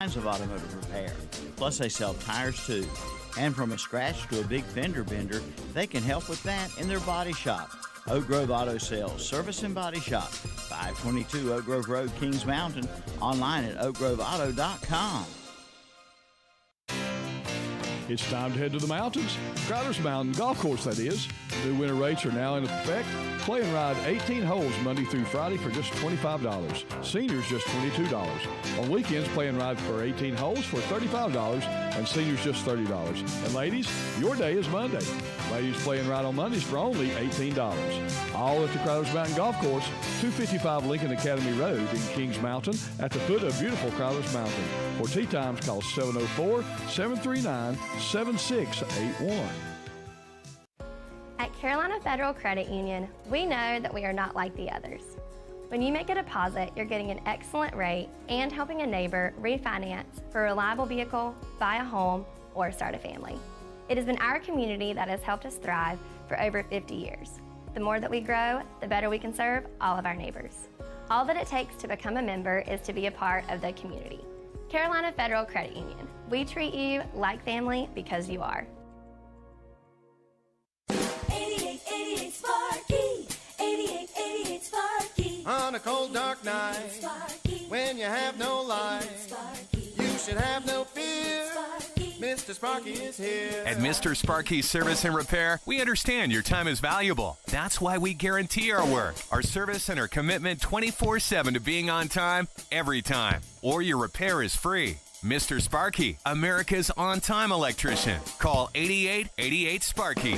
kinds of automotive repair. Plus, they sell tires too. And from a scratch to a big fender bender, they can help with that in their body shop. Oak Grove Auto Sales, Service and Body Shop, 522 Oak Grove Road, Kings Mountain, online at oakgroveauto.com. It's time to head to the mountains. Crowder's Mountain Golf Course, that is. New winter rates are now in effect. Play and ride 18 holes Monday through Friday for just $25. Seniors just $22. On weekends, play and ride for 18 holes for $35 and seniors just $30. And ladies, your day is Monday. Ladies play and ride on Mondays for only $18. All at the Crowder's Mountain Golf Course, 255 Lincoln Academy Road in Kings Mountain at the foot of beautiful Crowder's Mountain. For tee times, call 704-739-7681. At Carolina Federal Credit Union, we know that we are not like the others. When you make a deposit, you're getting an excellent rate and helping a neighbor refinance for a reliable vehicle, buy a home, or start a family. It has been our community that has helped us thrive for over 50 years. The more that we grow, the better we can serve all of our neighbors. All that it takes to become a member is to be a part of the community. Carolina Federal Credit Union. We treat you like family because you are. 8888 Sparky, 8888 Sparky. On a cold dark night, Sparky. when you have no light, Sparky. you should have no fear. Sparky. Mr. Sparky is here. At Mr. Sparky Service and Repair, we understand your time is valuable. That's why we guarantee our work, our service, and our commitment 24/7 to being on time, every time. Or your repair is free. Mr. Sparky, America's on-time electrician. Call 8888 Sparky.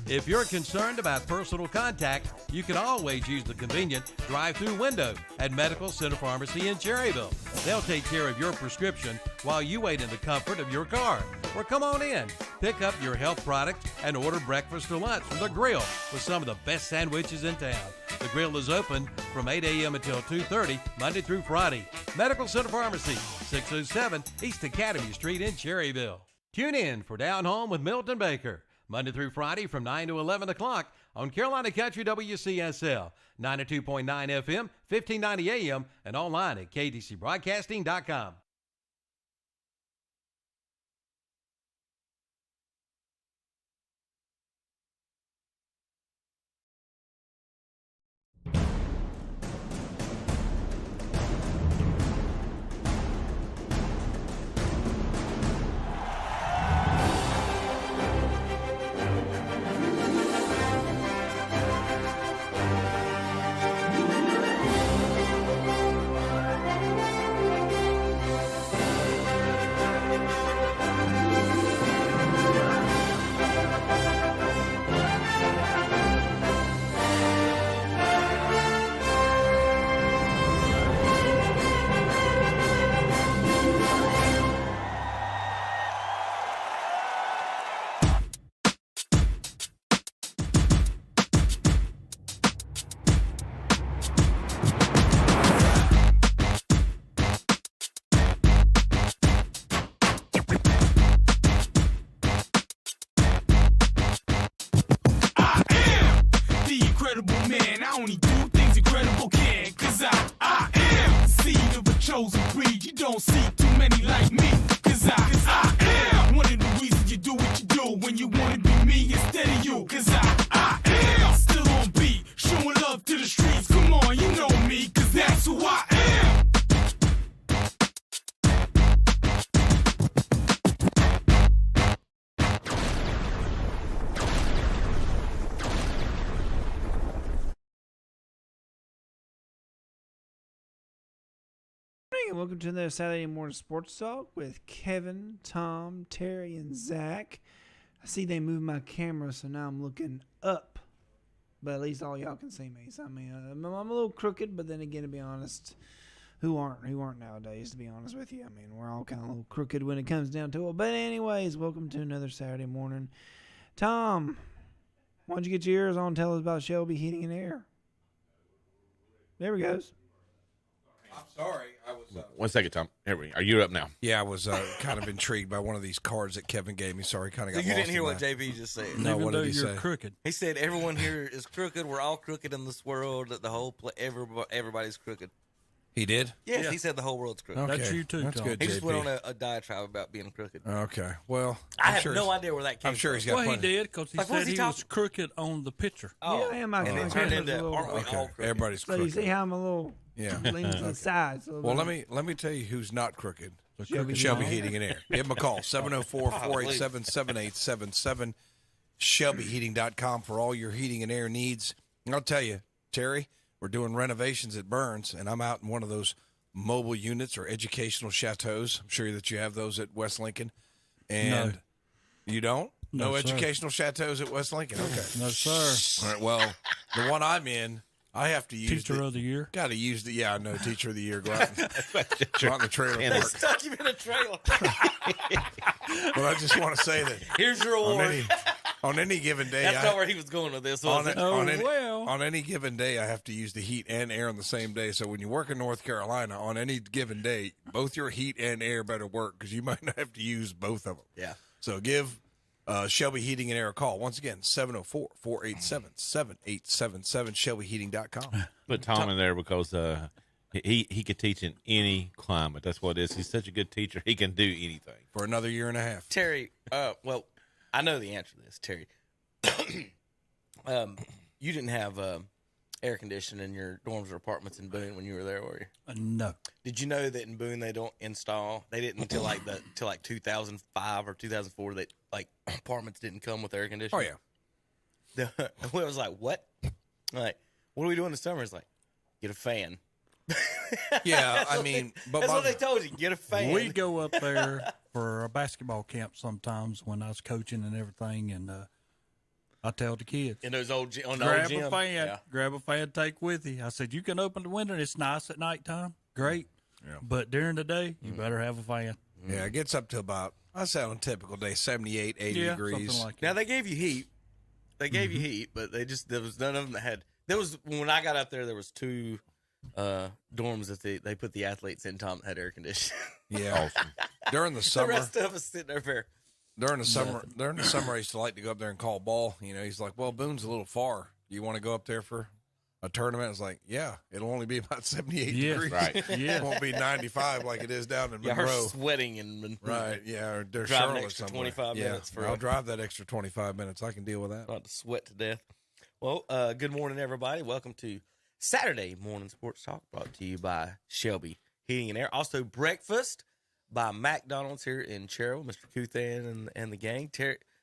If you're concerned about personal contact, you can always use the convenient drive-through window at Medical Center Pharmacy in Cherryville. They'll take care of your prescription while you wait in the comfort of your car. Or come on in, pick up your health products, and order breakfast or lunch from the grill with some of the best sandwiches in town. The grill is open from 8 a.m. until 2:30, Monday through Friday. Medical Center Pharmacy, 607 East Academy Street in Cherryville. Tune in for Down Home with Milton Baker, Monday through Friday from 9 to 11 o'clock on Carolina Country WCSL, 92.9 FM, 1590 AM, and online at kdcbroadcasting.com. And welcome to the Saturday morning sports talk with Kevin, Tom, Terry, and Zach. I see they moved my camera, so now I'm looking up, but at least all y'all can see me. So I mean, I'm a little crooked, but then again, to be honest, who aren't nowadays? To be honest with you, I mean, we're all kind of a little crooked when it comes down to it. But anyways, welcome to another Saturday morning. Tom, why don't you get your ears on? Tell us about Shelby Heating and Air. There we goes. I'm sorry. I was. 1 second, Tom. Here we are. You up now? Yeah, I was kind of intrigued by one of these cards that Kevin gave me. Sorry, kind of got So you lost didn't hear in what that. JB just said. No, what did he say? Crooked. He said everyone here is crooked. We're all crooked in this world. That the whole everybody's crooked. He did? Yes, Yeah. he said the whole world's crooked. Okay. That's you too, That's Tom. good, He just JP. went on a diatribe about being crooked. Okay. Well, I I'm have sure no he's- idea where that came I'm sure from. he's got Well, he plenty. did because he Like, what was said he he was talking- crooked on the pitcher. Oh, Yeah, my and it camera's turned a into, little- aren't we Okay. all crooked? Everybody's So you crooked. see how I'm a little Yeah. leaning to the side. So Well, let me tell you who's not crooked. Shelby Shelby Heating. Heating and Air. Give them a call, 704-487-7877, shelbyheating.com for all your heating and air needs. And I'll tell you, Terry, we're doing renovations at Burns, and I'm out in one of those mobile units or educational chateaus. I'm sure that you have those at West Lincoln. And you don't? No, No, sir. educational chateaus at West Lincoln. Okay. No, sir. All right, well, the one I'm in, I have to use Teacher of the year. Got to use the I know, teacher of the year. Go out and, go out in the trailer They park. stuck him in a trailer. But I just want to say that Here's your award. on any given day, That's not where he was going with this, was it? on any given day, I have to use the heat and air on the same day. So when you work in North Carolina, on any given day, both your heat and air better work because you might not have to use both of them. Yeah. So give Shelby Heating and Air a call. Once again, 704-487-7877, shelbyheating.com. Put Tom in there because he could teach in any climate. That's what it is. He's such a good teacher. He can do anything. For another year and a half. Terry, well, I know the answer to this, Terry. You didn't have air conditioning in your dorms or apartments in Boone when you were there, were you? No. Did you know that in Boone they don't install? They didn't until like 2005 or 2004. That like apartments didn't come with air Oh, conditioning. yeah. I was like, what? Like, what are we doing in the summer? It's like, get a fan. Yeah, I mean, but That's what they told you. Get a fan. We go up there for a basketball camp sometimes when I was coaching and everything, and I tell the kids, in those old on the grab old gym. a fan, Yeah. grab a fan, take with you. I said, you can open the window and it's nice at nighttime. Great. Yeah. But during the day, you better have a fan. Yeah, it gets up to about, I say on a typical day, 78, 80 Yeah, degrees. something like Now that. they gave you heat. They gave you heat, but there was none of them that had. There was when I got up there. There was two dorms that they put the athletes in. Tom that had air conditioning. Yeah. During the The summer, rest of us sitting over there. during the summer, I used to like to go up there and call ball. You know, he's like, well, Boone's a little far. You want to go up there for a tournament? It's like, yeah, it'll only be about 78 Yes. degrees. Right. Yeah. It won't be 95 like it is down in Yeah, her Monroe. sweating and Right, yeah, or there's Drive an Charlotte extra somewhere. 25 yeah, minutes for I'll a- drive that extra 25 minutes. I can deal with that. Not to sweat to death. Well, good morning, everybody. Welcome to Saturday Morning Sports Talk, brought to you by Shelby Heating and Air. Also, breakfast by McDonald's here in Cherrill. Mr. Kuthan and the gang.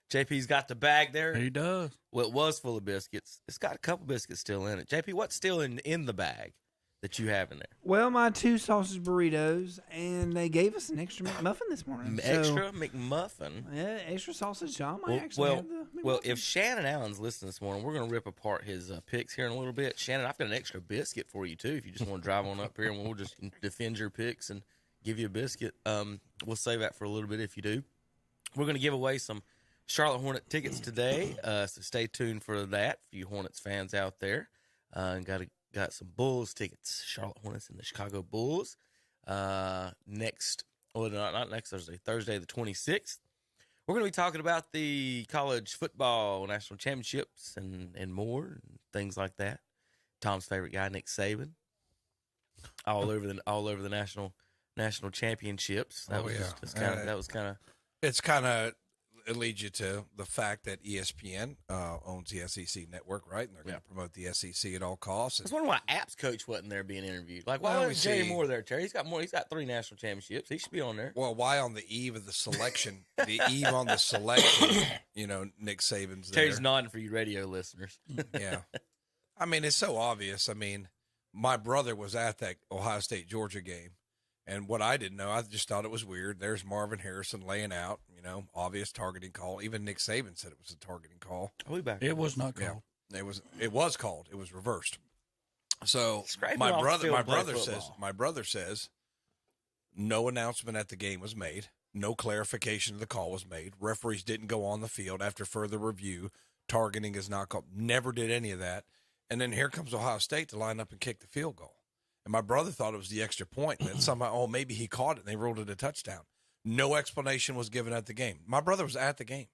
JP's got the bag there. He does. Well, it was full of biscuits. It's got a couple biscuits still in it. JP, what's still in the bag that you have in there? Well, my 2 sausage burritos, and they gave us an extra McMuffin this morning. Extra McMuffin. Yeah, extra sausage. I might Well, actually have the well, McMuffin. if Shannon Allen's listening this morning, we're going to rip apart his picks here in a little bit. Shannon, I've got an extra biscuit for you, too, if you just want to drive on up here, and we'll just defend your picks and give you a biscuit. We'll save that for a little bit if you do. We're going to give away some Charlotte Hornet tickets today, so stay tuned for that for you Hornets fans out there. Got some Bulls tickets, Charlotte Hornets and the Chicago Bulls. Not next Thursday, Thursday the 26th. We're going to be talking about the college football national championships and more, and things like that. Tom's favorite guy, Nick Saban, all over the national championships. That was kind of. It's kind of, it leads you to the fact that ESPN owns the SEC network, right? And they're going to promote the SEC at all costs. I was wondering why App's coach wasn't there being interviewed. Like, why Well, wasn't Jerry Moore there, Terry? He's got more. He's got 3 national championships. He should be on there. Well, why on the eve of the selection? Nick Saban's there. Terry's nodding for you radio listeners. Yeah. I mean, it's so obvious. I mean, my brother was at that Ohio State-Georgia game, and what I didn't know, I just thought it was weird. There's Marvin Harrison laying out, obvious targeting call. Even Nick Saban said it was a targeting call. Are we back? It was not called. Yeah, it was called. It was reversed. So Scraping my off the brother field play football. my brother says no announcement at the game was made. No clarification of the call was made. Referees didn't go on the field after further review. Targeting is not called. Never did any of that. And then here comes Ohio State to line up and kick the field goal. And my brother thought it was the extra point. And then somehow, maybe he caught it and they ruled it a touchdown. No explanation was given at the game. My brother was at the game.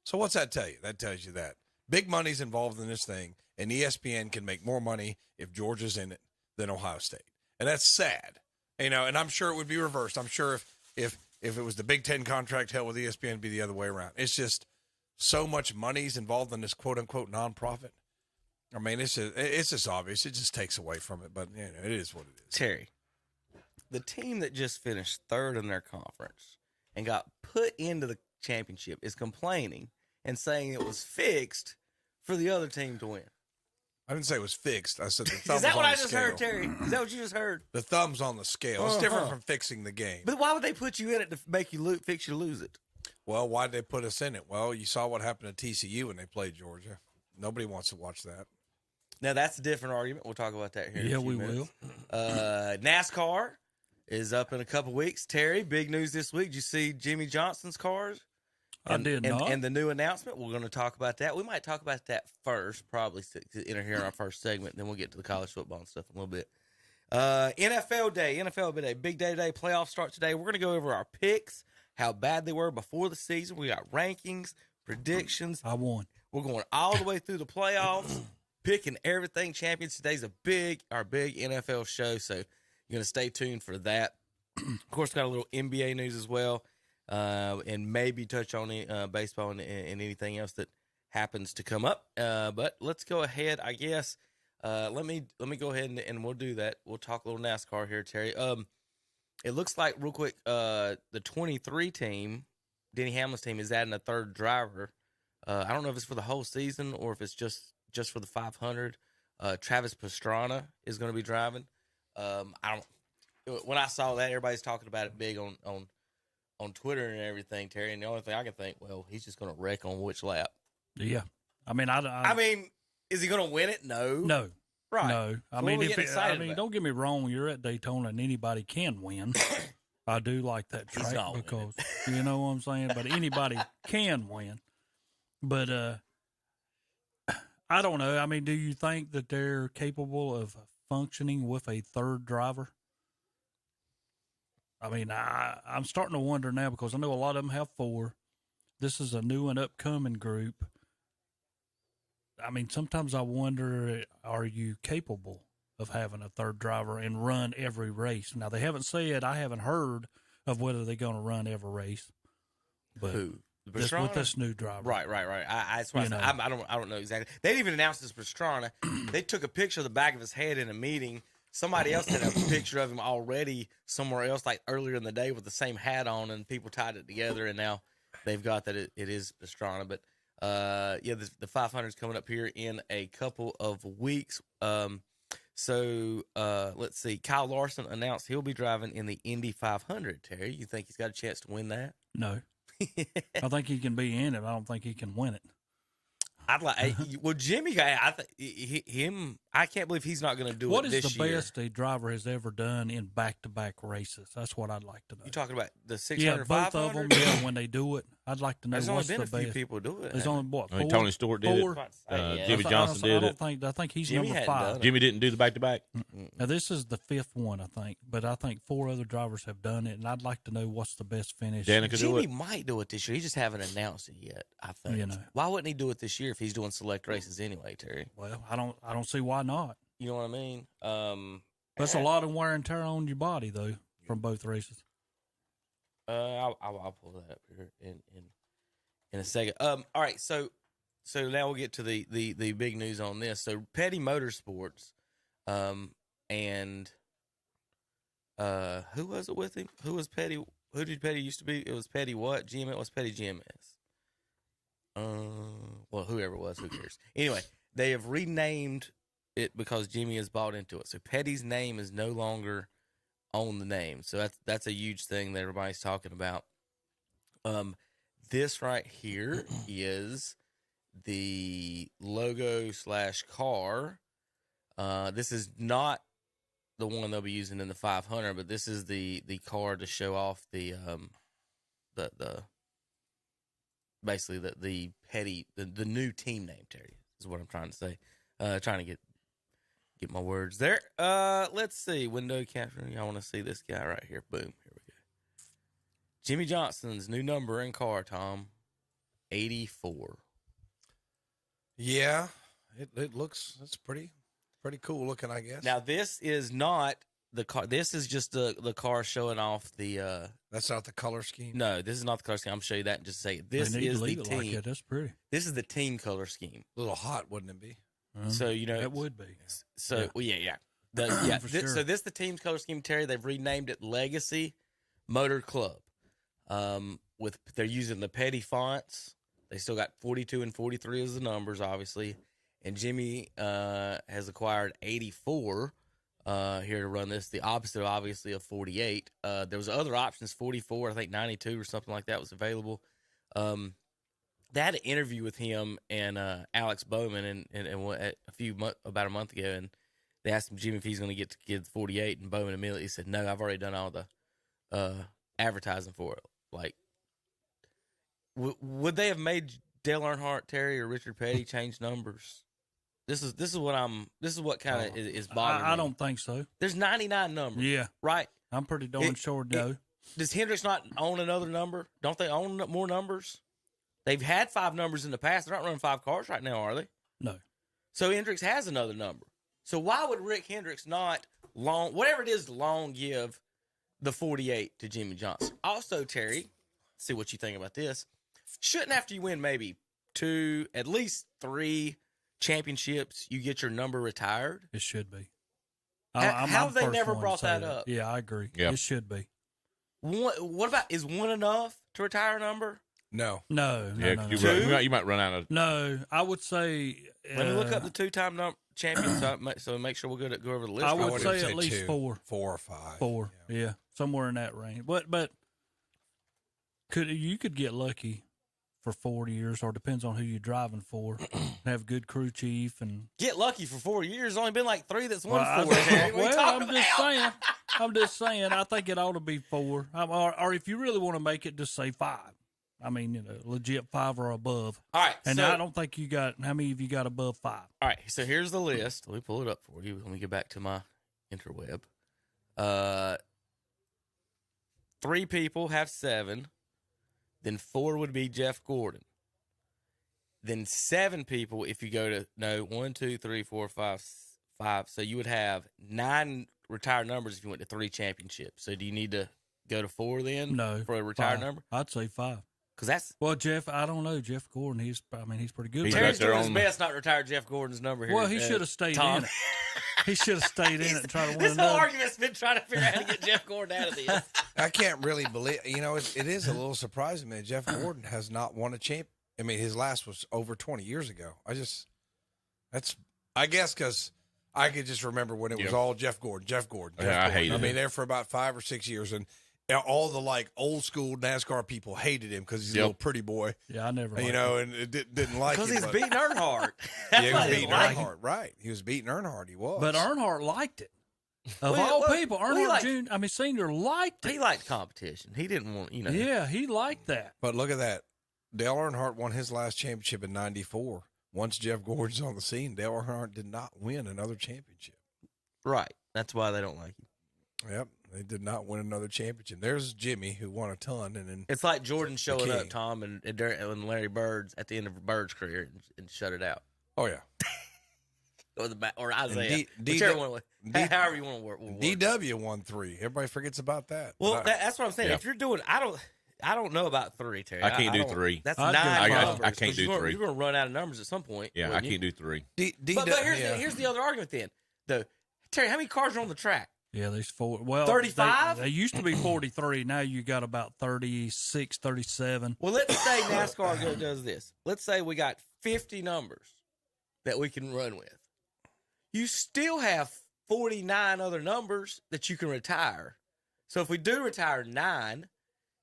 So what's that tell you? That tells you that big money's involved in this thing, and ESPN can make more money if Georgia's in it than Ohio State. and that's sad. And I'm sure it would be reversed. I'm sure if it was the Big Ten contract held with ESPN, it'd be the other way around. It's just so much money's involved in this quote unquote nonprofit. I mean, it's just obvious. It just takes away from it, but it is what it is. Terry, the team that just finished third in their conference and got put into the championship is complaining and saying it was fixed for the other team to win. I didn't say it was fixed. I said the thumbs Is that on what the I just scale. heard, Terry? Is that what you just heard? The thumb's on the scale. It's different from fixing the game. But why would they put you in it to make you fix you lose it? Well, why did they put us in it? Well, you saw what happened to TCU when they played Georgia. Nobody wants to watch that. Now, that's a different argument. We'll talk about that here in a few minutes. Will. NASCAR is up in a couple weeks. Terry, big news this week. Did you see Jimmy Johnson's cars? I did not. And the new announcement, we're going to talk about that. We might talk about that first, probably to enter here in our first segment. Then we'll get to the college football and stuff in a little bit. NFL Day, big day today. Playoffs start today. We're going to go over our picks, how bad they were before the season. We got rankings, predictions. I won. We're going all the way through the playoffs, picking everything champions. Today's our big NFL show, so you're going to stay tuned for that. Of course, got a little NBA news as well. And maybe touch on baseball and anything else that happens to come up. But let's go ahead, I guess. Let me go ahead and we'll do that. We'll talk a little NASCAR here, Terry. It looks like real quick, the 23 team, Denny Hamlin's team, is adding a third driver. I don't know if it's for the whole season or if it's just for the 500. Travis Pastrana is going to be driving. When I saw that, everybody's talking about it big on Twitter and everything, Terry, and the only thing I can think, well, he's just going to wreck on which lap. Yeah. I mean, is he going to win it? No. No. Right. No. Don't get me wrong. You're at Daytona and anybody can win. I do like that track because, you know what I'm saying? But anybody can win. But I don't know. I mean, do you think that they're capable of functioning with a third driver? I mean, I'm starting to wonder now because I know a lot of them have 4. This is a new and upcoming group. I mean, sometimes I wonder, are you capable of having a third driver and run every race? Now, they haven't said, I haven't heard of whether they're going to run every race. But who? With this new driver. Right. That's what I don't know exactly. They didn't even announce this Pastrana. They took a picture of the back of his head in a meeting. Somebody else had a picture of him already somewhere else, like earlier in the day, with the same hat on, and people tied it together, and now they've got that it is Pastrana. But the 500 is coming up here in a couple of weeks. So let's see. Kyle Larson announced he'll be driving in the Indy 500. Terry, you think he's got a chance to win that? No. I think he can be in it. I don't think he can win it. I'd like. Well, Jimmy, I think him. I can't believe he's not going to do it this year. What is the best a driver has ever done in back-to-back races? That's what I'd like to know. You talking about the 600, yeah, both 500? of them. Yeah, when they do it, I'd like to know There's what's only been the a few best. people do it. There's only what? 4? Tony Stewart did 4? it. Jimmy Johnson did it. I think he's Jimmy number 5. Jimmy didn't do the back-to-back. Now this is the 5th one, I think, but I think 4 other drivers have done it, and I'd like to know what's the best finish. Jimmy might do it this year. He just haven't announced it yet. I think. You know. Why wouldn't he do it this year if he's doing select races anyway, Terry? Well, I don't see why not. You know what I mean? That's a lot of wear and tear on your body, though, from both races. I'll pull that up here in a second. All right, so now we'll get to the big news on this. So Petty Motorsports, and who was it with him? Who was Petty? Who did Petty used to be? It was Petty what? GMS? What's Petty GMS? Well, whoever it was, who cares? Anyway, they have renamed it because Jimmy has bought into it. So Petty's name is no longer on the name. So that's a huge thing that everybody's talking about. This right here is the logo / car. This is not the one they'll be using in the 500, but this is the car to show off the basically the Petty the new team name. Terry is what I'm trying to say. Trying to get my words there. Let's see. Window capture. Y'all want to see this guy right here? Boom. Here we go. Jimmy Johnson's new number in car, Tom. 84. Yeah, it looks. It's pretty cool looking, I guess. Now this is not the car. This is just the car showing off the. That's not the color scheme. No, this is not the color scheme. I'm gonna show you that in just a second. This They need is to the leave it team. like that. That's pretty. This is the team color scheme. A little hot, wouldn't it be? So you know it would be. So Yeah. well, yeah. Yeah. For This, sure. So this the team's color scheme, Terry. They've renamed it Legacy Motor Club. With they're using the petty fonts. They still got 42 and 43 as the numbers, obviously. And Jimmy has acquired 84 here to run this. The opposite, obviously, of 48. There was other options, 44, I think 92 or something like that was available. They had an interview with him and Alex Bowman about a month ago, and they asked him, Jimmy, if he's going to get 48, and Bowman immediately said, no, I've already done all the advertising for it. Like, would they have made Dale Earnhardt, Terry, or Richard Petty change numbers? This is what kind of is bothering me. I don't think so. There's 99 numbers. Yeah. Right? I'm pretty darn sure, though. Does Hendricks not own another number? Don't they own more numbers? They've had 5 numbers in the past. They're not running 5 cars right now, are they? No. So Hendricks has another number. So why would Rick Hendricks not whatever it is, give the 48 to Jimmy Johnson? Also, Terry, see what you think about this. Shouldn't after you win maybe 2, at least 3 championships, you get your number retired? It should be. How have they never brought that up? Yeah, I agree. Yep. It should be. What about, is 1 enough to retire a number? No. No. You might run out of. No, I would say. Let me look up the 2-time champion so make sure we're go over the list. I would say at least 2, 4. 4 or 5. 4, yeah, somewhere in that range. But you could get lucky for 4 years, or depends on who you're driving for. Have good crew chief and get lucky for 4 years. There's only been like 3 that's won well, 4. I'm just saying. I think it ought to be 4, or if you really want to make it, just say 5. I mean, legit 5 or above. All right, and so, I don't think you got. How many of you got above 5? All right, so here's the list. Let me pull it up for you. Let me get back to my interweb. 3 people have 7. Then 4 would be Jeff Gordon. Then 7 people, if you go to 1, 2, 3, 4, 5. So you would have 9 retired numbers if you went to 3 championships. So do you need to go to 4 then? No, for a retired 5. number. I'd say 5. Because that's Jeff. I don't know Jeff Gordon. He's pretty good. Terry's doing his best not to retire Jeff Gordon's number here. Well, he should have stayed in it. He should have stayed in it and tried to win This another. whole argument's been trying to figure out how to get Jeff Gordon out of this. I can't really believe, it is a little surprising, man. Jeff Gordon has not won a champ. I mean, his last was over 20 years ago. I guess because I could just remember when it was all Jeff Gordon. I hated I him. mean, there for about 5 or 6 years, and all the old school NASCAR people hated him because he's a little pretty boy. Yeah, I never. And it didn't like him. Because he's beating Earnhardt. He was beating Earnhardt, right? He was beating Earnhardt. He was. But Earnhardt liked it. Of all people, Earnhardt Jr. Senior liked it. He liked competition. He didn't want, Yeah, he liked that. But look at that. Dale Earnhardt won his last championship in '94. Once Jeff Gordon's on the scene, Dale Earnhardt did not win another championship. Right. That's why they don't like him. Yep. They did not win another championship. There's Jimmy, who won a ton, and then it's like Jordan showing up, Tom, and Larry Bird's at the end of Bird's career and shut it out. Oh yeah, or Isaiah, whichever one. However you want to work. DW won 3. Everybody forgets about that. Well, that's what I'm saying. If you're doing, I don't know about 3, Terry. I can't do 3. That's 9 numbers. I can't do 3. You're going to run out of numbers at some point. Yeah, I can't do 3. But here's the other argument then. Though, Terry, how many cars are on the track? Yeah, there's 4. Well, 35? They used to be 43. Now you got about 36, 37. Well, let's say NASCAR does this. Let's say we got 50 numbers that we can run with. You still have 49 other numbers that you can retire. So if we do retire 9,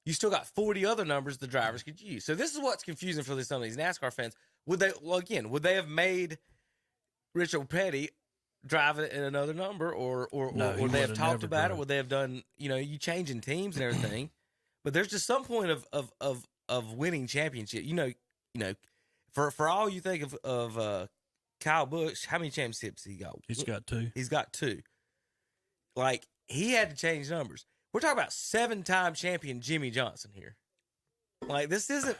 you still got 40 other numbers the drivers could use. So this is what's confusing for some of these NASCAR fans. Would they have made Richard Petty drive it in another number, or would they have talked about it? Would they have done, you changing teams and everything? But there's just some point of winning championship. For all you think of Kyle Busch, how many championships he got? He's got 2. He's got 2. Like, he had to change numbers. We're talking about 7-time champion Jimmy Johnson here. Like, this isn't.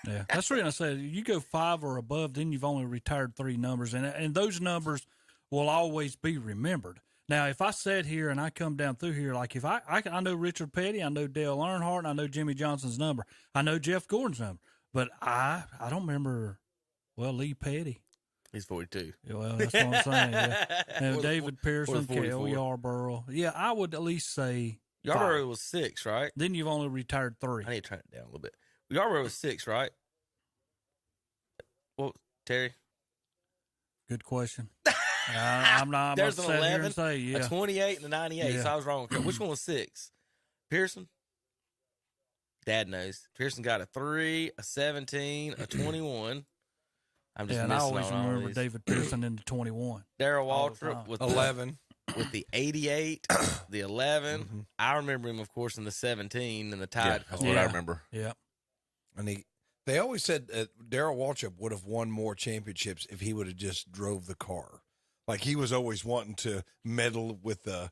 Yeah, that's the reason I said you go 5 or above, then you've only retired 3 numbers, and those numbers will always be remembered. Now, if I sat here and I come down through here, like if I know Richard Petty, I know Dale Earnhardt, and I know Jimmy Johnson's number, I know Jeff Gordon's number, but I don't remember, well, Lee Petty. He's 42. Yeah, well, that's what I'm saying. Yeah. And Or the- David or Pearson, the Cale 44. Yarborough. Yeah, I would at least say Yarborough 5. was 6, right? Then you've only retired 3. I need to turn it down a little bit. Yarborough was 6, right? Well, Terry? Good question. I'm not. There's I'm an gonna sit here 11, and say, yeah. a 28, and a 98, Yeah. so I was wrong. Which one was 6? Pearson? Dad knows. Pearson got a 3, a 17, a 21. I'm just Yeah, and I missing always on all remember these. David Pearson in the 21. Darryl all the Waltrip time. with 11. with the 88, the 11. I remember him, of course, in the 17 and the Tide. That's what I remember. Yeah. And they always said Darryl Waltrip would have won more championships if he would have just drove the car. Like he was always wanting to meddle with the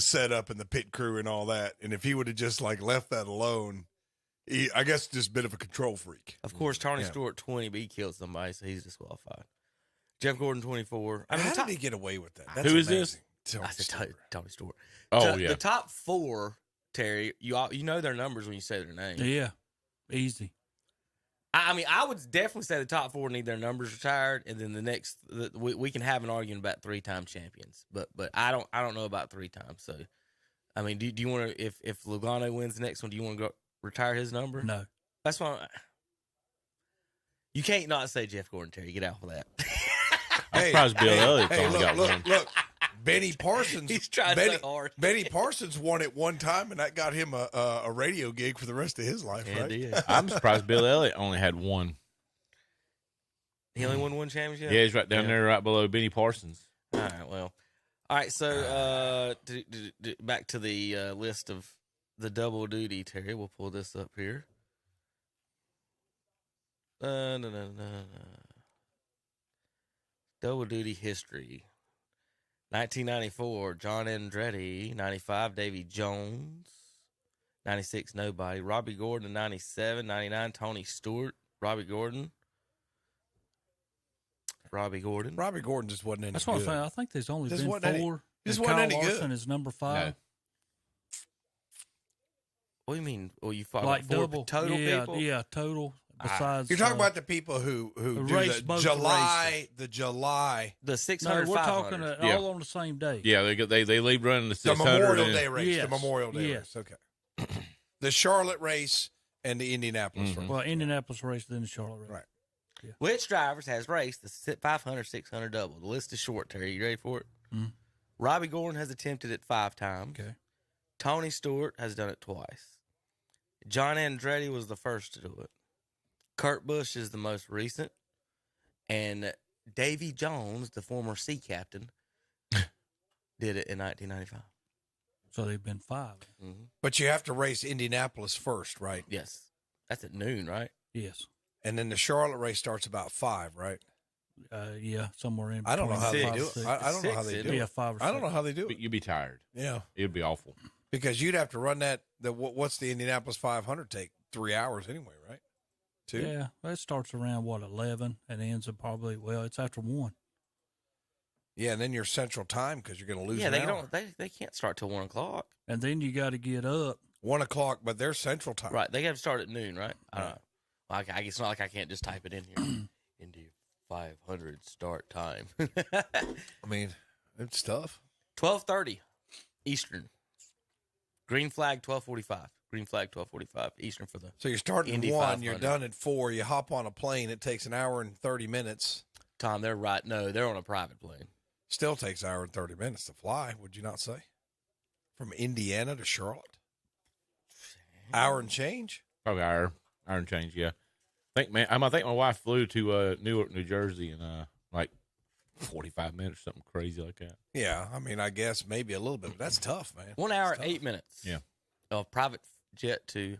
setup and the pit crew and all that. And if he would have just like left that alone, I guess just a bit of a control freak. Of course, Tony Yeah. Stewart 20, but he killed somebody, so he's disqualified. Jeff Gordon 24. I mean, How top, did he get away with that? Who is this? Tony I said Stewart. Tony Stewart. Oh, The- yeah. The top 4, Terry, you know their numbers when you say their name. Yeah. Easy. I mean, I would definitely say the top 4 need their numbers retired, and then the next we can have an argument about 3-time champions, but I don't know about 3 times. So, I mean, do you want to if Logano wins the next one, do you want to go retire his number? No. That's why you can't not say Jeff Gordon, Terry. Get out for that. I'm surprised Bill Elliott's only got one. Look, Benny Parsons. He's trying Benny, so hard. Benny Parsons won it one time, and that got him a radio gig for the rest of his life, Yeah, right? it did. I'm surprised Bill Elliott only had one. He only won one championship. Yeah, he's right down there, right below Benny Parsons. All right. Well. All right. So back to the list of the double duty, Terry. We'll pull this up here. Double duty history. 1994, John Andretti. 95, Davy Jones. 96, nobody. Robbie Gordon in 97. 99, Tony Stewart. Robbie Gordon just wasn't any That's good. what I'm saying. I think there's only Just been wasn't 4. any- just And wasn't Kyle any good. Larson is number 5. No. What do you mean? Well, you fought Like 4 double total people? Yeah, total. Besides, You're talking about the people who do race the both July, the July, the No, 600, we're 500. talking Yeah. all on the same day. Yeah, they leave running the the 600. Memorial and- Day race, Yes, the Memorial Day yes. race. Okay, the Charlotte race and the Indianapolis Mhm. race. Well, Indianapolis race, then the Charlotte race. Right. Which drivers has raced the 500, 600 double? The list is short, Terry. You ready for it? Mhm. Robbie Gordon has attempted it 5 times. Okay. Tony Stewart has done it twice. John Andretti was the first to do it. Kurt Busch is the most recent. And Davy Jones, the former sea captain, did it in 1995. So they've been 5. Mm-hmm. But you have to race Indianapolis first, right? Yes. That's at noon, right? Yes. And then the Charlotte race starts about 5, right? Yeah, somewhere in. I don't know how they Six. do it. I don't know how they Six, do it. Yeah, 5 or I don't know 6. how they do But it. you'd be tired. Yeah, It'd be awful. because you'd have to run that. What's the Indianapolis 500 take? 3 hours anyway, right? 2. Yeah, that starts around 11 and ends at probably it's after 1. Yeah, and then your Central Time because you're going to lose. Yeah, an they hour. don't. They can't start till 1 o'clock. And then you got to get up. 1 o'clock, but they're Central Time. Right. They have to start at noon, right? I don't know. Well, I it's not like I can't just type it in here. Indy 500 start time. I mean, it's tough. 12:30 Eastern. Green flag 12:45. Green flag 12:45 Eastern for the. So you're starting Indy at 1, you're 500. done at 4. You hop on a plane. It takes an hour and 30 minutes. Tom, they're right. No, they're on a private plane. Still takes an hour and 30 minutes to fly. Would you not say? From Indiana to Charlotte, hour and change. Probably hour and change. Yeah. I think my wife flew to Newark, New Jersey, in like 45 minutes, something crazy like that. Yeah, I mean, I guess maybe a little bit, but that's tough, man. 1 hour, That's tough. 8 minutes. Yeah. A private jet to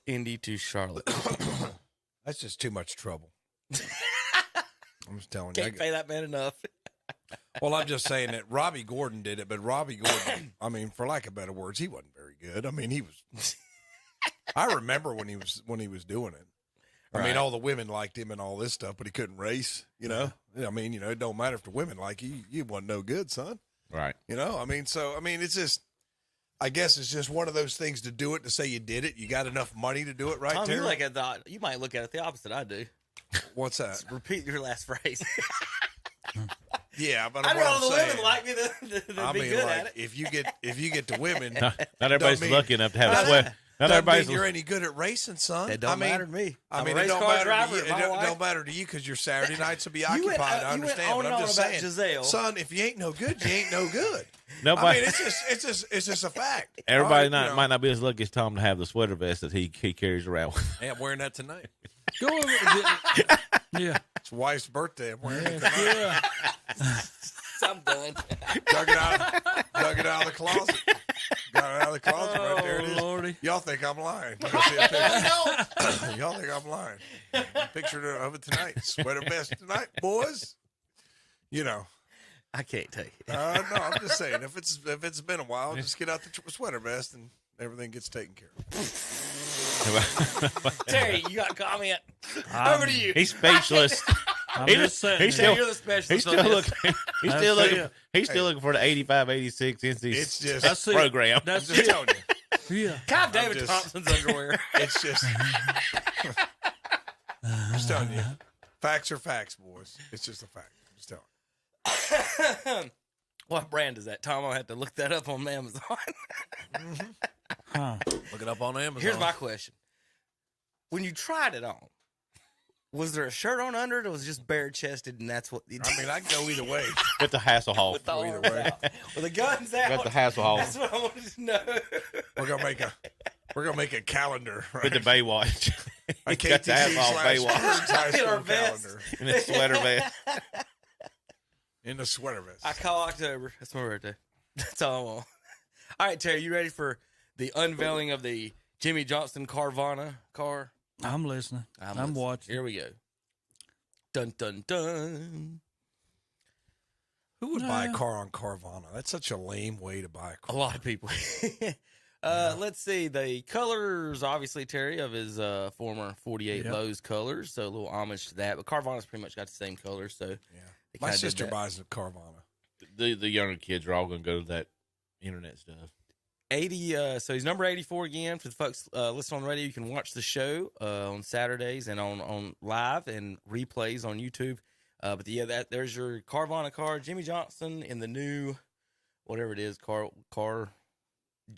Indy to Charlotte. That's just too much trouble. I'm just telling you. Can't pay that man enough. Well, I'm just saying that Robbie Gordon did it, but Robbie Gordon, I mean, for lack of better words, he wasn't very good. I mean, he was. I remember when he was doing it. I mean, Right. all the women liked him and all this stuff, but he couldn't race. You know, I mean, it don't matter if the women like you. You wasn't no good, son. Right. You know, I mean, it's just, I guess it's just one of those things to do it, to say you did it. You got enough money to do it, right? Tom, Terry? you might look at it the opposite I do. What's that? Just repeat your last phrase. Yeah, but I'd what rather I'm the saying, women like me than I be mean, good like, at it. if you get the women, Not everybody's mean- lucky enough to have a sweat. Not doesn't everybody's. mean you're any good at racing, son. It don't matter to me. I I'm mean, a it race don't car matter driver. to you. My It wife- don't matter to you because your Saturday nights will be You went- occupied. I you went understand, on but and I'm on just about saying, Giselle. son, if you ain't no good, you ain't no good. Nobody. I mean, it's just a fact. Everybody All right, might not be as lucky as Tom to have the sweater vest that he carries around. Hey, I'm wearing that tonight. Go over. Yeah. It's wife's birthday. I'm wearing it tonight. I'm done. Dug it out of the closet. Got it out of the closet. Right there it is. Lordy. Y'all think I'm lying. You see a picture. Y'all think I'm lying. Picture of it tonight. Sweater vest tonight, boys. You know. I can't take it. No, I'm just saying. If it's been a while, just get out the sweater vest and everything gets taken care of. Terry, you got a comment? Over to you. He's speechless. I'm just saying. He's still, You're the specialist he's on still this. looking. He's still looking. He's still looking for the 85, 86 It's just- That's it. program. That's I'm just it. telling you. Yeah. God, David just- Thompson's underwear. It's just. I'm just telling you. Facts are facts, boys. It's just a fact. I'm just telling you. What brand is that, Tom? I'll have to look that up on Amazon. Huh. Look it up on Amazon. Here's my question. When you tried it on, was there a shirt on under it or was it just bare-chested and that's what you did? I mean, I can go either way. With the Hasselhoff. With the Go either arms way. out. With the guns out. Got the Hasselhoff. That's what I wanted to know. We're gonna make a calendar. Right? With the Baywatch. A He got the KTC Hasselhoff / Baywatch. high In our school vest. calendar. In a sweater vest. In the sweater vest. I call October. That's my birthday. That's all I want. All right, Terry, you ready for the unveiling of the Jimmy Johnson Carvana car? I'm listening. I'm listening. watching. Here we go. Dun, dun, dun. Who would buy a car on Carvana? That's such a lame way to buy a A car. lot of people. Let's see. The colors, obviously, Terry, of his former 48 Yep. Lowe's colors. So a little homage to that. But Carvana's pretty much got the same colors. So Yeah. they My kinda did sister that. buys a Carvana. The younger kids are all going to go to that internet stuff. 80. So he's number 84 again. For the folks listening on the radio, you can watch the show on Saturdays and on live and replays on YouTube. But there's your Carvana car, Jimmy Johnson in the new, whatever it is, car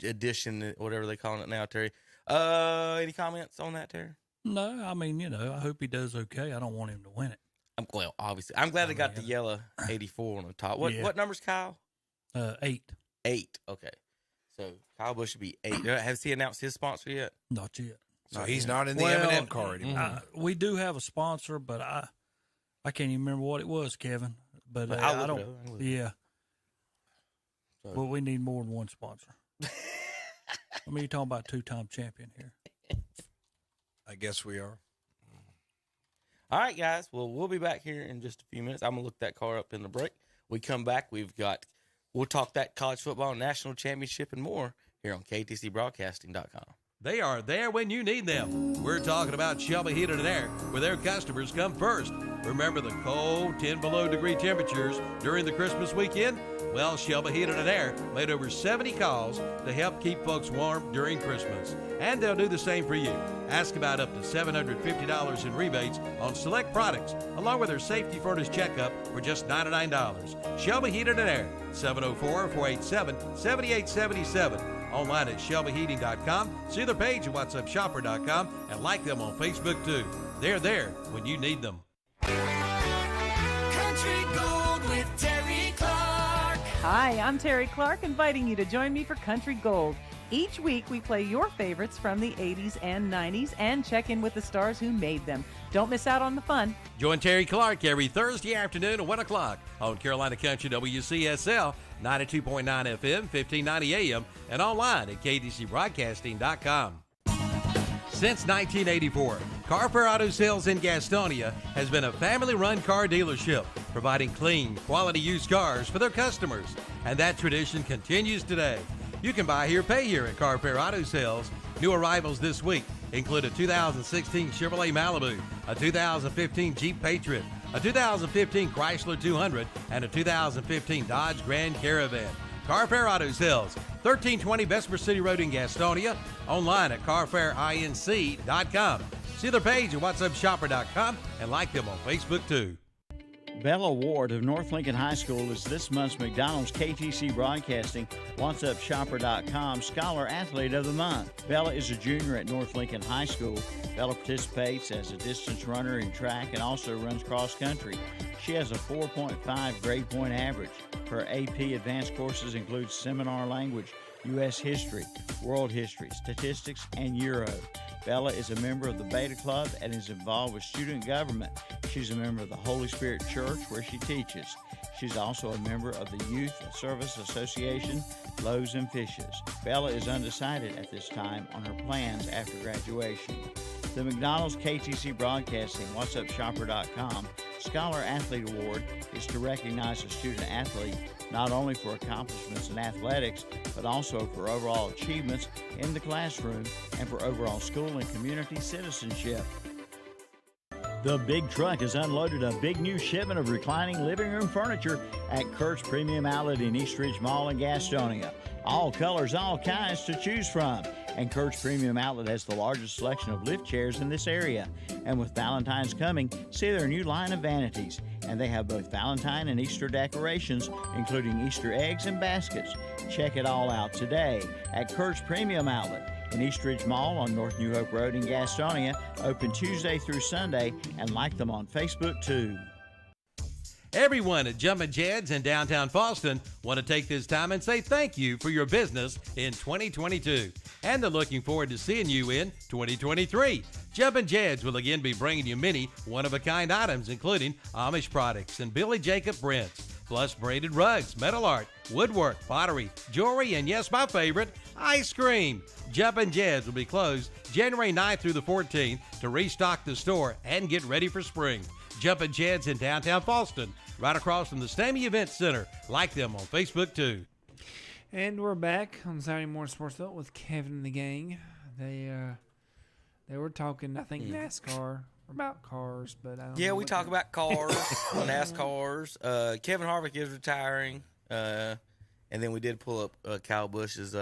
edition, whatever they call it now, Terry. Any comments on that, Terry? No, I mean, I hope he does okay. I don't want him to win it. Obviously, I'm glad they got the yellow 84 on the top. What number's Kyle? 8. 8. Okay. So Kyle Busch should be 8. Has he announced his sponsor yet? Not yet. So he's not in the Well, M&M car anymore. We do have a sponsor, but I can't even remember what it was, Kevin. But I'll I look it don't. up. I'll look it up. Yeah. So- Well, we need more than one sponsor. I mean, you're talking about 2-time champion here. I guess we are. All right, guys. Well, we'll be back here in just a few minutes. I'm going to look that car up in the break. We come back. We'll talk that college football national championship and more here on KTCBroadcasting.com. They are there when you need them. We're talking about Shelby Heated and Air, where their customers come first. Remember the cold 10 below degree temperatures during the Christmas weekend? Well, Shelby Heated and Air made over 70 calls to help keep folks warm during Christmas. And they'll do the same for you. Ask about up to $750 in rebates on select products, along with their safety furnace checkup for just $99. Shelby Heated and Air, 704-487-7877. Online at shelbyheating.com. See their page at whatsupshopper.com and like them on Facebook too. They're there when you need them. Country Gold with Terry Clark. Hi, I'm Terry Clark, inviting you to join me for Country Gold. Each week, we play your favorites from the 80s and 90s and check in with the stars who made them. Don't miss out on the fun. Join Terry Clark every Thursday afternoon at 1 o'clock on Carolina Country WCSL, 92.9 FM, 1590 AM, and online at KTCBroadcasting.com. Since 1984, Carfair Auto Sales in Gastonia has been a family-run car dealership, providing clean, quality used cars for their customers. And that tradition continues today. You can buy here, pay here at Carfair Auto Sales. New arrivals this week include a 2016 Chevrolet Malibu, a 2015 Jeep Patriot, a 2015 Chrysler 200, and a 2015 Dodge Grand Caravan. Carfair Auto Sales, 1320 Bessemer City Road in Gastonia. Online at carfairinc.com. See their page at whatsupshopper.com and like them on Facebook too. Bella Ward of North Lincoln High School is this month's McDonald's KTC Broadcasting WhatsUpShopper.com Scholar Athlete of the Month. Bella is a junior at North Lincoln High School. Bella participates as a distance runner in track and also runs cross country. She has a 4.5 grade point average. Her AP advanced courses include seminar language, U.S. history, world history, statistics, and Euro. Bella is a member of the Beta Club and is involved with student government. She's a member of the Holy Spirit Church where she teaches. She's also a member of the Youth Service Association, Loaves and Fishes. Bella is undecided at this time on her plans after graduation. The McDonald's KTC Broadcasting WhatsUpShopper.com Scholar Athlete Award is to recognize a student athlete not only for accomplishments in athletics, but also for overall achievements in the classroom and for overall school and community citizenship. The Big Truck has unloaded a big new shipment of reclining living room furniture at Kurt's Premium Outlet in East Ridge Mall in Gastonia. All colors, all kinds to choose from. And Kurt's Premium Outlet has the largest selection of lift chairs in this area. And with Valentine's coming, see their new line of vanities. And they have both Valentine and Easter decorations, including Easter eggs and baskets. Check it all out today at Kurt's Premium Outlet in East Ridge Mall on North New Hope Road in Gastonia, open Tuesday through Sunday, and like them on Facebook too. Everyone at Jumpin' Jed's in downtown Fallston want to take this time and say thank you for your business in 2022. And they're looking forward to seeing you in 2023. Jumpin' Jed's will again be bringing you many one-of-a-kind items, including Amish products and Billy Jacob prints, plus braided rugs, metal art, woodwork, pottery, jewelry, and yes, my favorite, ice cream. Jumpin' Jed's will be closed January 9th through the 14th to restock the store and get ready for spring. Jumpin' Jed's in downtown Fallston, right across from the Stamey Event Center. Like them on Facebook too. And we're back on Saturday Morning Sports Talk with Kevin and the gang. They were talking, I think, NASCAR about cars, but I don't know we talk about cars, NASCARs. Kevin Harvick is retiring, and then we did pull up Kyle Busch's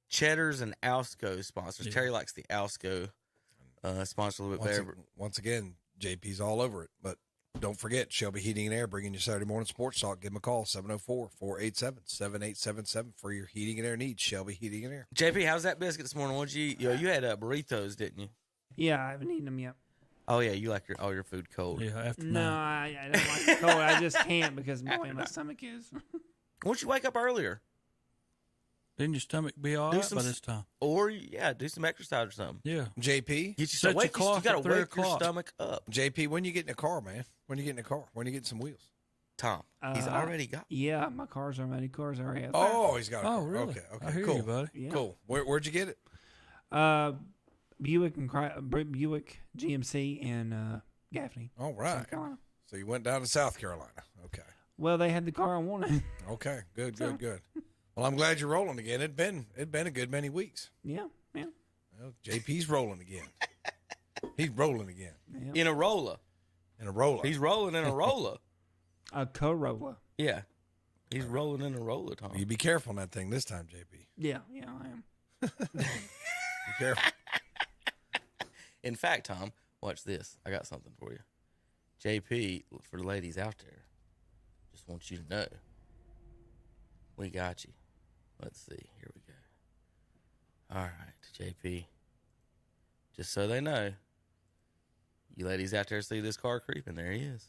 Cheddar's and Alsco sponsors. Yeah. Terry likes the Alsco sponsor a little bit better. Once again, JP's all over it. But don't forget, Shelby Heating and Air bringing you Saturday Morning Sports Talk. Give them a call, 704-487-7877 for your heating and air needs. Shelby Heating and Air. JP, how's that biscuit this morning? What'd you eat? You had burritos, didn't you? Yeah, I haven't eaten them yet. Oh, yeah, you like all your food cold. Yeah, after No, I don't like it cold. I just can't because of the way my stomach is. Why don't you wake up earlier? Didn't your stomach be all right by this time? Or, do some exercise or something. Yeah. JP? You got to wake your stomach up. JP, when you get in the car, man? When you get in the car? When you get some wheels? Tom, he's already got. Yeah, my car's already. Car's already has. Oh, he's got a car. Really? Okay, I hear cool. you, buddy. Yeah. Cool. Where'd you get it? Buick GMC in Gaffney. All right. South Carolina. So you went down to South Carolina. Okay. Well, they had the car I wanted. Okay. Good. Well, I'm glad you're rolling again. It'd been a good many weeks. Yeah. Well, JP's rolling again. He's rolling again. Yeah. In a roller. He's rolling in a roller. A Corolla. Yeah. He's rolling in a roller, Tom. You be careful on that thing this time, JP. Yeah, I am. Be careful. In fact, Tom, watch this. I got something for you. JP, for the ladies out there, just want you to know, we got you. Let's see. Here we go. All right, JP. Just so they know, you ladies out there see this car creeping. There he is.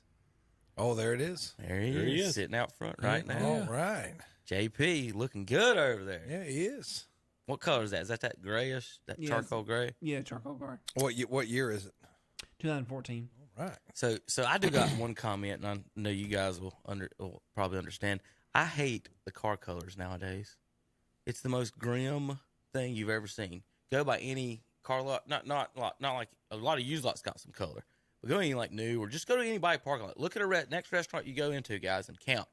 Oh, there it is. There he is. Sitting out front right now. All right. JP, looking good over there. Yeah, he is. What color is that? Is that grayish? That charcoal gray? Yeah, charcoal gray. What year is it? 2014. All right. So I do got one comment, and I know you guys will probably understand. I hate the car colors nowadays. It's the most grim thing you've ever seen. Go by any car lot, not like a lot of used lots got some color, but go any like new or just go to any bike parking lot. Look at a next restaurant you go into, guys, and count: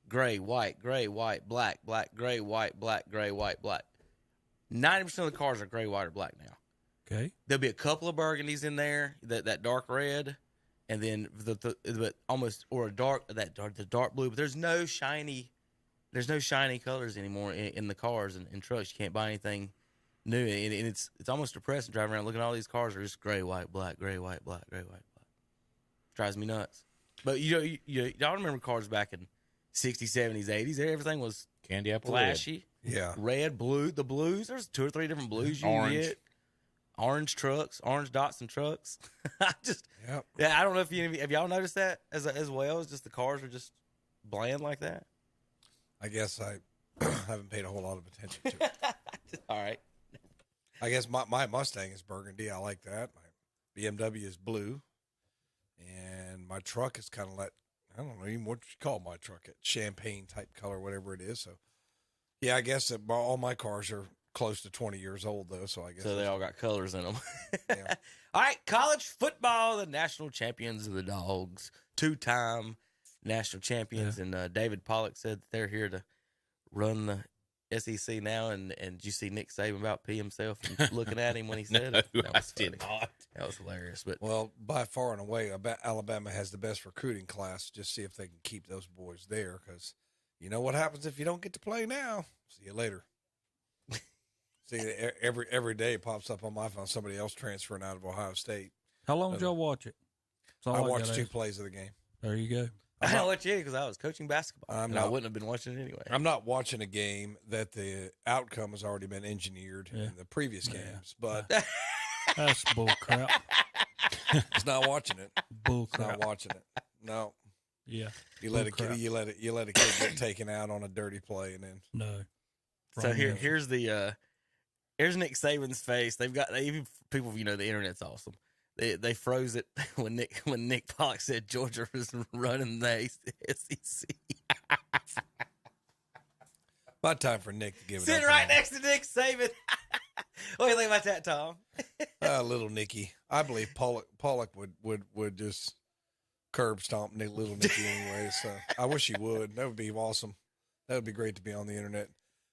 gray, white, black, gray, white, black, gray, white, black. 90% of the cars are gray, white, or black now. Okay. There'll be a couple of burgundies in there, that dark red, and then but almost or the dark blue. But there's no shiny colors anymore in the cars and trucks. You can't buy anything new, and it's almost depressing driving around looking at all these cars are just gray, white, black, gray, white, black, gray, white, black. Drives me nuts. But y'all remember cars back in 60s, 70s, 80s? Everything was candy apple flashy. red. Yeah, red, blue. The blues. There's 2 or 3 different blues you Orange. can get. Orange trucks, orange Datsun trucks. Yep. Yeah, I don't know if have y'all noticed that as well. It's just the cars are just bland like that. I guess I haven't paid a whole lot of attention to it. All right. I guess my Mustang is burgundy. I like that. My BMW is blue. And my truck is kind of like, I don't know even what you call my truck. It's champagne type color, whatever it is. So, yeah, I guess that all my cars are close to 20 years old, though. So I guess So they all got colors in them. Yeah. All right, college football, the national champions of the Dogs, 2-time national champions. Yeah. And David Pollock said that they're here to run the SEC now. And did you see Nick Saban about pee himself and looking at him when he said it? No, I did not. That was hilarious. But well, by far and away, Alabama has the best recruiting class. Just see if they can keep those boys there, because you know what happens if you don't get to play now. See you later. See, every day it pops up on my phone, somebody else transferring out of Ohio State. How long did y'all watch it? I watched 2 plays of the game. There you go. I don't watch it because I was coaching basketball. I wouldn't have been watching it anyway. I'm not watching a game that the outcome has already been engineered in the previous games, but that's bull crap. It's not watching it. Bull crap. Not watching it. No. Yeah. You let a kid get taken out on a dirty play, and then no. So here's Nick Saban's face. Even people, the internet's awesome. They froze it when Nick Pollock said Georgia was running the SEC. About time for Nick to give it Sitting right next to Nick Saban. What do you think about that, Tom? Little Nicky. I believe Pollock would just curb stomp little Nicky anyway. So I wish he would. That would be awesome. That would be great to be on the internet.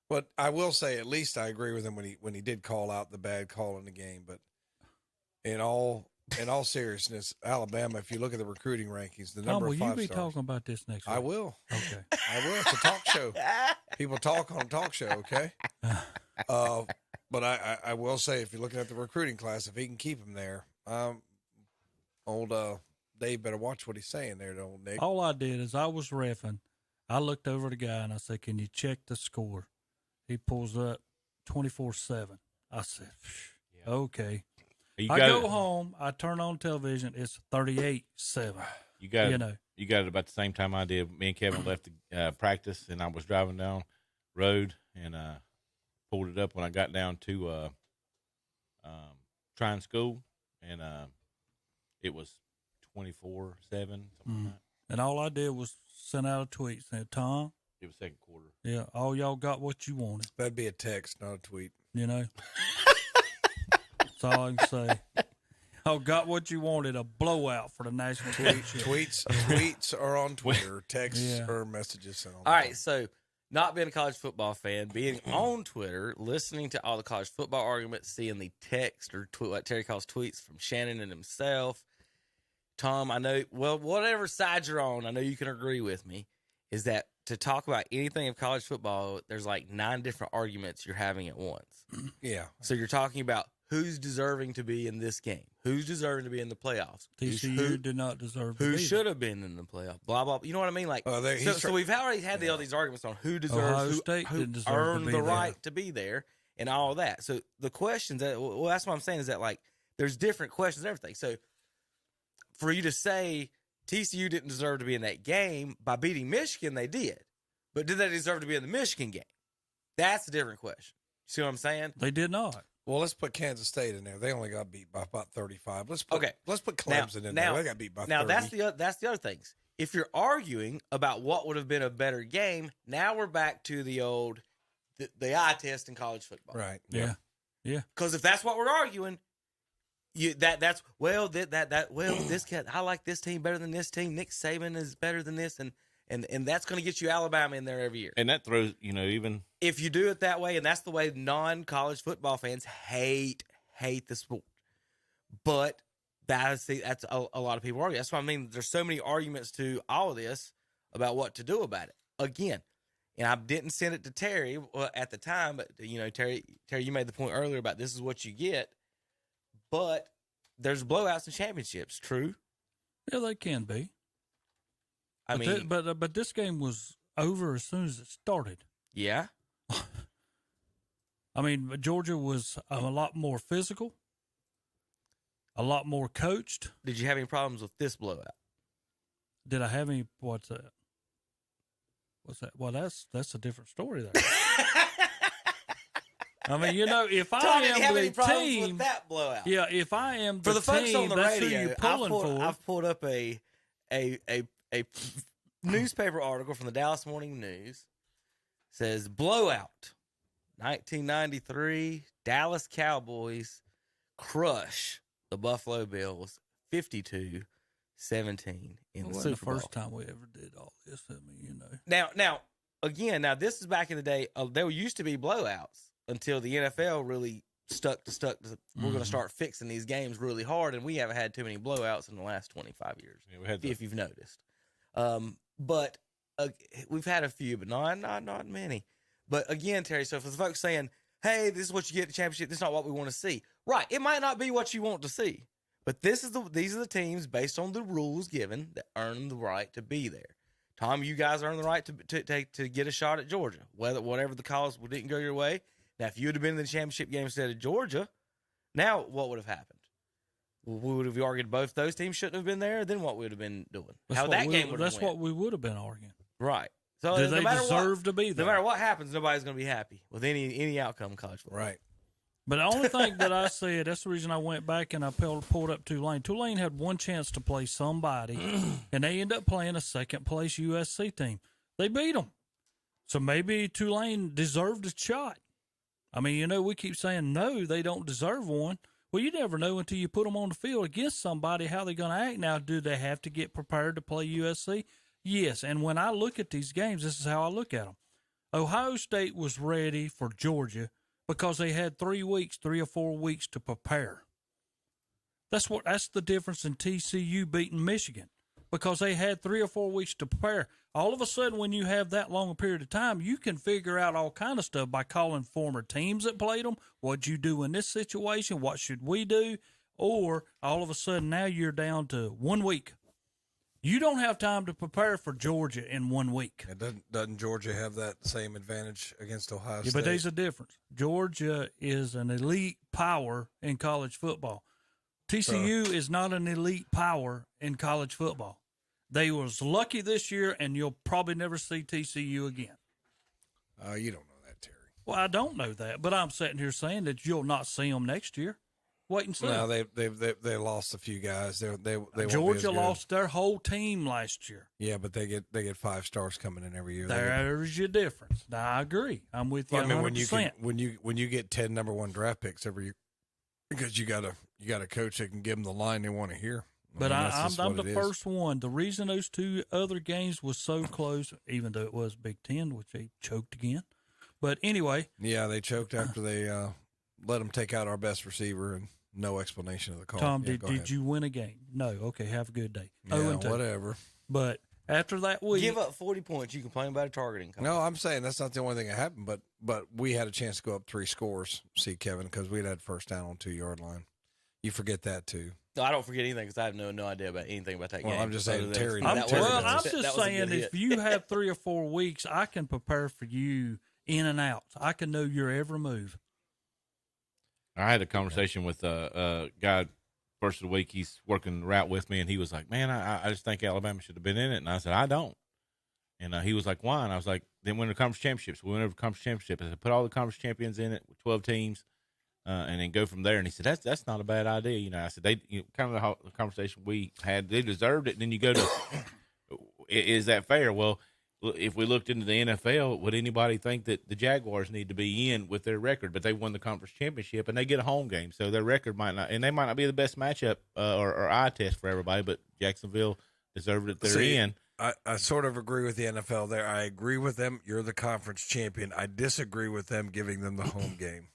But I will say, at least I agree with him when he did call out the bad call in the game. But in all seriousness, Alabama, if you look at the recruiting rankings, the number of 5 stars. Will you be talking about this next week? I will. Okay. I will. It's a talk show. People talk on a talk show, okay? But I will say, if you're looking at the recruiting class, if he can keep him there, old Dave better watch what he's saying there, old Nick. All I did is I was reffing. I looked over at the guy and I said, "Can you check the score?" He pulls up 24/7. I said, "Okay." Go home. I turn on television. It's 38-7. You got it about the same time I did. Me and Kevin left the practice, and I was driving down road and pulled it up when I got down to Trine School, and it was 24/7. Something like that. And all I did was send out a tweet saying, "Tom." It was second quarter. Yeah, all y'all got what you wanted. That'd be a text, not a tweet. That's all I can say. Oh, got what you wanted, a blowout for the national championship. Tweets are on Twitter. Texts or messages sent on. All right, so not being a college football fan, being on Twitter, listening to all the college football arguments, seeing the text or what Terry calls tweets from Shannon and himself. Tom, I know, whatever side you're on, I know you can agree with me, is that to talk about anything of college football, there's like 9 different arguments you're having at once. Yeah. So you're talking about who's deserving to be in this game, who's deserving to be in the playoffs. TCU did not deserve to who be should have been in the playoff, blah, blah, blah. You know what I mean? Like, so we've already had all these arguments on who deserves, who earned the right to be there and all that. So the questions, that's what I'm saying is that, like, there's different questions and everything. So for you to say TCU didn't deserve to be in that game, by beating Michigan, they did. But did they deserve to be in the Michigan game? That's a different question. See what I'm saying? They did not. Well, let's put Kansas State in there. They only got beat by about 35. Let's put Clemson in there. They got beat by 30. Now, that's the other things. If you're arguing about what would have been a better game, now we're back to the old the eye test in college football. Right. Yeah. Because if that's what we're arguing, this kid, I like this team better than this team. Nick Saban is better than this, and that's going to get you Alabama in there every year. And that throws, even if you do it that way, and that's the way non-college football fans hate the sport. But That's a lot of people argue. That's what I mean. There's so many arguments to all of this about what to do about it. Again, and I didn't send it to Terry at the time, but Terry, you made the point earlier about this is what you get. But there's blowouts and championships. True. Yeah, they can be. But but this game was over as soon as it started. Yeah. I mean, Georgia was a lot more physical, a lot more coached. Did you have any problems with this blowout? Did I have any? What's that? What's that? Well, that's a different story there. I mean, if I am the team, with that blowout. Yeah, if I am for the folks team, on the that's radio, who you're pulling for. I've pulled up a newspaper article from the Dallas Morning News. Says blowout, 1993 Dallas Cowboys crush the Buffalo Bills 52-17 in the Super Bowl. The first time we ever did all this. I mean, Now this is back in the day. There used to be blowouts until the NFL really stuck to. We're going to start fixing these games really hard, and we haven't had too many blowouts in the last 25 years. Yeah, we had if you've noticed, but we've had a few, but not many. But again, Terry, so for the folks saying, "Hey, this is what you get at the championship," this is not what we want to see. Right? It might not be what you want to see, but these are the teams based on the rules given that earn the right to be there. Tom, you guys earned the right to get a shot at Georgia, whatever the cause didn't go your way. Now, if you would have been in the championship game instead of Georgia, now what would have happened? We would have argued both those teams shouldn't have been there. Then what we would have been doing? That's what we would have been arguing. Right. So do they deserve to be there? No matter what happens, nobody's going to be happy with any outcome in college football. Right. But the only thing that I said, that's the reason I went back and I pulled up Tulane. Tulane had one chance to play somebody, and they ended up playing a second-place USC team. They beat them. So maybe Tulane deserved a shot. I mean, we keep saying, no, they don't deserve one. Well, you never know until you put them on the field against somebody how they're going to act. Now, do they have to get prepared to play USC? Yes, and when I look at these games, this is how I look at them. Ohio State was ready for Georgia because they had 3 or 4 weeks to prepare. That's the difference in TCU beating Michigan, because they had 3 or 4 weeks to prepare. All of a sudden, when you have that long a period of time, you can figure out all kind of stuff by calling former teams that played them. What'd you do in this situation? What should we do? Or all of a sudden, now you're down to 1 week. You don't have time to prepare for Georgia in 1 week. Doesn't Georgia have that same advantage against Ohio State? Yeah, but there's a difference. Georgia is an elite power in college football. TCU is not an elite power in college football. They was lucky this year, and you'll probably never see TCU again. You don't know that, Terry. Well, I don't know that, but I'm sitting here saying that you'll not see them next year. Wait and see. No, they lost a few guys. They Georgia lost their whole team last year. Yeah, but they get 5 stars coming in every year. There's your difference. Now, I agree. I'm with you. I mean, 100%. when you get 10 number 1 draft picks every year, because you got a coach that can give them the line they want to hear. But I'm the first one. The reason those 2 other games was so close, even though it was Big Ten, which they choked again. But anyway. Yeah, they choked after they let them take out our best receiver, and no explanation of the call. Tom, did you win a game? No. Okay, have a good day. Yeah, whatever. But after that week. Give up 40 points, you complain about a targeting call. No, I'm saying that's not the only thing that happened, but we had a chance to go up 3 scores, see, Kevin, because we'd had first down on 2-yard line. You forget that, too. No, I don't forget anything because I have no idea about anything about that game. I'm just saying, Terry. I'm just saying, if you have 3 or 4 weeks, I can prepare for you in and out. I can know your every move. I had a conversation with a guy first of the week. He's working the route with me, and he was like, man, I just think Alabama should have been in it. And I said, I don't. And he was like, why? And I was like, they win the conference championships. We went over the conference championship. I said, put all the conference champions in it with 12 teams. And then go from there. And he said, that's not a bad idea. I said, kind of the conversation we had, they deserved it. And then you go to, is that fair? Well, if we looked into the NFL, would anybody think that the Jaguars need to be in with their record? But they won the conference championship and they get a home game. So their record might not, and they might not be the best matchup or eye test for everybody, but Jacksonville deserved it. They're in. I sort of agree with the NFL there. I agree with them. You're the conference champion. I disagree with them giving them the home game.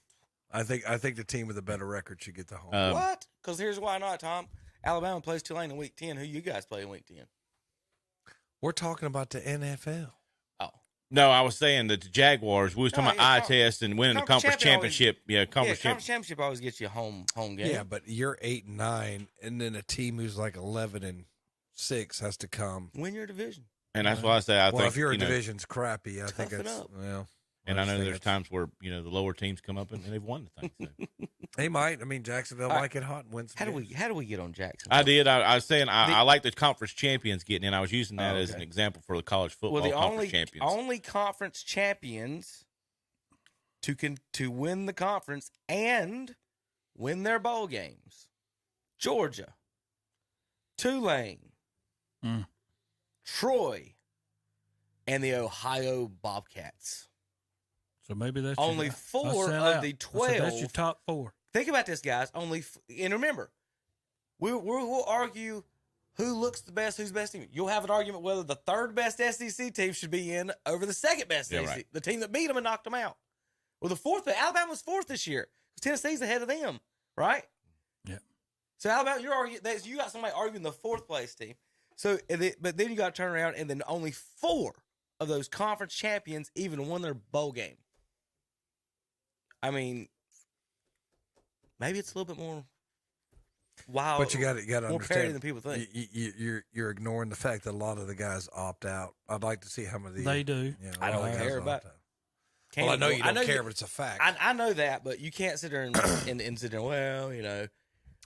I think the team with a better record should get the home. What? Because here's why not, Tom. Alabama plays Tulane in Week 10. Who you guys play in Week 10? We're talking about the NFL. Oh. No, I was saying that the Jaguars, we was talking about eye test and winning the conference championship. Conference championship always gets you a home game. Yeah, but you're 8-9, and then a team who's like 11-6 has to come. Win your division. And that's why I say I think if your division's crappy, I think it's well. And I know there's times where the lower teams come up and they've won the thing. So. They might. I mean, Jacksonville might get hot and win some games. How do we get on Jacksonville? I did. I was saying I like the conference champions getting in. I was using that as an example for the college football conference champions. Only conference champions to win the conference and win their bowl games. Georgia, Tulane, Troy, and the Ohio Bobcats. So maybe that's only 4 of the 12. That's your top 4. Think about this, guys. And remember, we'll argue who looks the best, who's the best team. You'll have an argument whether the third best SEC team should be in over the second best SEC, right. The team that beat them and knocked them out. Well, the fourth, Alabama's fourth this year. Tennessee's ahead of them, right? Yeah. So Alabama, you got somebody arguing the fourth place team. So, but then you got to turn around and then only 4 of those conference champions even won their bowl game. I mean, maybe it's a little bit more wild. But you got to more understand parity than people think. You're ignoring the fact that a lot of the guys opt out. I'd like to see how many. They do. I don't care about. Well, I know you don't care, but it's a fact. I know that, but you can't sit there and sit there. Well,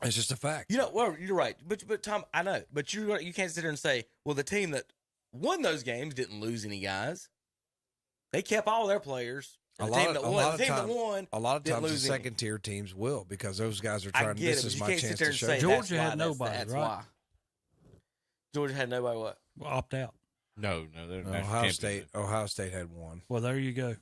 it's just a fact. Well, you're right. But Tom, I know, but you can't sit there and say, well, the team that won those games didn't lose any guys. They kept all their players. A lot of times the second tier teams will, because those guys are trying. This is my chance to show. Georgia had nobody. That's right. Why. Georgia had nobody. What? Opt out. No. Ohio State had one. Well, there you go.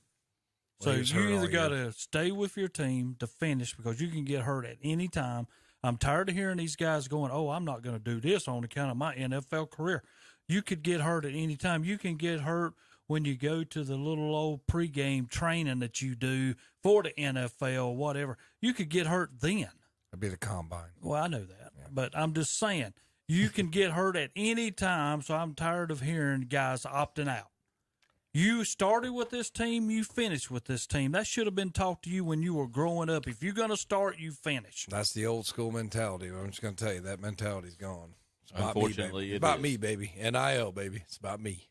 So you either got to stay with your team to finish, because you can get hurt at any time. I'm tired of hearing these guys going, "Oh, I'm not going to do this on account of my NFL career." You could get hurt at any time. You can get hurt when you go to the little old pregame training that you do for the NFL, whatever. You could get hurt then. That'd be the combine. Well, I know that, but I'm just saying you can get hurt at any time. So I'm tired of hearing guys opting out. You started with this team, you finished with this team. That should have been taught to you when you were growing up. If you're going to start, you finish. That's the old school mentality. I'm just going to tell you, that mentality's gone. It's Unfortunately, it's about me, baby. NIL, baby. It's about me.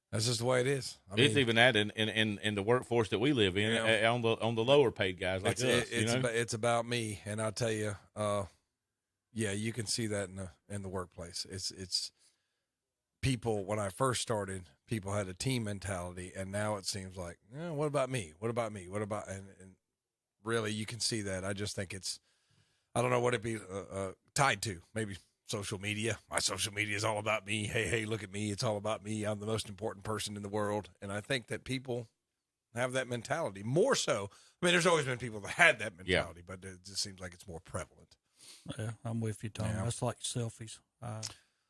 That's just the way it is. It's even that in the workforce that we live in, on the lower paid guys like us. It's about me, and I'll tell you, you can see that in the workplace. It's people. When I first started, people had a team mentality, and now it seems like, what about me? What about me? What about and really, you can see that. I just think it's, I don't know what it'd be tied to. Maybe social media. My social media is all about me. Hey, look at me. It's all about me. I'm the most important person in the world. And I think that people have that mentality more so. I mean, there's always been people that had that mentality, but it just seems like it's more prevalent. Yeah, I'm with you, Tom. Yeah. That's like selfies.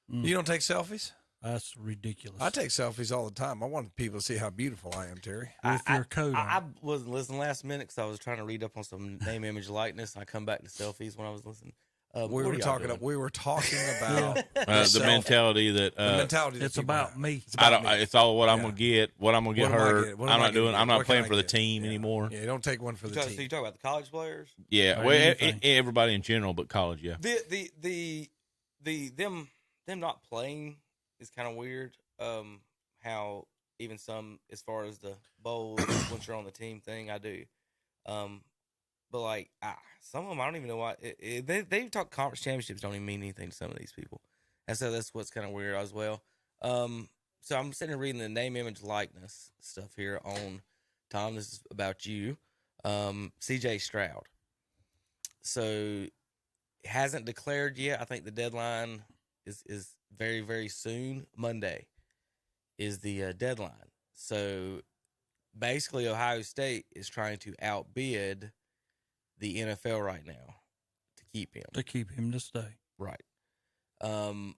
You don't take selfies? That's ridiculous. I take selfies all the time. I want people to see how beautiful I am, Terry. With your coat on. I wasn't listening last minute because I was trying to read up on some name, image, likeness. I come back to selfies when I was listening. We were talking about the mentality that it's about me. It's all what I'm gonna get. What I'm gonna get hurt. I'm not doing. I'm not playing for the team anymore. Yeah, don't take one for the team. So you talk about the college players? Yeah, well, everybody in general, but college. Yeah. Them not playing is kind of weird. How even some, as far as the bowls, once you're on the team thing, I do. But like some of them, I don't even know why they talk conference championships don't even mean anything to some of these people, and so that's what's kind of weird as well. So I'm sitting here reading the name, image, likeness stuff here on Tom. This is about you, C.J. Stroud. So it hasn't declared yet. I think the deadline is very, very soon. Monday is the deadline. So basically, Ohio State is trying to outbid the NFL right now to keep him. To stay. Right. So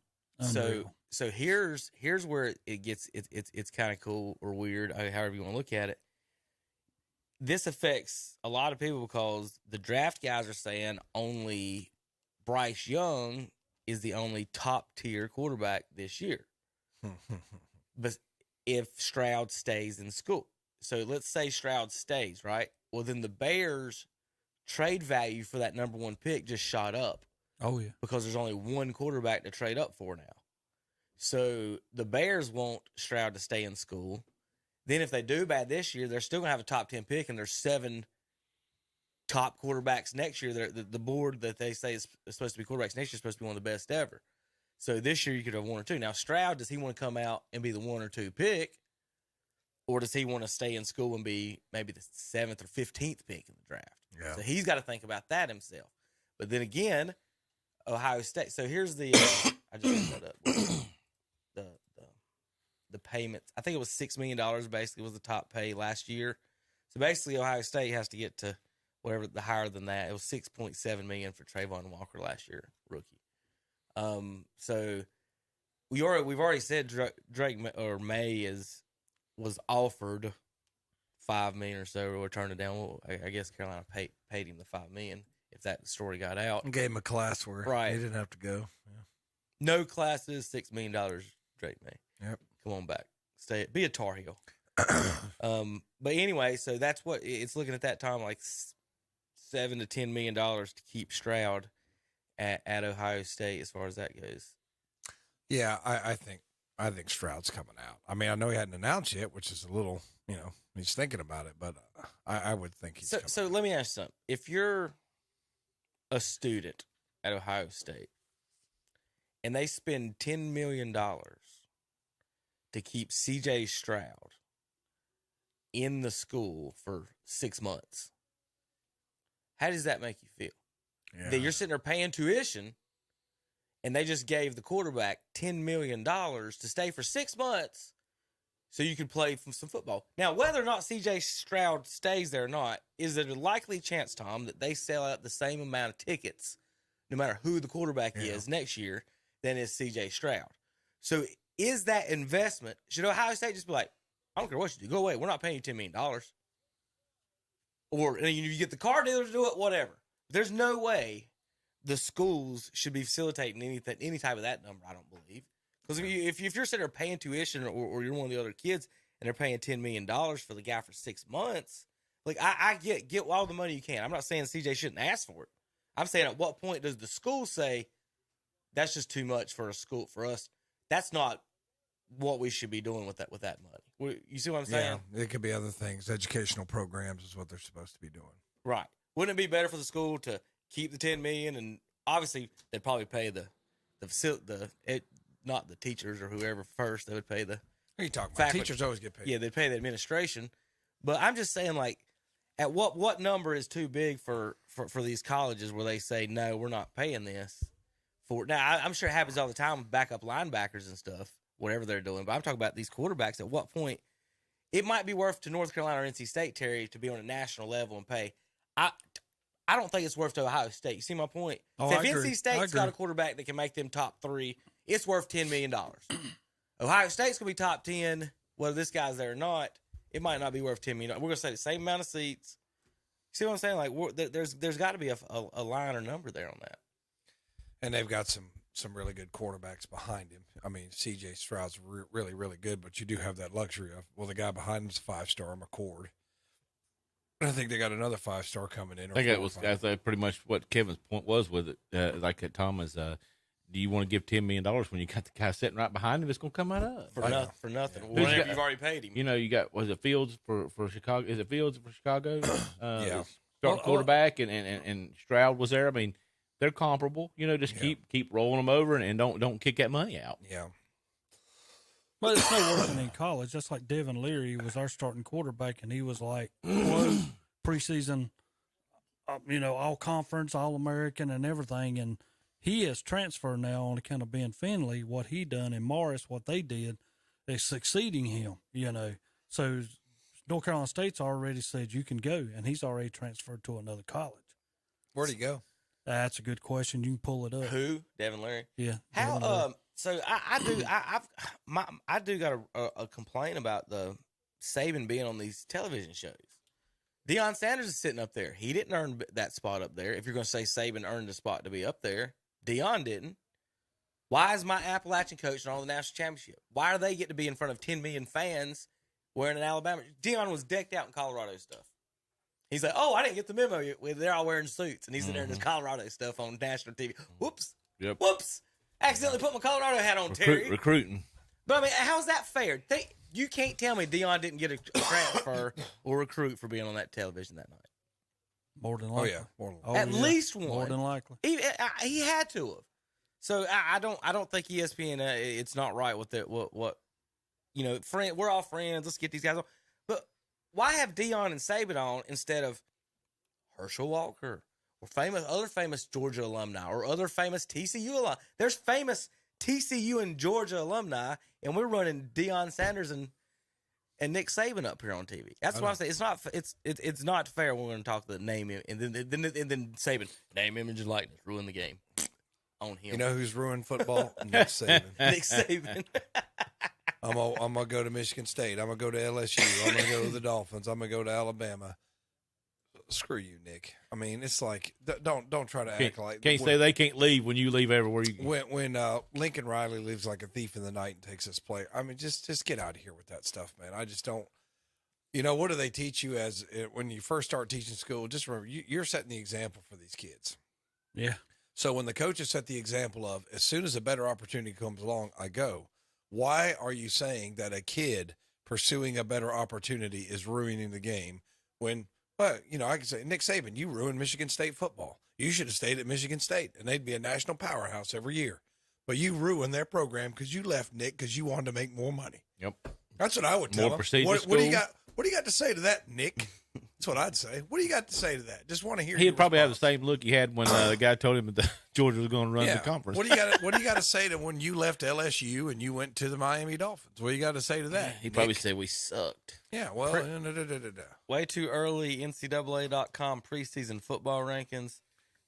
here's where it gets it's kind of cool or weird, however you want to look at it. This affects a lot of people because the draft guys are saying only Bryce Young is the only top-tier quarterback this year. But if Stroud stays in school. So let's say Stroud stays, right? Well, then the Bears' trade value for that number 1 pick just shot up. Oh, yeah. Because there's only one quarterback to trade up for now. So the Bears want Stroud to stay in school. Then if they do bad this year, they're still going to have a top 10 pick, and there's 7 top quarterbacks next year. The board that they say is supposed to be quarterbacks next year is supposed to be one of the best ever. So this year you could have 1 or 2. Now, Stroud, does he want to come out and be the 1 or 2 pick? Or does he want to stay in school and be maybe the 7th or 15th pick in the draft? Yeah. So he's got to think about that himself. But then again, Ohio State. So here's the I just looked that up. The payments. I think it was $6 million basically was the top pay last year. So basically Ohio State has to get to whatever the higher than that. It was $6.7 million for Trayvon Walker last year, rookie. So we've already said Drake or May was offered $5 million or so, or turned it down. Well, I guess Carolina paid him the $5 million if that story got out. And gave him a class where right. he didn't have to go. Yeah. No classes, $6 million. Drake May. Yep. Come on back. Be a Tar Heel. But anyway, so that's what it's looking at that time, like $7 to $10 million to keep Stroud at Ohio State as far as that goes. Yeah, I think Stroud's coming out. I mean, I know he hadn't announced yet, which is a little, he's thinking about it, but I would think he's coming So let me ask you something. If you're a student at Ohio State and they spend $10 million to keep C.J. Stroud in the school for 6 months, how does that make you feel? Yeah. That you're sitting there paying tuition and they just gave the quarterback $10 million to stay for 6 months so you could play some football. Now, whether or not C.J. Stroud stays there or not, is there a likely chance, Tom, that they sell out the same amount of tickets, no matter who the quarterback is next year, than is C.J. Stroud? So is that investment, should Ohio State just be like, I don't care what you do, go away, we're not paying you $10 million. Or you get the car dealer to do it, whatever. There's no way the schools should be facilitating any type of that number, I don't believe. Because if you're sitting there paying tuition or you're one of the other kids and they're paying $10 million for the guy for 6 months, like I get all the money you can. I'm not saying CJ shouldn't ask for it. I'm saying at what point does the school say that's just too much for a school for us? That's not what we should be doing with that money. You see what I'm saying? Yeah, it could be other things. Educational programs is what they're supposed to be doing. Right. Wouldn't it be better for the school to keep the $10 million, and obviously they'd probably pay not the teachers or whoever first. They would pay the. What are you talking about? Teachers always get paid. Yeah, they'd pay the administration. But I'm just saying, like, at what number is too big for these colleges where they say no, we're not paying this for? Now I'm sure it happens all the time with backup linebackers and stuff, whatever they're doing. But I'm talking about these quarterbacks. At what point it might be worth to North Carolina or NC State, Terry, to be on a national level and pay. I don't think it's worth to Ohio State. You see my point? Oh, if I agree. NC State's got a quarterback that can make them top 3, it's worth $10 million. Ohio State's going to be top 10, whether this guy's there or not. It might not be worth $10 million. We're going to say the same amount of seats. See what I'm saying? Like, there's got to be a line or number there on that. And they've got some really good quarterbacks behind him. I mean, C.J. Stroud's really, really good, but you do have that luxury of, well, the guy behind him's a 5-star, McCord. I think they got another 5-star coming in. I think that was pretty much what Kevin's point was with it. Like at Tom is, do you want to give $10 million when you got the guy sitting right behind him? It's going to come right up for nothing. Whenever you've already paid him. You got was it Fields for Chicago? Is it Fields for Chicago? Yeah, starting quarterback and Stroud was there. I mean, they're comparable. Just keep rolling them over and don't kick that money out. Yeah. But it's no worse than in college. That's like Devin Leary was our starting quarterback, and he was like preseason, all conference, all American, and everything. And he has transferred now on account of Ben Finley. What he done and Morris, what they did, is succeeding him. So North Carolina State's already said you can go, and he's already transferred to another college. Where'd he go? That's a good question. You can pull it up. Who? Devin Leary. Yeah. How? So I do got a complaint about the Saban being on these television shows. Deion Sanders is sitting up there. He didn't earn that spot up there. If you're going to say Saban earned the spot to be up there, Deion didn't. Why is my Appalachian coach not on the national championship? Why are they get to be in front of 10 million fans wearing an Alabama? Deion was decked out in Colorado stuff. He's like, oh, I didn't get the memo. They're all wearing suits, and he's in there in his Colorado stuff on national TV. Whoops. Yep. Whoops. Accidentally put my Colorado hat on, Terry. Recruiting. But, I mean, how's that fair? You can't tell me Deion didn't get a transfer or recruit for being on that television that night. More than likely. Oh, yeah. More than At least one. More than likely. He had to have. So I don't think ESPN. It's not right with what friend. We're all friends. Let's get these guys on. But why have Deion and Saban on instead of Herschel Walker or other famous Georgia alumni or other famous TCU alumni? There's famous TCU and Georgia alumni, and we're running Deion Sanders and Nick Saban up here on TV. That's what I'm saying. It's not fair when we're going to talk the name and then Saban name, image, and likeness ruin the game. On him. You know who's ruined football? Nick Saban. Nick Saban. I'm gonna go to Michigan State. I'm gonna go to LSU. I'm gonna go to the Dolphins. I'm gonna go to Alabama. Screw you, Nick. I mean, it's like don't try to act like can't say they can't leave when you leave everywhere you go. When Lincoln Riley lives like a thief in the night and takes his play. I mean, just get out of here with that stuff, man. I just don't. You know, what do they teach you when you first start teaching school? Just remember, you're setting the example for these kids. Yeah. So when the coaches set the example of, as soon as a better opportunity comes along, I go. Why are you saying that a kid pursuing a better opportunity is ruining the game when, I can say, Nick Saban, you ruined Michigan State football. You should have stayed at Michigan State, and they'd be a national powerhouse every year. But you ruined their program because you left, Nick, because you wanted to make more money. Yep. That's what I would tell him. What do you got? What do you got to say to that, Nick? That's what I'd say. What do you got to say to that? Just want to hear. He'd probably have the same look he had when the guy told him that Georgia was going to run the conference. What do you got to say to when you left LSU and you went to the Miami Dolphins? What do you got to say to that? He'd probably say we sucked. Yeah, well, way too early. NCAA.com preseason football rankings.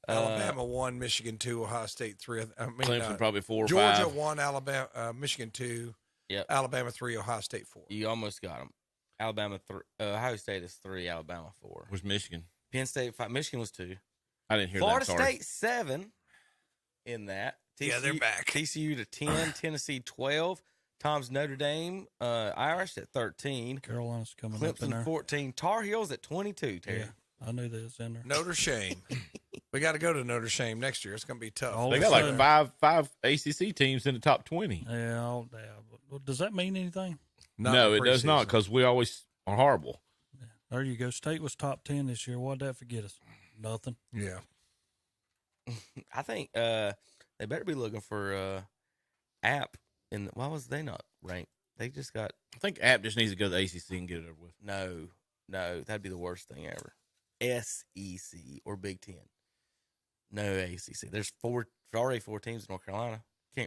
Alabama 1, Michigan 2, Ohio State 3. Clemson probably 4 or Georgia 5. 1, Alabama, Michigan 2. Yep. Alabama 3, Ohio State 4. You almost got them. Alabama 3. Ohio State is 3. Alabama 4. Where's Michigan? Penn State 5. Michigan was 2. I didn't hear Florida that. Florida State 7 in that. TCU, yeah, they're back. TCU to 10. Tennessee 12. Tom's Notre Dame. Irish at 13. Carolina's coming up in there. Clemson 14. Tar Heels at 22. Terry. Yeah, I knew that was in there. Notre Dame. We got to go to Notre Dame next year. It's going to be tough. They got like five ACC teams in the top 20. Yeah, does that mean anything? No, it does not, because we always are horrible. Yeah. There you go. State was top 10 this year. What'd that forget us? Nothing. Yeah. I think they better be looking for App. Why was they not ranked? They just got. I think App just needs to go to the ACC and get it over with. No, that'd be the worst thing ever. SEC or Big Ten. No ACC. There's already 4 teams in North Carolina.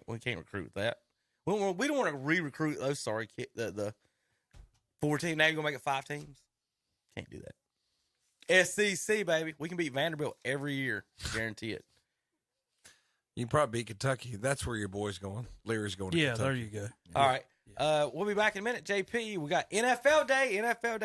We can't recruit that. We don't want to re-recruit those. Sorry, the 4 teams. Now you're gonna make it 5 teams. Can't do that. SEC, baby. We can beat Vanderbilt every year. Guarantee it. You can probably beat Kentucky. That's where your boy's going. Leary's going to Kentucky. There you go. All right. We'll be back in a minute. JP, we got NFL Day.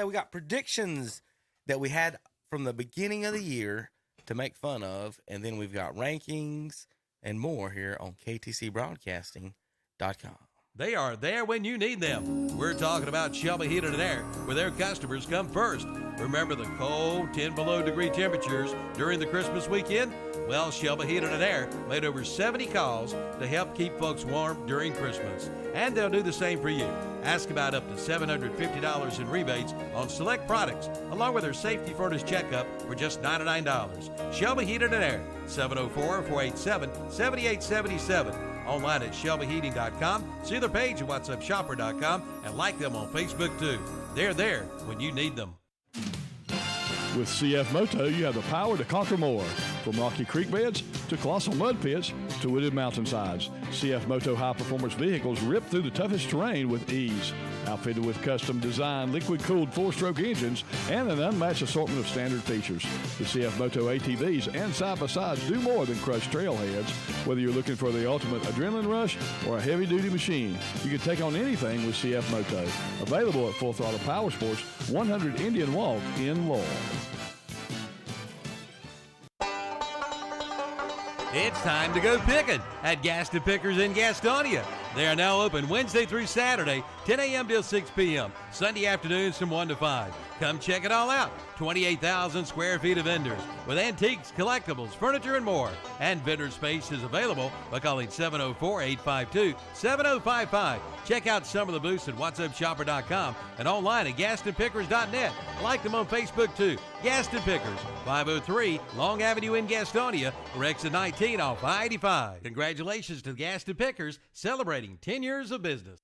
We got predictions that we had from the beginning of the year to make fun of, and then we've got rankings and more here on KTCBroadcasting.com. They are there when you need them. We're talking about Shelby Heating and Air, where their customers come first. Remember the cold 10 below degree temperatures during the Christmas weekend? Well, Shelby Heating and Air made over 70 calls to help keep folks warm during Christmas. And they'll do the same for you. Ask about up to $750 in rebates on select products, along with their safety furnace checkup for just $99. Shelby Heating and Air, 704-487-7877. Online at shelbyheating.com. See their page at whatsupshopper.com and like them on Facebook too. They're there when you need them. With CF Moto, you have the power to conquer more. From rocky creek beds to colossal mud pits to wooded mountainsides, CF Moto high-performance vehicles rip through the toughest terrain with ease. Outfitted with custom-designed liquid-cooled 4-stroke engines and an unmatched assortment of standard features, the CF Moto ATVs and side-by-sides do more than crush trailheads. Whether you're looking for the ultimate adrenaline rush or a heavy-duty machine, you can take on anything with CF Moto. Available at Full Throttle Power Sports, 100 Indian Walk in Laurel. It's time to go picking at Gaston Pickers in Gastonia. They are now open Wednesday through Saturday, 10 a.m. till 6 p.m. Sunday afternoons from 1 to 5. Come check it all out. 28,000 square feet of vendors with antiques, collectibles, furniture, and more. And vendor space is available by calling 704-852-7055. Check out some of the booths at whatsupshopper.com and online at gastonpickers.net. Like them on Facebook too. Gaston Pickers, 503 Long Avenue in Gastonia, or exit 19 off I-85. Congratulations to Gaston Pickers, celebrating 10 years of business.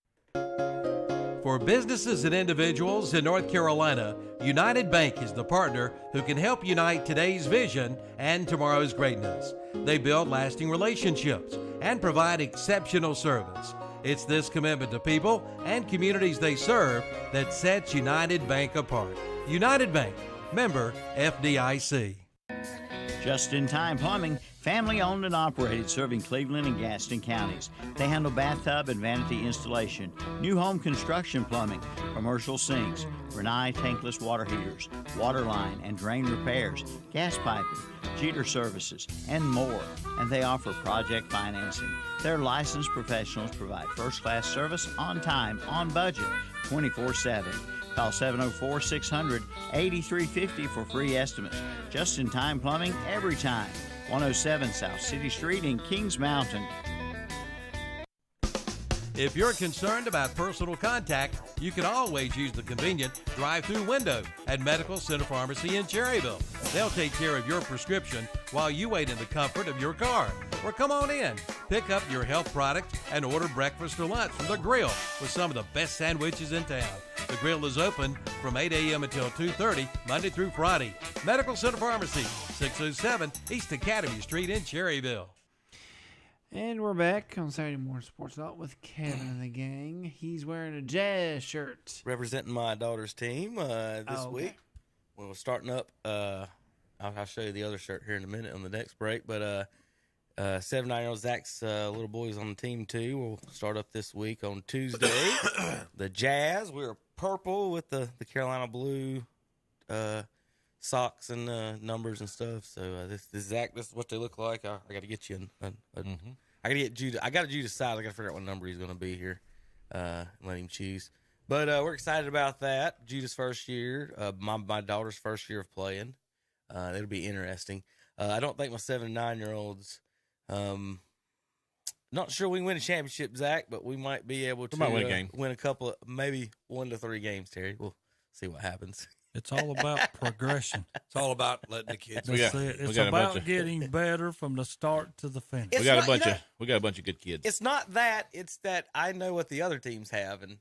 For businesses and individuals in North Carolina, United Bank is the partner who can help unite today's vision and tomorrow's greatness. They build lasting relationships and provide exceptional service. It's this commitment to people and communities they serve that sets United Bank apart. United Bank, member FDIC. Just in Time Plumbing, family owned and operated, serving Cleveland and Gaston counties. They handle bathtub and vanity installation, new home construction plumbing, commercial sinks, Renai tankless water heaters, water line and drain repairs, gas piping, Jeter services, and more. And they offer project financing. Their licensed professionals provide first-class service on time, on budget, 24/7. Call 704-600-8350 for free estimates. Just in Time Plumbing, every time. 107 South City Street in Kings Mountain. If you're concerned about personal contact, you can always use the convenient drive-through window at Medical Center Pharmacy in Cherryville. They'll take care of your prescription while you wait in the comfort of your car. Or come on in, pick up your health products, and order breakfast or lunch from the grill with some of the best sandwiches in town. The grill is open from 8 a.m. until 2:30, Monday through Friday. Medical Center Pharmacy, 607 East Academy Street in Cherryville. And we're back on Saturday Morning Sports Talk with Kevin and the gang. He's wearing a Jazz shirt. Representing my daughter's team this week. Well, we're starting up. I'll show you the other shirt here in a minute on the next break. But 7, 9-year-old Zach's little boy's on the team too. We'll start up this week on Tuesday. The Jazz. We're purple with the Carolina blue socks and numbers and stuff. So this Zach, this is what they look like. I got to get you I got to get Judah. I got Judah's size. I got to figure out what number he's going to be here. Let him choose. But we're excited about that. Judah's first year. My daughter's first year of playing. It'll be interesting. I don't think my 7 and 9-year-olds. Not sure we can win a championship, Zach, but we might be able to win a game. Win a couple of maybe 1 to 3 games. Terry, we'll see what happens. It's all about progression. It's all about letting the kids. It's about getting better from the start to the finish. We got a bunch of good kids. It's not that. It's that I know what the other teams have, and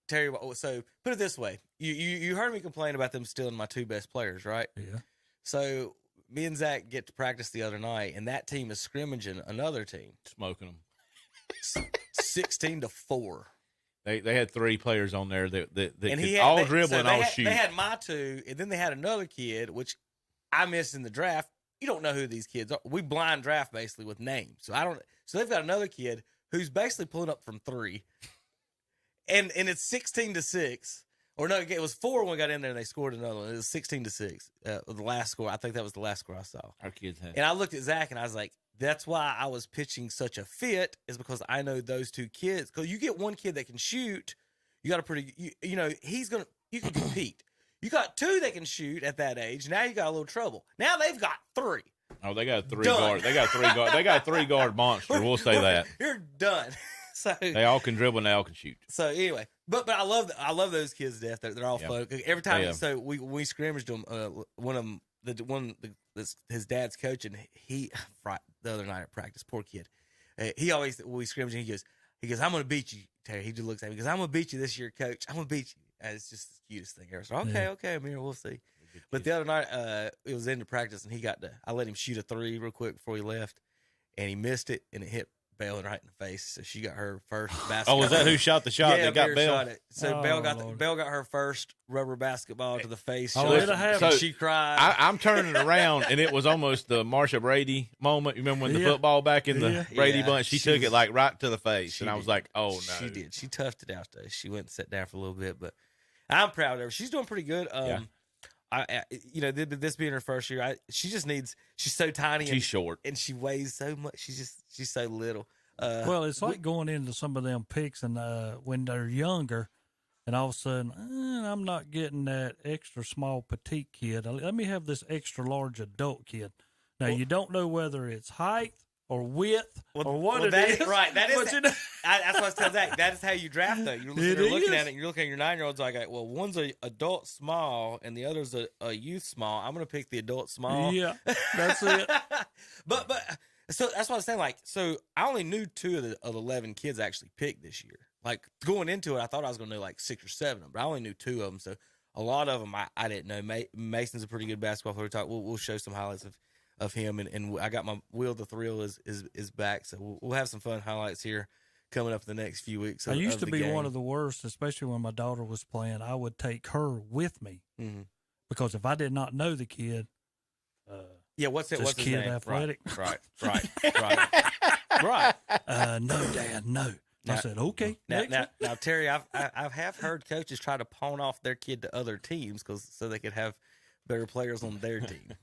Terry. So put it this way: you heard me complain about them stealing my 2 best players, right? Yeah. So me and Zach get to practice the other night, and that team is scrimmaging another team, smoking them 16-4. They had 3 players on there that and could all dribble and all shoot. They had my 2, and then they had another kid, which I missed in the draft. You don't know who these kids are. We blind draft basically with names, so I don't. So they've got another kid who's basically pulling up from 3, and it's 16-6. Or no, it was 4 when we got in there and they scored another one. It was 16-6. The last score, I think that was the last score I saw. Our kids had. And I looked at Zach and I was like, that's why I was pitching such a fit, is because I know those 2 kids. Because you get one kid that can shoot, you got a pretty, you know, you can compete. You got 2 that can shoot at that age. Now you got a little trouble. Now they've got 3. Oh, they got a 3 guard. They got a 3 guard. They got a 3 guard monster. We'll say that. You're done. So they all can dribble and they all can shoot. So anyway, but I love those kids to death. They're all fun. Every time we scrimmaged them, one of them, his dad's coaching. He the other night at practice, poor kid. He always when we scrimmage, he goes, I'm gonna beat you, Terry. He just looks at me, he goes, I'm gonna beat you this year, coach. I'm gonna beat you. And it's just the cutest thing ever. So okay, Amir, we'll see. But the other night, it was into practice, and I let him shoot a 3 real quick before he left, and he missed it, and it hit Bell right in the face, so she got her first basketball. Oh, was that who shot the shot that got Bell? Shot it. So Bell got her first rubber basketball to the face. So she cried. I'm turning around, and it was almost the Marsha Brady moment. You remember when the football back in the Brady bunch? She took it like right to the face, and I was like, "Oh no!" She did. She toughed it out though. She went and sat down for a little bit, but I'm proud of her. She's doing pretty good. this being her first year, she just needs. She's so tiny. She's short, and she weighs so much. She's so little. Well, it's like going into some of them picks and when they're younger, and all of a sudden, I'm not getting that extra small petite kid. Let me have this extra large adult kid. Now, you don't know whether it's height or width or what it is. Right. That is. That's what I was telling Zach. That is how you draft, though. You're looking at it, and you're looking at your 9-year-olds like, well, one's a adult small, and the other's a youth small. I'm going to pick the adult small. Yeah, that's it. But so that's what I was saying. Like, so I only knew 2 of the 11 kids actually picked this year. Like, going into it, I thought I was going to know like 6 or 7 of them, but I only knew 2 of them. So a lot of them I didn't know. Mason's a pretty good basketball player. We'll show some highlights of him, and I got my Wheel the Thrill is back, so we'll have some fun highlights here coming up in the next few weeks. I used to be one of the worst, especially when my daughter was playing. I would take her with me because if I did not know the kid, what's his kid name? Athletic? Right. No, Dad, no. I said, okay. Now, Terry, I have heard coaches try to pawn off their kid to other teams so they could have better players on their team.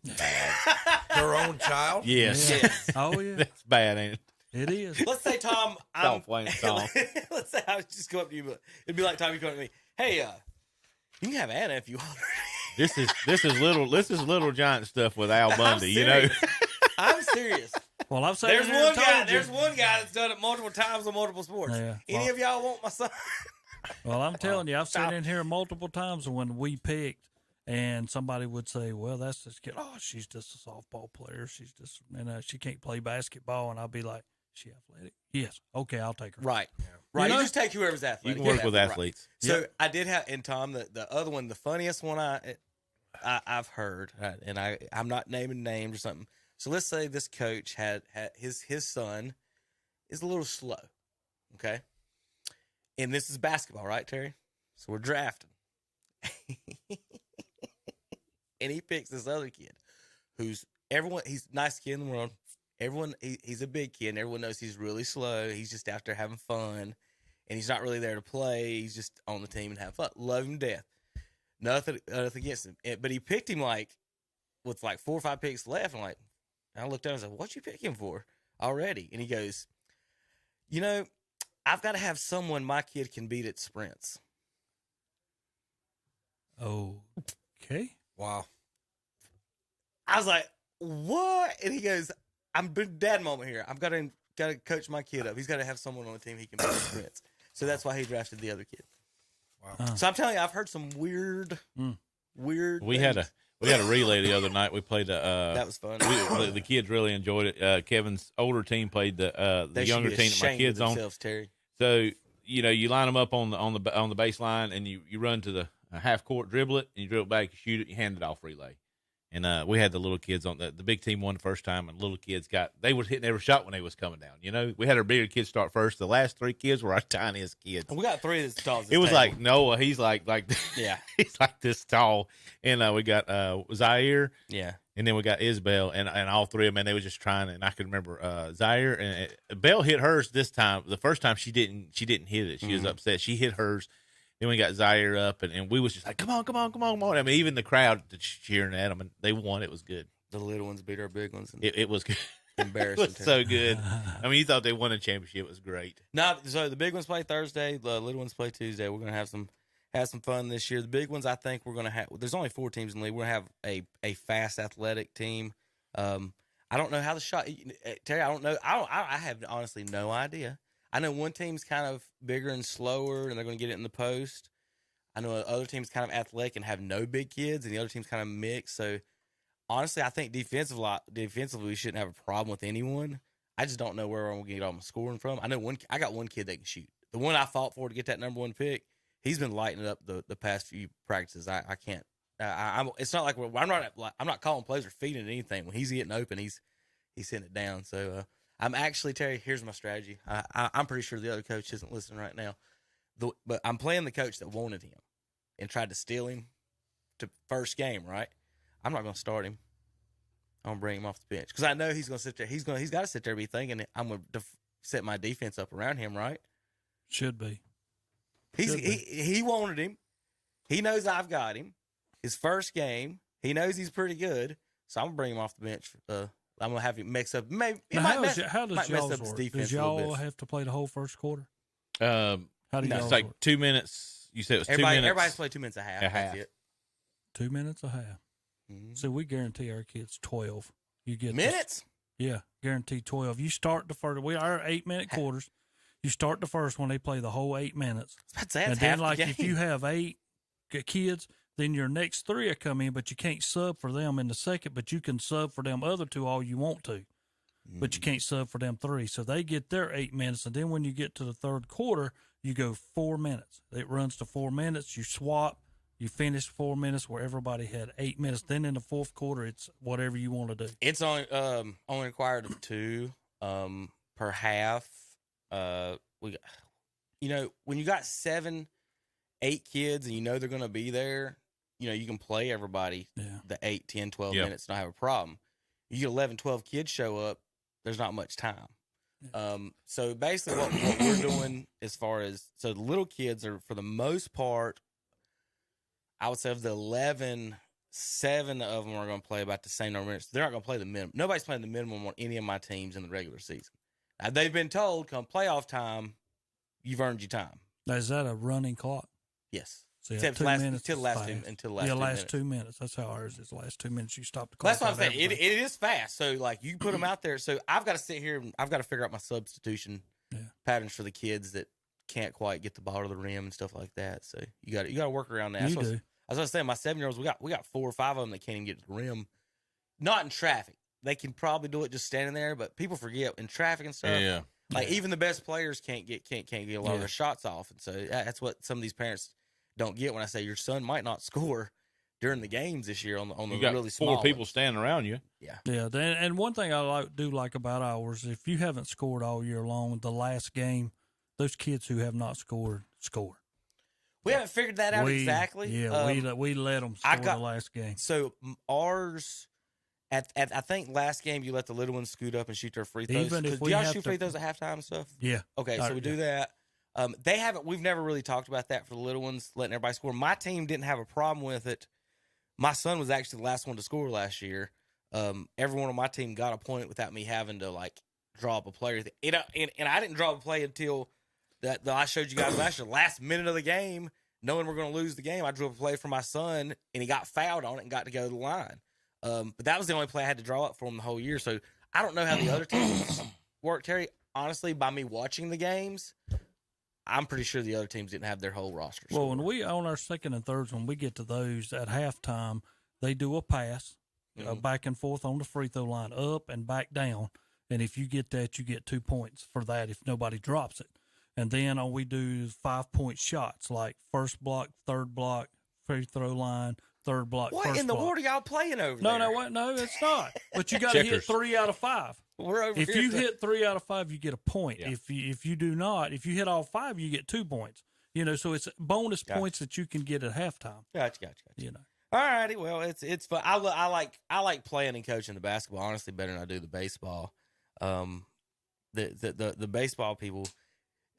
Their own child? Yes. Oh, yeah. That's bad, ain't it? It is. Let's say, Tom. Tom. Let's say I would just go up to you, but it'd be like Tom, you come to me. Hey, you can have Anna if you want her. This is little giant stuff with Al Bundy, you know. I'm serious. Well, I'm There's saying one guy that's done it multiple times on multiple sports. Yeah. Any of y'all want my son? Well, I'm telling you, I've sat in here multiple times when we picked, and somebody would say, "Well, that's this kid. Oh, she's just a softball player. She's just, she can't play basketball." And I'll be like, "She athletic? Yes. Okay, I'll take her." Right. Right. You just take whoever's athletic. You can work with athletes. Right. So I did have, and Tom, the other one, the funniest one I've heard, and I'm not naming names or something. So let's say this coach had his son is a little slow, okay? And this is basketball, right, Terry? So we're drafting. And he picks this other kid he's a nice kid in the world. He's a big kid, and everyone knows he's really slow. He's just out there having fun, and he's not really there to play. He's just on the team and have fun. Love him to death. Nothing against him. But he picked him with 4 or 5 picks left. And I looked at him and said, "What'd you pick him for already?" And he goes, "I've got to have someone my kid can beat at sprints." Oh, okay. Wow. I was like, "What?" And he goes, "I'm big dad moment here. I've got to coach my kid up. He's got to have someone on the team he can beat at sprints." So that's why he drafted the other kid. Wow. So I'm telling you, I've heard some weird. We had a relay the other night. We played that was fun. The kids really enjoyed it. Kevin's older team played the younger team that my kids on. Terry. So you line them up on the baseline, and you run to the half court, dribble it, and you dribble it back, you shoot it, you hand it off relay. And we had the little kids on the big team won the first time, and little kids they was hitting every shot when they was coming down. We had our bigger kids start first. The last 3 kids were our tiniest kids. We got 3 as tall as this It was table. like Noah. He's like yeah, he's like this tall. And we got Zaire. Yeah. And then we got Isabel, and all 3 of them, and they were just trying. And I can remember Zaire and Belle hit hers this time. The first time she didn't hit it. She was upset. She hit hers. Then we got Zaire up, and we was just like, come on. I mean, even the crowd cheering at them, and they won. It was good. The little ones beat our big ones. It was good. Embarrassing. It was so good. I mean, you thought they won a championship. It was great. No, so the big ones play Thursday. The little ones play Tuesday. We're going to have some fun this year. The big ones, I think we're going to have – there's only 4 teams in the league. We're going to have a fast, athletic team. I don't know how the shot – Terry, I don't know. I have honestly no idea. I know one team's kind of bigger and slower, and they're going to get it in the post. I know other teams kind of athletic and have no big kids, and the other team's kind of mixed. So, honestly, I think defensively we shouldn't have a problem with anyone. I just don't know where I'm going to get all my scoring from. I know I got one kid that can shoot. The one I fought for to get that number 1 pick, he's been lighting it up the past few practices. I can't. It's not like I'm not calling plays or feeding anything. When he's getting open, he's hitting it down. So I'm actually, Terry, here's my strategy. I'm pretty sure the other coach isn't listening right now. But I'm playing the coach that wanted him and tried to steal him to first game, right? I'm not going to start him. I'm going to bring him off the bench because I know he's going to sit there. He's got to sit there and be thinking I'm going to set my defense up around him, right? Should be. He wanted him. He knows I've got him. his first game. He knows he's pretty good, so I'm gonna bring him off the bench. I'm gonna have him mix up. Maybe How does mess y'all's up his work? defense Does a little y'all bit. have to play the whole first quarter? How do y'all It's like work? 2 minutes. You said it was 2 Everybody, minutes. everybody's played 2 minutes a half. That's it. 2 minutes a half. So we guarantee our kids 12. You get Minutes? Yeah, guaranteed 12. You start the first. We are 8-minute quarters. You start the first one. They play the whole 8 minutes. That's and then, half the like, game. if you have 8 kids, then your next 3 will come in, but you can't sub for them in the second. But you can sub for them other 2 all you want to. But you can't sub for them 3. So they get their 8 minutes, and then when you get to the third quarter, you go 4 minutes. It runs to 4 minutes. You swap. You finish 4 minutes where everybody had 8 minutes. Then in the fourth quarter, it's whatever you want to do. It's only required of 2 per half. When you got 7, 8 kids and you know they're going to be there, you can play everybody the 8, 10, 12 minutes, not have a problem. You get 11, 12 kids show up, there's not much time. So basically what we're doing as far as, so the little kids are, for the most part, I would say of the 11, 7 of them are going to play about the same number of minutes. They're not going to play the minimum. Nobody's playing the minimum on any of my teams in the regular season. Now, they've been told, come playoff time, you've earned your time. Now, is that a running clock? Yes. So Until the last 2 minutes. 2 minutes. That's how ours is. The last 2 minutes, you stop the clock. That's what I'm saying. It is fast. So, like, you put them out there. So, I've got to sit here and I've got to figure out my substitution patterns for the kids that can't quite get the ball to the rim and stuff like that. So, you got to work around that. You do. I was saying, my 7-year-olds, we got 4 or 5 of them that can't even get to the rim. Not in traffic. They can probably do it just standing there, but people forget in traffic and stuff. Yeah. Like even the best players can't get a lot of their shots off, and so that's what some of these parents don't get when I say your son might not score during the games this year on the You got really small 4 people ones. standing around you. Yeah. Yeah, and one thing I do like about ours, if you haven't scored all year long, the last game, those kids who have not scored score. We haven't figured that out exactly. Yeah, we let them score the last game. So ours, at I think last game you let the little ones scoot up and shoot their free throws. Even if Do we y'all have shoot free throws at halftime and stuff? Yeah. Okay, so we do that. They haven't. We've never really talked about that for the little ones, letting everybody score. My team didn't have a problem with it. My son was actually the last one to score last year. Everyone on my team got a point without me having to like draw up a player. And I didn't draw up a play until that I showed you guys last year. Last minute of the game, knowing we're going to lose the game, I drew up a play for my son, and he got fouled on it and got to go to the line. But that was the only play I had to draw up for him the whole year. So I don't know how the other teams work, Terry. Honestly, by me watching the games, I'm pretty sure the other teams didn't have their whole roster. Well, when we on our second and thirds, when we get to those at halftime, they do a pass back and forth on the free throw line, up and back down. And if you get that, you get 2 points for that if nobody drops it. And then we do 5-point shots, like first block, third block, free throw line, third block, what first in the block. world are y'all playing over No, there? no, it's not. But you got to hit 3 out of 5. We're over If here. you hit 3 out of 5, you get a point. Yeah. If you do not, if you hit all 5, you get 2 points. So it's bonus points that you can get at halftime. Gotcha. You know. All righty. Well, it's fun. I like playing and coaching the basketball honestly better than I do the baseball. The baseball people,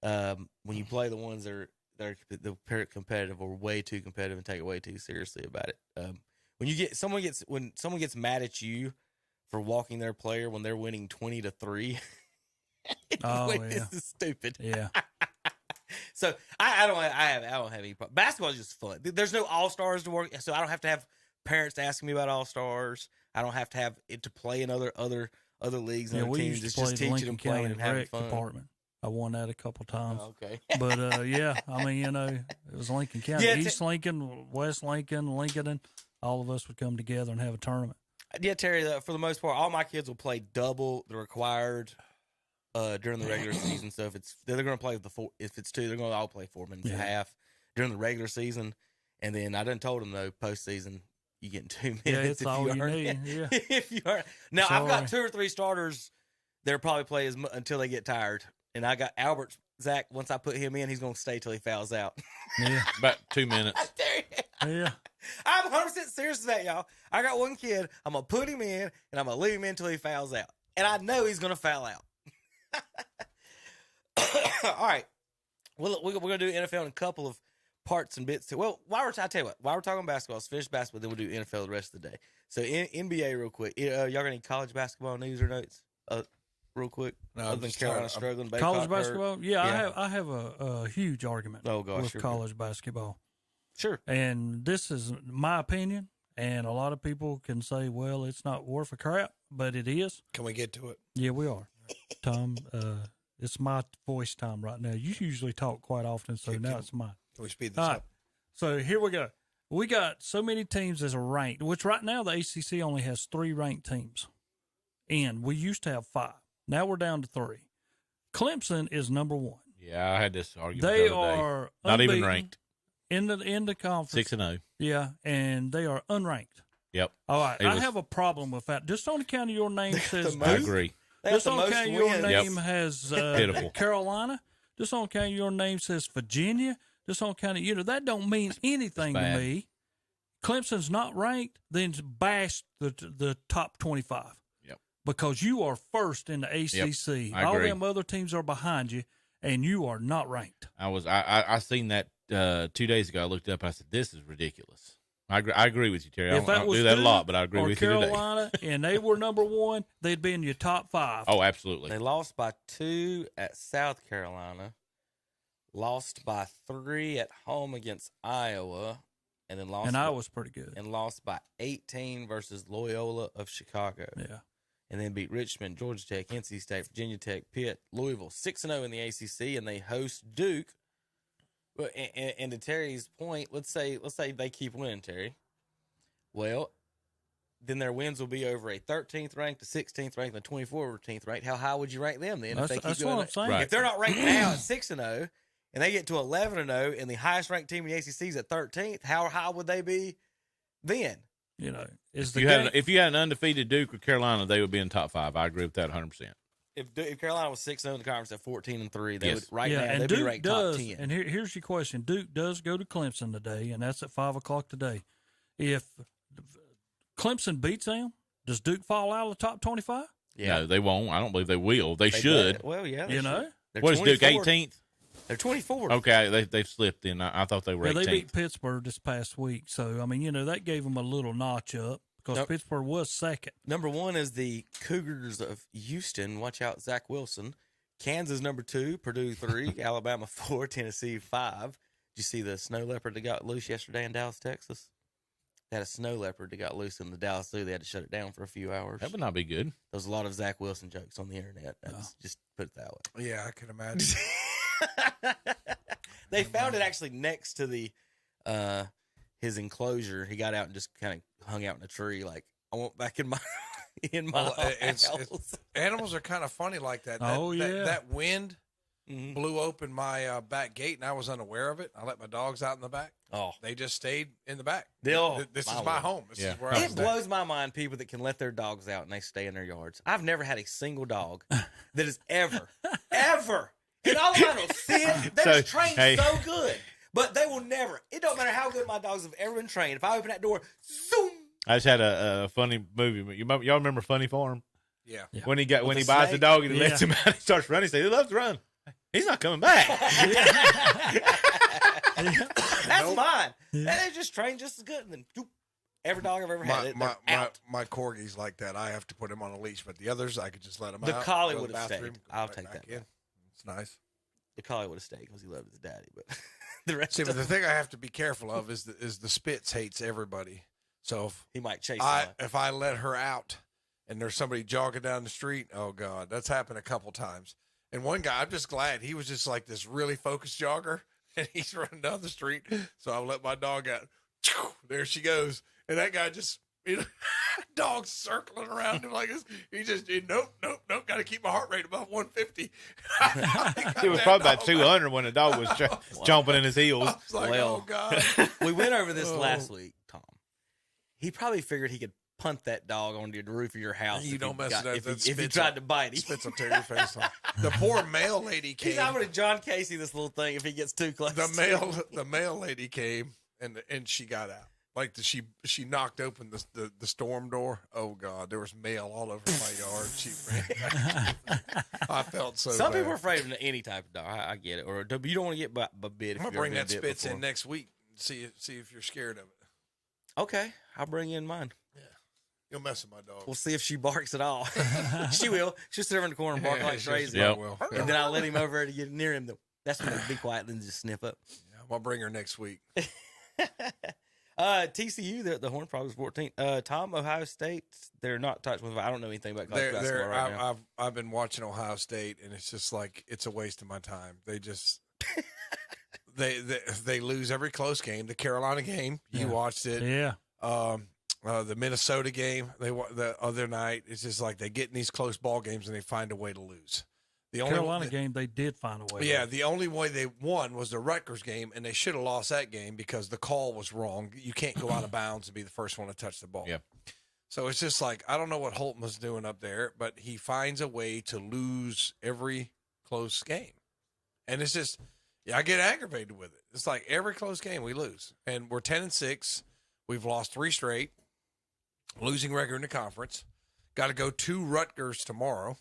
when you play the ones that are competitive or way too competitive and take it way too seriously about it. When someone gets mad at you for walking their player when they're winning 20-3, this is stupid. Yeah. So I don't have any problem. Basketball is just fun. There's no all-stars to work, so I don't have to have parents asking me about all-stars. I don't have to have it to play in other leagues and other we teams. used It's to play just the teaching Lincoln them playing County and having Rec fun. Department. I won that a couple times. Oh, okay. But yeah, I mean, it was Lincoln County, Yeah, East Lincoln, West Lincoln, and all of us would come together and have a tournament. Yeah, Terry. For the most part, all my kids will play double the required during the regular season. So they're going to play if it's 2, they're going to all play 4 minutes and a half during the regular season. And then I done told them though, postseason you get 2 minutes. Yeah, it's all you need. Yeah. If you are now, Sorry. I've got 2 or 3 starters. They'll probably play until they get tired. And I got Albert Zach. Once I put him in, he's going to stay till he fouls out. Yeah, about 2 minutes. Yeah. I'm 100% serious with that, y'all. I got one kid. I'm going to put him in, and I'm going to leave him in until he fouls out. And I know he's going to foul out. All right. Well, we're going to do NFL in a couple of parts and bits. Well, I tell you what, while we're talking basketball, let's finish basketball, then we'll do NFL the rest of the day. So NBA real quick. Y'all got any college basketball news or notes? Real quick. No, other than Carolina struggling. College basketball? Yeah, I have a huge argument with college basketball. Sure. And this is my opinion, and a lot of people can say, well, it's not worth a crap, but it is. Can we get to it? Yeah, we are. Tom, it's my voice time right now. You usually talk quite often, so now it's mine. Can we speed this All up? right. So here we go. We got so many teams as a ranked, which right now the ACC only has 3 ranked teams. And we used to have 5. Now we're down to 3. Clemson is number 1. Yeah, I had this argument. They the other day. are not even unbeaten ranked. in the conference. 6-0. Yeah, and they are unranked. Yep. All right, I have a problem with that. Just on account of your name says I agree. Just on account of your name Yep. has Pitiful. Carolina. Just on account of your name says Virginia. Just on account of, that don't mean anything to me. Clemson's not ranked, then bash the top 25. Yep. Because you are first in the ACC. I All agree. them other teams are behind you, and you are not ranked. I seen that 2 days ago. I looked up and I said, this is ridiculous. I agree with you, Terry. I don't do that a lot, but I agree with you today. Carolina, and they were number 1, they'd be in your top 5. Oh, absolutely. They lost by 2 at South Carolina, lost by 3 at home against Iowa, and then lost. And Iowa's pretty good. And lost by 18 versus Loyola of Chicago. Yeah. And then beat Richmond, Georgia Tech, NC State, Virginia Tech, Pitt, Louisville, 6-0 in the ACC, and they host Duke. And to Terry's point, let's say they keep winning, Terry. Well, then their wins will be over a 13th ranked, a 16th ranked, and a 24th ranked. How high would you rank them then? If they keep doing what I'm saying. If they're not ranked now at 6-0, and they get to 11-0, and the highest ranked team in the ACC is at 13th, how high would they be then? If you had an undefeated Duke or Carolina, they would be in top 5. I agree with that 100%. If Carolina was 6-0 in the conference at 14-3, they Yes. would now and they'd Duke be ranked does, top 10. And here's your question: Duke does go to Clemson today, and that's at 5:00 today. If Clemson beats them, does Duke fall out of the top 25? Yeah. No, they won't. I don't believe they will. They should. Well, yeah, you know. What is Duke 18th? They're 24. Okay, they've slipped in. I thought they were 18th. They beat Pittsburgh this past week, so I mean, that gave them a little notch up because Pittsburgh was second. Number 1 is the Cougars of Houston. Watch out, Zach Wilson. Kansas number 2, Purdue 3, Alabama 4, Tennessee 5. Did you see the snow leopard that got loose yesterday in Dallas, Texas? They had a snow leopard that got loose in the Dallas Zoo. They had to shut it down for a few hours. That would not be good. There was a lot of Zach Wilson jokes on the internet. Just put it that way. Yeah, I can imagine. They found it actually next to the his enclosure. He got out and just kind of hung out in a tree like, I want back in my house. Animals are kind of funny like that. That wind blew open my back gate, and I was unaware of it. I let my dogs out in the back. Oh, they just stayed in the back. This is my word. home. This is where I It blows my mind, people that can let their dogs out and they stay in their yards. I've never had a single dog that has ever, and all I know, sit. They're just trained so good, but they will never. It don't matter how good my dogs have ever been trained. If I open that door, zoom. I just had a funny movie. Y'all remember Funny Farm? Yeah. When he buys the dog and he lets him out, he starts running. He says he loves to run. He's not coming back. That's mine. And they just train just as good. And then every dog I've ever had, my corgi's like that. I have to put him on a leash, but the others I could just let him out. The collie go to would the have bathroom, stayed. I'll right take back that. in. It's nice. The collie would have stayed because he loved his daddy. But the rest. See, but the thing I have to be careful of is the Spitz hates everybody. So if he might chase. If I let her out and there's somebody jogging down the street, oh God, that's happened a couple times. And one guy, I'm just glad he was just like this really focused jogger, and he's running down the street. So I let my dog out. There she goes, and that guy just, dog's circling around him like this. He just, nope. Got to keep my heart rate above 150. It was probably about 200 when the dog was chomping in his heels. I was like, oh God. We went over this last week, Tom. He probably figured he could punt that dog onto the roof of your house. You don't mess it up. If he tried to bite, he spits will tear your face off. The poor mail lady came. He's going to John Casey this little thing if he gets too close. The mail lady came and she got out. like she knocked open the storm door. Oh God, there was mail all over my yard. She ran. I felt so. Some bad. people are afraid of any type of dog. I get it. Or you don't want to get bit. I'm gonna bring that Spitz in next week. And see if you're scared of it. Okay, I'll bring in mine. Yeah, you'll mess with my dog. We'll see if she barks at all. She will. She'll sit over in the corner and bark like crazy. Yep. And then I'll let him over to get near him. That's when they'll be quiet and just sniff up. Yeah, I'm gonna bring her next week. TCU, the Horned Frogs 14. Tom, Ohio State, they're not touched with. I don't know anything about college basketball right now. I've been watching Ohio State, and it's just like it's a waste of my time. They just they lose every close game. The Carolina game, you watched it. Yeah. The Minnesota game, the other night, it's just like they get in these close ball games and they find a way to lose. The Carolina game, they did find a way. Yeah, the only way they won was the Rutgers game, and they should have lost that game because the call was wrong. You can't go out of bounds and be the first one to touch the ball. Yeah. So it's just like, I don't know what Holton was doing up there, but he finds a way to lose every close game. And it's just, I get aggravated with it. It's like every close game we lose. And we're 10-6. We've lost 3 straight. Losing record in the conference. Got to go to Rutgers tomorrow,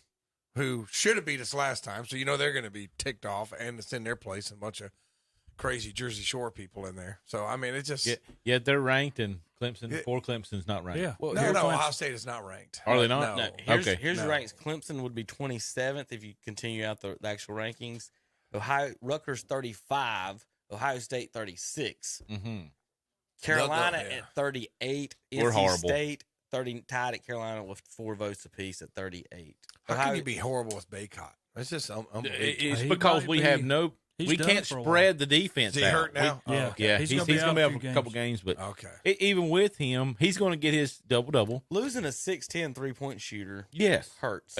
who should have beat us last time. So, they're going to be ticked off, and it's in their place, and a bunch of crazy Jersey Shore people in there. So, I mean, it just. Yeah, they're ranked, and poor Clemson's not ranked. Yeah. Well, no, Ohio State is not ranked. Are they not? No. Here's your ranks. Clemson would be 27th if you continue out the actual rankings. Rutgers 35, Ohio State 36. Mm-hmm. Carolina at 38. We're horrible. State 30, tied at Carolina with 4 votes apiece at 38. How can you be horrible with Baycott? It's just it's because we have we can't spread the defense. Is he hurt now? Yeah, he's going to be out a couple games. But even with him, he's going to get his double-double. Losing a 6'10" three-point shooter hurts.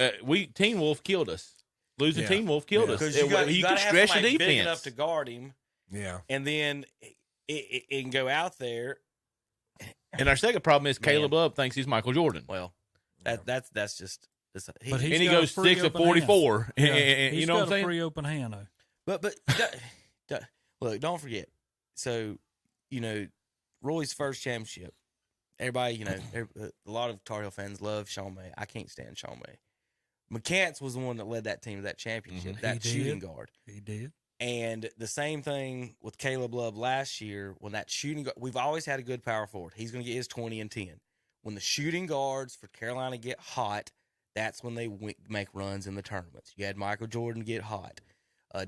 Teen Wolf killed us. Losing Teen Wolf killed us. Because you can stretch the defense. Big enough to guard him. Yeah. And then it can go out there. And our second problem is Caleb Love thinks he's Michael Jordan. Well, that's just. But he goes 6 of 44. Yeah. And he's you know what I'm got a saying? free open hand, though. But look, don't forget. So, Roy's first championship. Everybody, a lot of Tar Heel fans love Sean May. I can't stand Sean May. McCants was the one that led that team to that championship, that shooting guard. He did. And the same thing with Caleb Love last year when that shooting guard. We've always had a good power forward. He's going to get his 20 and 10. When the shooting guards for Carolina get hot, that's when they make runs in the tournaments. You had Michael Jordan get hot.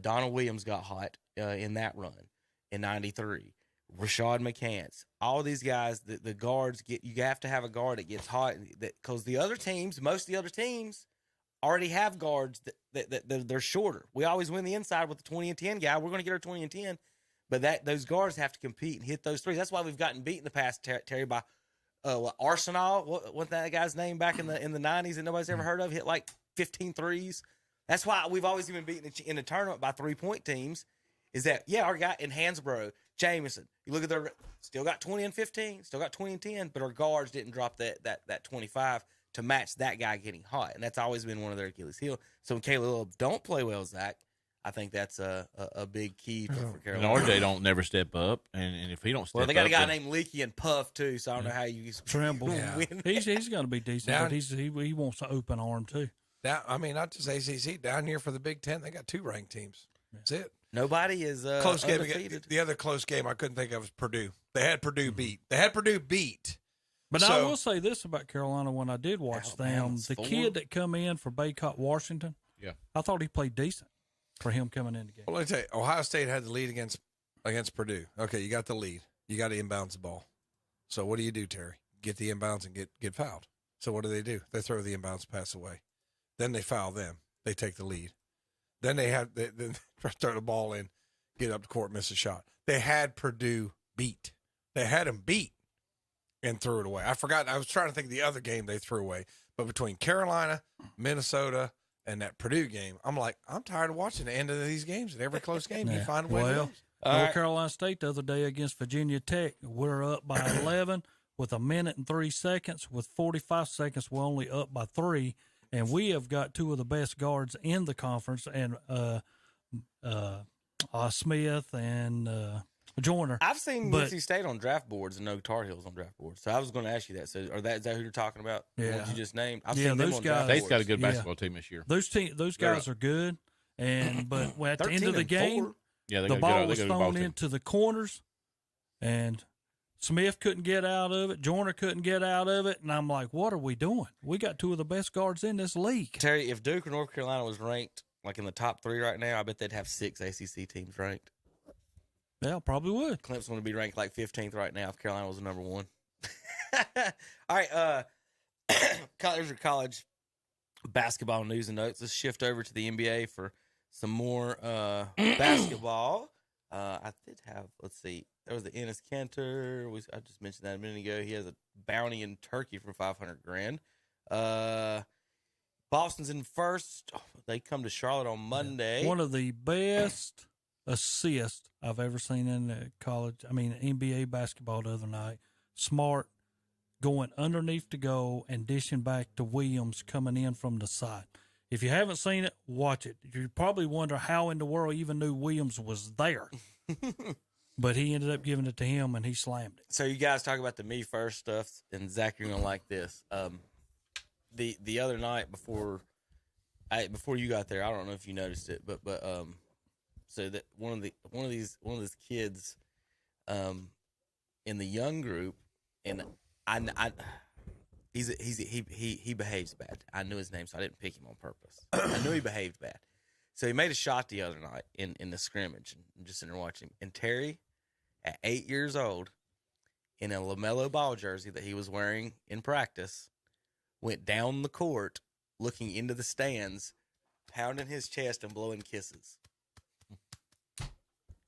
Donald Williams got hot in that run in 93. Rashad McCants. All these guys, the guards you have to have a guard that gets hot because the other teams, most of the other teams, already have guards that they're shorter. We always win the inside with the 20 and 10 guy. We're going to get our 20 and 10, but those guards have to compete and hit those threes. That's why we've gotten beat in the past, Terry, by Arsenal. What's that guy's name back in the 90s that nobody's ever heard of? Hit like 15 threes. That's why we've always been beaten in the tournament by 3-point teams. Is that our guy in Hansbrough, Jameson? You look at their still got 20 and 15, still got 20 and 10, but our guards didn't drop that 25 to match that guy getting hot, and that's always been one of their Achilles heel. So when Caleb Love don't play well, Zach, I think that's a big key for Carolina. And RJ don't never step up, and if he don't step up, they got a guy named Leaky and Puff too. So I don't know how you Trimble. Win. He's going to be decent, but he wants an open arm too. Not just ACC. Down here for the Big Ten, they got 2 ranked teams. That's it. Nobody is close game. undefeated. The other close game I couldn't think of was Purdue. They had Purdue beat. But I will say this about Carolina: when I did watch them, the kid that come in for Baycott, Washington, I thought he played decent for him coming in the game. Well, let me tell you, Ohio State had the lead against Purdue. Okay, you got the lead. You got to inbounds the ball. So what do you do, Terry? Get the inbounds and get fouled. So what do? They throw the inbounds pass away. Then they foul them. They take the lead. Then they throw the ball in, get up the court, miss a shot. They had Purdue beat. They had them beat. And threw it away. I forgot. I was trying to think of the other game they threw away. But between Carolina, Minnesota, and that Purdue game, I'm like, I'm tired of watching the end of these games. And every close game, you find a way to lose. North Carolina State the other day against Virginia Tech, we're up by 11 with 1 minute and 3 seconds. With 45 seconds, we're only up by 3. And we have got 2 of the best guards in the conference, and Smith and Joyner. I've seen but, NC State on draft boards and no Tar Heels on draft boards. So I was going to ask you that. So is that who you're talking about? The Yeah. ones you just named? I've Yeah, seen them those on guys- draft State's boards. got a good basketball team this year. Those guys are good, but at the end of the game, yeah, the ball was thrown into the corners, and Smith couldn't get out of it. Joyner couldn't get out of it, and I'm like, what are we doing? We got two of the best guards in this league. Terry, if Duke or North Carolina was ranked like in the top 3 right now, I bet they'd have 6 ACC teams ranked. Yeah, probably would. Clemson would be ranked like 15th right now if Carolina was the number 1. All right, there's your college basketball news and notes. Let's shift over to the NBA for some more basketball. I did have, let's see, there was the Enes Kanter. I just mentioned that a minute ago. He has a bounty in Turkey for $500,000. Boston's in first. They come to Charlotte on Monday. One of the best assists I've ever seen in the NBA basketball the other night. Smart going underneath the goal and dishing back to Williams coming in from the side. If you haven't seen it, watch it. You probably wonder how in the world he even knew Williams was there. But he ended up giving it to him, and he slammed it. So you guys talk about the me first stuff, and Zach, you're gonna like this. The other night before you got there, I don't know if you noticed it, but so that one of these kids, in the young group, and he behaves bad. I knew his name, so I didn't pick him on purpose. I knew he behaved bad. So he made a shot the other night in the scrimmage, and I'm just sitting there watching him. And Terry, at 8 years old, in a LaMelo Ball jersey that he was wearing in practice, went down the court, looking into the stands, pounding his chest and blowing kisses.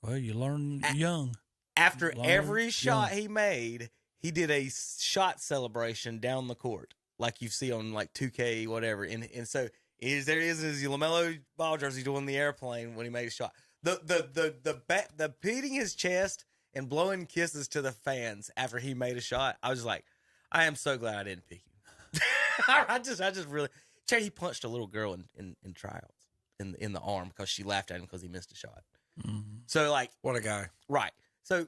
Well, you learn young. After every shot he made, he did a shot celebration down the court, like you see on like 2K, whatever. And so there is his LaMelo Ball jersey doing the airplane when he made a shot. The beating his chest and blowing kisses to the fans after he made a shot. I was like, I am so glad I didn't pick him. I just really. He punched a little girl in tryouts in the arm because she laughed at him because he missed a shot. Mm-hmm. So like, what a guy, right? So,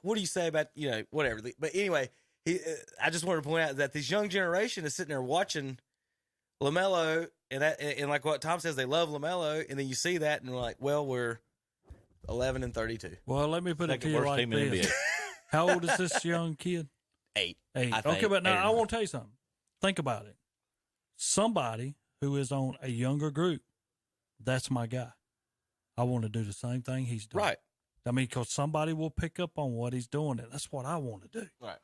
what do you say about whatever? But anyway, I just wanted to point out that this young generation is sitting there watching LaMelo, and like what Tom says, they love LaMelo, and then you see that, and we're like, well, we're 11-32. Well, let me put it to you like this: how old is this young kid? 8. 8. I think. Okay, but now I want to tell you something. Think about it. Somebody who is on a younger group, that's my guy. I want to do the same thing he's doing. Right. I mean, because somebody will pick up on what he's doing, and that's what I want to do. Right.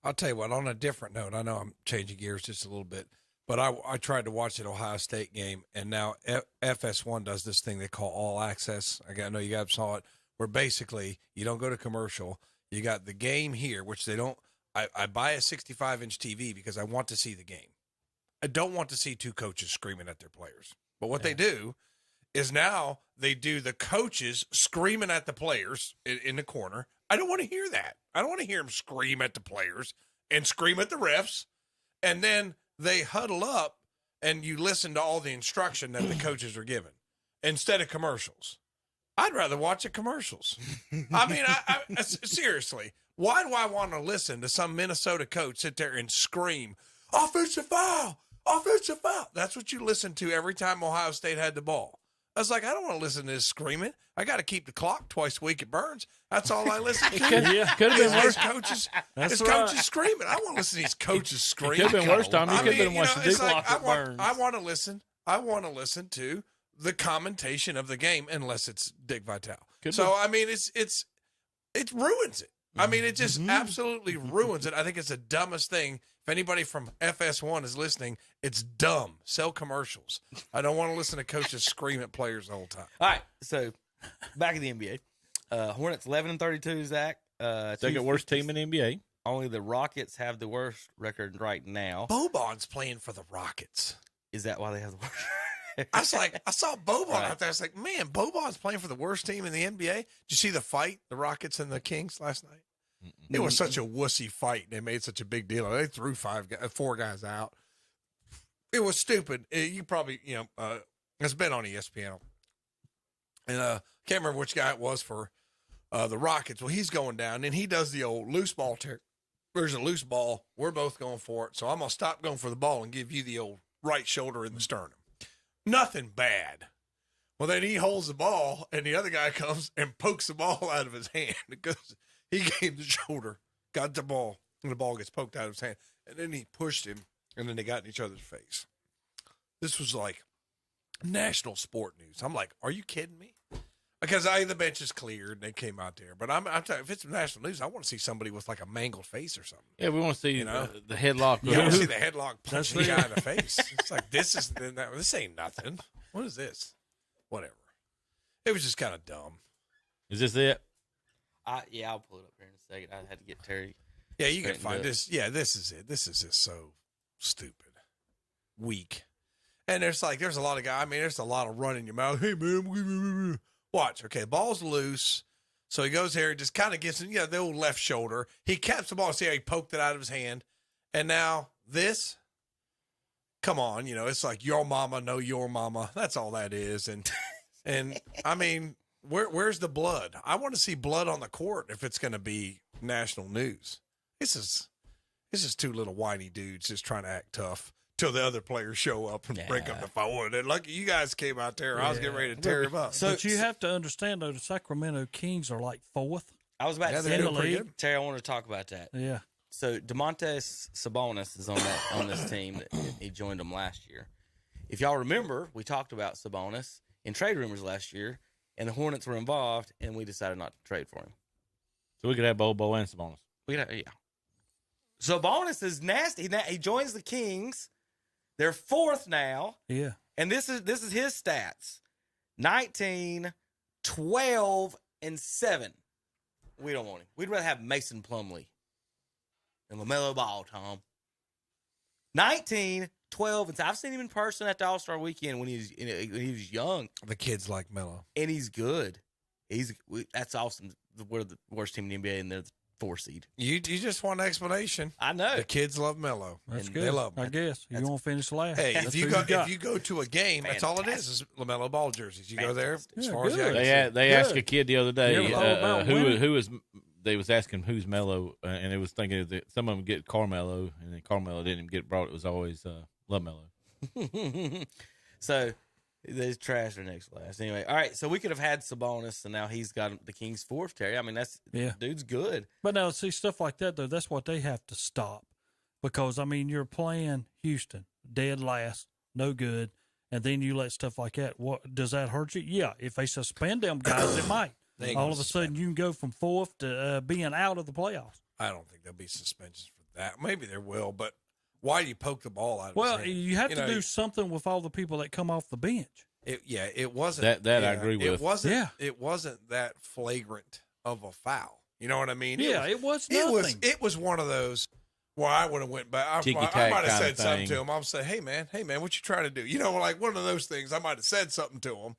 I'll tell you what, on a different note, I know I'm changing gears just a little bit, but I tried to watch an Ohio State game, and now FS1 does this thing they call All Access. I know you guys saw it, where basically you don't go to commercial. You got the game here, which they don't. I buy a 65-inch TV because I want to see the game. I don't want to see two coaches screaming at their players. But what they do is now they do the coaches screaming at the players in the corner. I don't want to hear that. I don't want to hear them scream at the players and scream at the refs. And then they huddle up and you listen to all the instruction that the coaches are given instead of commercials. I'd rather watch the commercials. I mean, I seriously, why do I want to listen to some Minnesota coach sit there and scream, offensive foul, offensive foul? That's what you listen to every time Ohio State had the ball. I was like, I don't want to listen to this screaming. I got to keep the clock twice a week at Burns. That's all I listen to. Could have been worse. Coaches screaming. I want to listen to these coaches screaming. It could have been worse, Tom. You could have been watching the clock at Burns. I want to listen to the commentation of the game, unless it's Dick Vitale. I mean, it ruins it. I mean, it just absolutely ruins it. I think it's the dumbest thing. If anybody from FS1 is listening, it's dumb. Sell commercials. I don't want to listen to coaches scream at players the whole time. All right, so back in the NBA. Hornets 11-32, Zach. Second worst team in the NBA. Only the Rockets have the worst record right now. Boban's playing for the Rockets. Is that why they have the worst? I saw Boban out there. I was like, man, Boban's playing for the worst team in the NBA. Did you see the fight, the Rockets and the Kings last night? Mm-mm. It was such a wussy fight. They made such a big deal. They threw 4 guys out. It was stupid. You probably, it's been on ESPN. And can't remember which guy it was for the Rockets. Well, he's going down, and he does the old loose ball tear. There's a loose ball. We're both going for it, so I'm going to stop going for the ball and give you the old right shoulder in the sternum. Nothing bad. Well, then he holds the ball, and the other guy comes and pokes the ball out of his hand because he gave the shoulder, got the ball, and the ball gets poked out of his hand. And then he pushed him, and then they got in each other's face. This was like national sport news. I'm like, are you kidding me? Because the bench is cleared, and they came out there. But I'm telling you, if it's national news, I want to see somebody with like a mangled face or something. Yeah, we want to see the headlock. Yeah, I want to see the headlock punch the guy in the face. It's like, this ain't nothing. What is this? Whatever. It was just kind of dumb. Is this it? Yeah, I'll pull it up here in a second. I had to get Terry. Yeah, you can find this. Yeah, this is it. This is just so stupid. Weak. And there's a lot of guys. I mean, there's a lot of run in your mouth. Hey, man. Watch. Okay, ball's loose. So he goes there and just kind of gets him, the old left shoulder. He caps the ball. See how he poked it out of his hand. And now this. Come on, it's like your mama know your mama. That's all that is. And I mean, where's the blood? I want to see blood on the court if it's going to be national news. This is two little whiny dudes just trying to act tough till the other players show up and break up the phone. And lucky you guys came out there. Yeah. I was getting ready to tear him up. But you have to understand, though, the Sacramento Kings are like fourth. I was about to say, Terry, I wanted to talk about that. Yeah. So Domantas Sabonis is on this team. He joined them last year. If y'all remember, we talked about Sabonis in trade rumors last year, and the Hornets were involved, and we decided not to trade for him. So we could have Bobo and Sabonis. Yeah. Sabonis is nasty. He joins the Kings. They're fourth now. Yeah. And this is his stats: 19, 12, and 7. We don't want him. We'd rather have Mason Plumlee and LaMelo Ball, Tom. 19, 12, and 7. I've seen him in person at the All-Star Weekend when he was young. The kids like Melo. And he's good. That's awesome. We're the worst team in the NBA, and they're the 4 seed. You just want an explanation. I know. The kids love Melo. That's good. They love him. I guess. You won't finish last. Hey, if you go to a game, that's all it is LaMelo Ball jerseys. You go there as far as you They asked a kid the other day who was they was asking who's Melo, and they was thinking that some of them get Carmelo, and then Carmelo didn't even get brought. It was always LaMelo. So they trash their next last. Anyway, all right. So we could have had Sabonis, and now he's got the Kings fourth. Terry, I mean dude's good. But now see stuff like that though. That's what they have to stop, because I mean you're playing Houston dead last, no good, and then you let stuff like that. What does that hurt you? Yeah, if they suspend them guys, it might. All of a sudden, you can go from fourth to being out of the playoffs. I don't think there'll be suspensions for that. Maybe there will, but why do you poke the ball out of his hand? You have to do something with all the people that come off the bench. It wasn't that I agree with. It wasn't that flagrant of a foul. You know what I mean? It was nothing. It was one of those where I would have went back. I might have said something to him. I'm saying, hey man, what you trying to do? Like one of those things. I might have said something to him.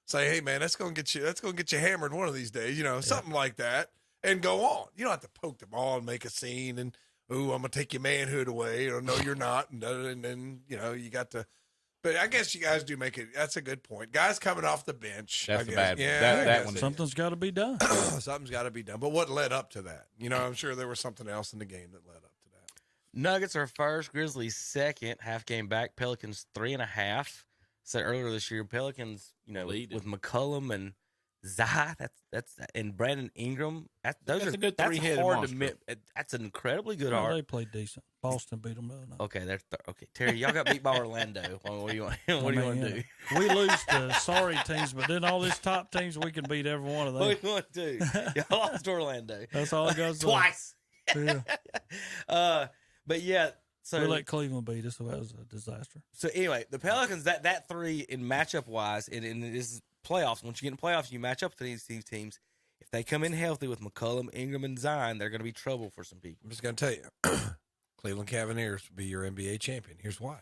Say, hey man, that's gonna get you hammered one of these days, something like that, and go on. You don't have to poke the ball and make a scene and I'm gonna take your manhood away, or no, you're not, and then you got to. But I guess you guys do make it. That's a good point. Guys coming off the bench. That's the bad. Yeah, that one. Something's got to be done. Something's got to be done. But what led up to that? I'm sure there was something else in the game that led up to that. Nuggets are first, Grizzlies second, half game back. Pelicans 3.5. Said earlier this year, Pelicans, with McCollum and Zai, that's and Brandon Ingram. That's a good three-headed monster. That's an incredibly good art. They played decent. Boston beat them the other night. Okay, okay. Terry, y'all got beat by Orlando. What do you want? What do you want to do? We lose to sorry teams, but then all these top teams, we can beat every one of them. What do you want to do? Y'all lost to Orlando. That's all I got to say. Twice. Yeah. But yeah. So we let Cleveland beat us, so that was a disaster. So anyway, the Pelicans, that three in matchup wise, and this is playoffs. Once you get in playoffs, you match up with these teams. If they come in healthy with McCollum, Ingram, and Zion, they're going to be trouble for some people. I'm just going to tell you, Cleveland Cavaliers will be your NBA champion. Here's why.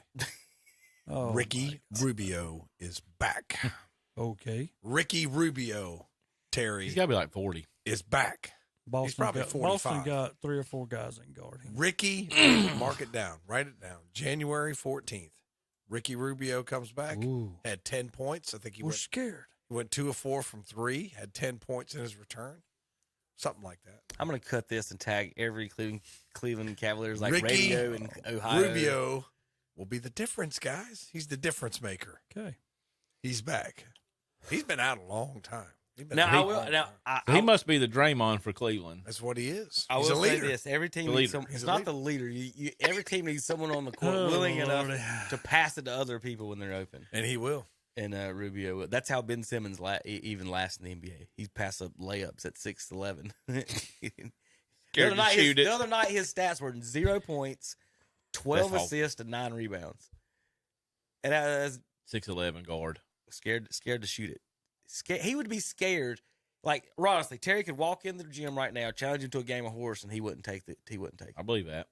Ricky Rubio is back. Okay. Ricky Rubio, Terry. He's got to be like 40. Is back. He's probably 45. Boston got 3 or 4 guys in guard. Ricky, mark it down. Write it down. January 14th. Ricky Rubio comes back. Ooh. Had 10 points. I think We're scared. He went 2 of 4 from 3. Had 10 points in his return. something like that. I'm going to cut this and tag every Cleveland Cavaliers like Ricky radio in Ohio. Rubio will be the difference, guys. He's the difference maker. Okay. He's back. He's been out a long time. He must be the Draymond for Cleveland. That's what he is. I He's will a leader. say this: every team The needs leader. it's not the leader. Every team needs someone on the court willing enough to pass it to other people when they're open, and he will. And Rubio, that's how Ben Simmons even lasts in the NBA. He passed up layups at 6'11". The other night, his stats were 0 points, 12 assists, and 9 rebounds. And I was 6'11" guard. Scared to shoot it. He would be scared. Like, honestly, Terry could walk in the gym right now, challenge him to a game of horse, and he wouldn't take it. He wouldn't take it. I believe that.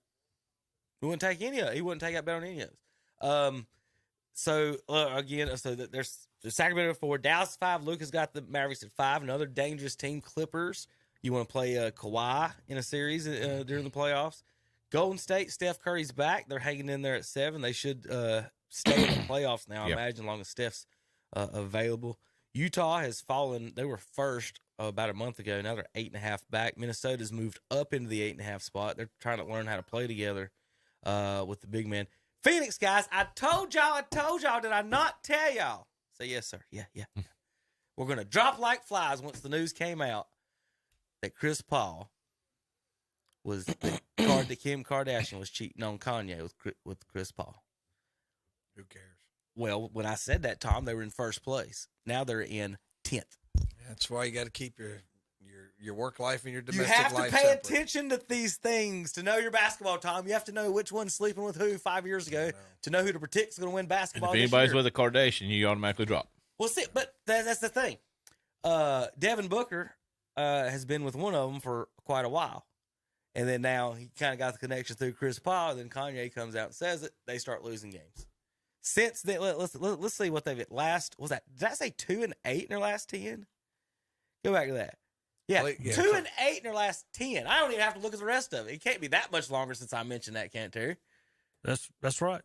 He wouldn't take any of it. He wouldn't take that bet on any of it. So there's the Sacramento 4, Dallas 5. Lucas got the Mavericks at 5. Another dangerous team, Clippers. You want to play Kawhi in a series during the playoffs. Golden State, Steph Curry's back. They're hanging in there at 7. They should stay in the playoffs now, I imagine, as long as Steph's available. Utah has fallen. They were first about a month ago. Now they're 8.5 back. Minnesota's moved up into the 8.5 spot. They're trying to learn how to play together with the big man. Phoenix, guys, I told y'all. Did I not tell y'all? Say yes, sir. Yeah. We're going to drop like flies once the news came out that Chris Paul was that Kim Kardashian was cheating on Kanye with Chris Paul. Who cares? Well, when I said that, Tom, they were in first place. Now they're in 10th. That's why you got to keep your work life and your domestic life separate. You have to pay separate. attention to these things to know your basketball, Tom. You have to know which one's sleeping with who 5 years ago to know who to predict is going to win basketball. And if anybody's with a Kardashian, you automatically drop. Well, see, but that's the thing. Devin Booker has been with one of them for quite a while. And then now he kind of got the connection through Chris Paul. Then Kanye comes out and says it. They start losing games. Since then, let's see what they've at last. Was that? Did I say 2 and 8 in their last 10? Go back to that. Yeah, 2 and 8 in their last 10. I don't even have to look at the rest of it. It can't be that much longer since I mentioned that, can't Terry? That's right.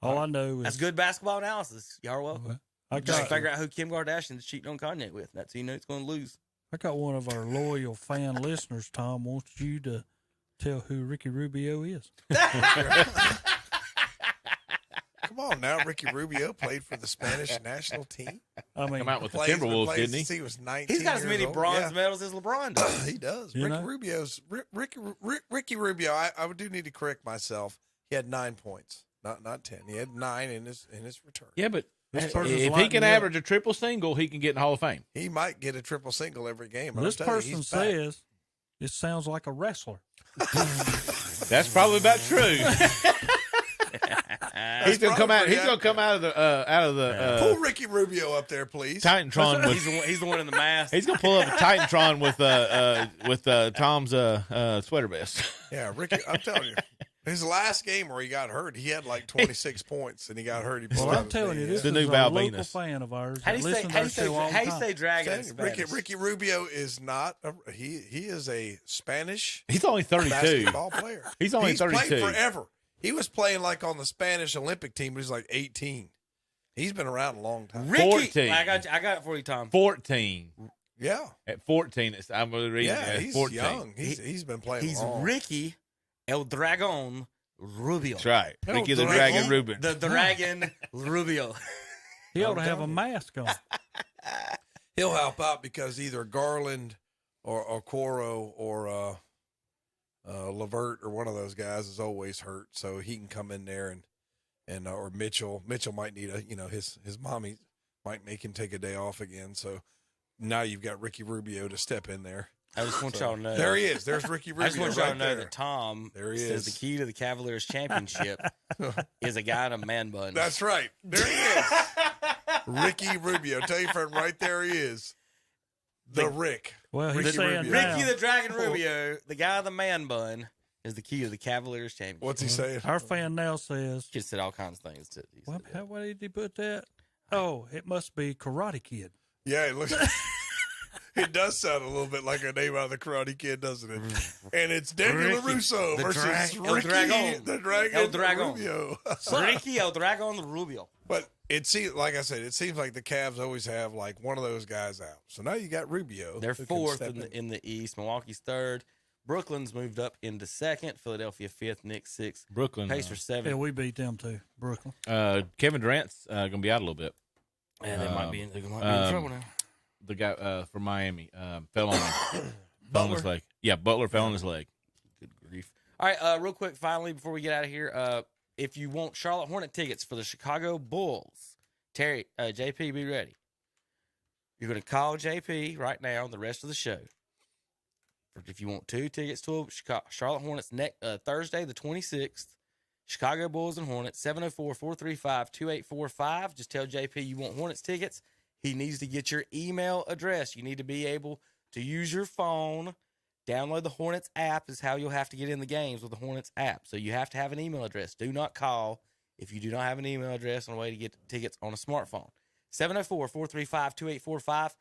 All I know is that's good basketball analysis. Y'all are welcome. I got figure out who Kim Kardashian is cheating on Kanye with. That's who you know it's going to lose. I got one of our loyal fan listeners, Tom, wants you to tell who Ricky Rubio is. Come on now, Ricky Rubio played for the Spanish national team. I mean, come out with the Timberwolves, didn't he? He was 19. He's got as many bronze medals as LeBron does. He does. You Ricky Rubio. I do need to correct myself. He had 9 points, not 10. He had 9 in his return. Yeah, but if he can average a triple single, he can get in the Hall of Fame. He might get a triple single every game. This person says it sounds like a wrestler. That's probably about true. He's gonna come out. He's gonna come out of the. Pull Ricky Rubio up there, please. Titantron. He's the one in the mask. He's gonna pull up a Titantron with Tom's sweater vest. Yeah, Ricky. I'm telling you, his last game where he got hurt, he had like 26 points, and he got hurt. I'm telling you, this is a local fan of ours. How do you say dragon in Spanish? Ricky Rubio is not. He is a Spanish. He's only 32. Basketball player. He's only 32. Played forever. He was playing like on the Spanish Olympic team, but he's like 18. He's been around a long time. Ricky, 14. I got it for you, Tom. 14. Yeah. At 14, I'm going to read it. He's 14. Young. He's been playing He's long. Ricky El Dragon Rubio. That's right. Ricky the Dragon Rubio. The Dragon Rubio. He ought to have a mask on. He'll help out because either Garland or Coro or Levert or one of those guys is always hurt, so he can come in there and or Mitchell might need his mommy might make him take a day off again. So now you've got Ricky Rubio to step in there. I just want y'all to know. There he is. There's Ricky Rubio. I just want y'all right to know there. that Tom There he says is. the key to the Cavaliers championship is a guy in a man bun. That's right. There he is. Ricky Rubio. Tell your friend right there he is. The Rick. Well, he's Ricky saying Rubio. Ricky the Dragon Rubio, the guy in the man bun, is the key to the Cavaliers championship. What's he saying? Our fan now says. Just said all kinds of things. Why did he put that? Oh, it must be Karate Kid. Yeah, it looks. It does sound a little bit like a name out of the Karate Kid, doesn't it? And it's Daniel LaRusso versus Ricky the Dragon El Dragon. Rubio. Ricky El Dragon Rubio. But it seems, like I said, it seems like the Cavs always have like one of those guys out. So now you got Rubio. They're fourth in the East. Milwaukee's third. Brooklyn's moved up into second. Philadelphia fifth. Knicks sixth. Brooklyn. Pacers seventh. Yeah, we beat them too. Brooklyn. Kevin Durant's going to be out a little bit. And they might be in trouble now. The guy from Miami fell on his leg. Yeah, Butler fell on his leg. Good grief. All right, real quick, finally, before we get out of here, if you want Charlotte Hornet tickets for the Chicago Bulls, Terry, JP, be ready. You're going to call JP right now the rest of the show. If you want 2 tickets to Charlotte Hornets Thursday, the 26th, Chicago Bulls and Hornets, 704-435-2845. Just tell JP you want Hornets tickets. He needs to get your email address. You need to be able to use your phone. Download the Hornets app is how you'll have to get in the games with the Hornets app. So you have to have an email address. Do not call if you do not have an email address on the way to get tickets on a smartphone. 704-435-2845.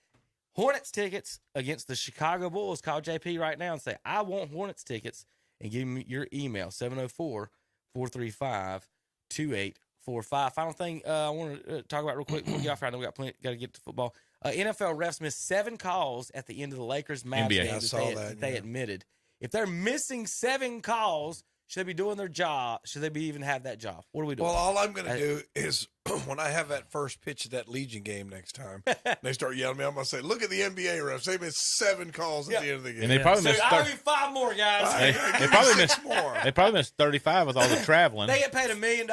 Hornets tickets against the Chicago Bulls. Call JP right now and say, I want Hornets tickets, and give me your email, 704-435-2845. Final thing I want to talk about real quick before we get off. I know we got to get to football. NFL refs missed 7 calls at the end of the Lakers-Mavs game that they admitted. If they're missing 7 calls, should they be doing their job? Should they be even have that job? What are we doing? Well, all I'm going to do is when I have that first pitch of that Legion game next time, they start yelling at me, I'm going to say, look at the NBA refs. They missed 7 calls at the end of the game. And they probably missed I'll give you 5 more, guys. They probably missed more. They probably missed 35 with all the traveling. They get paid $1 million,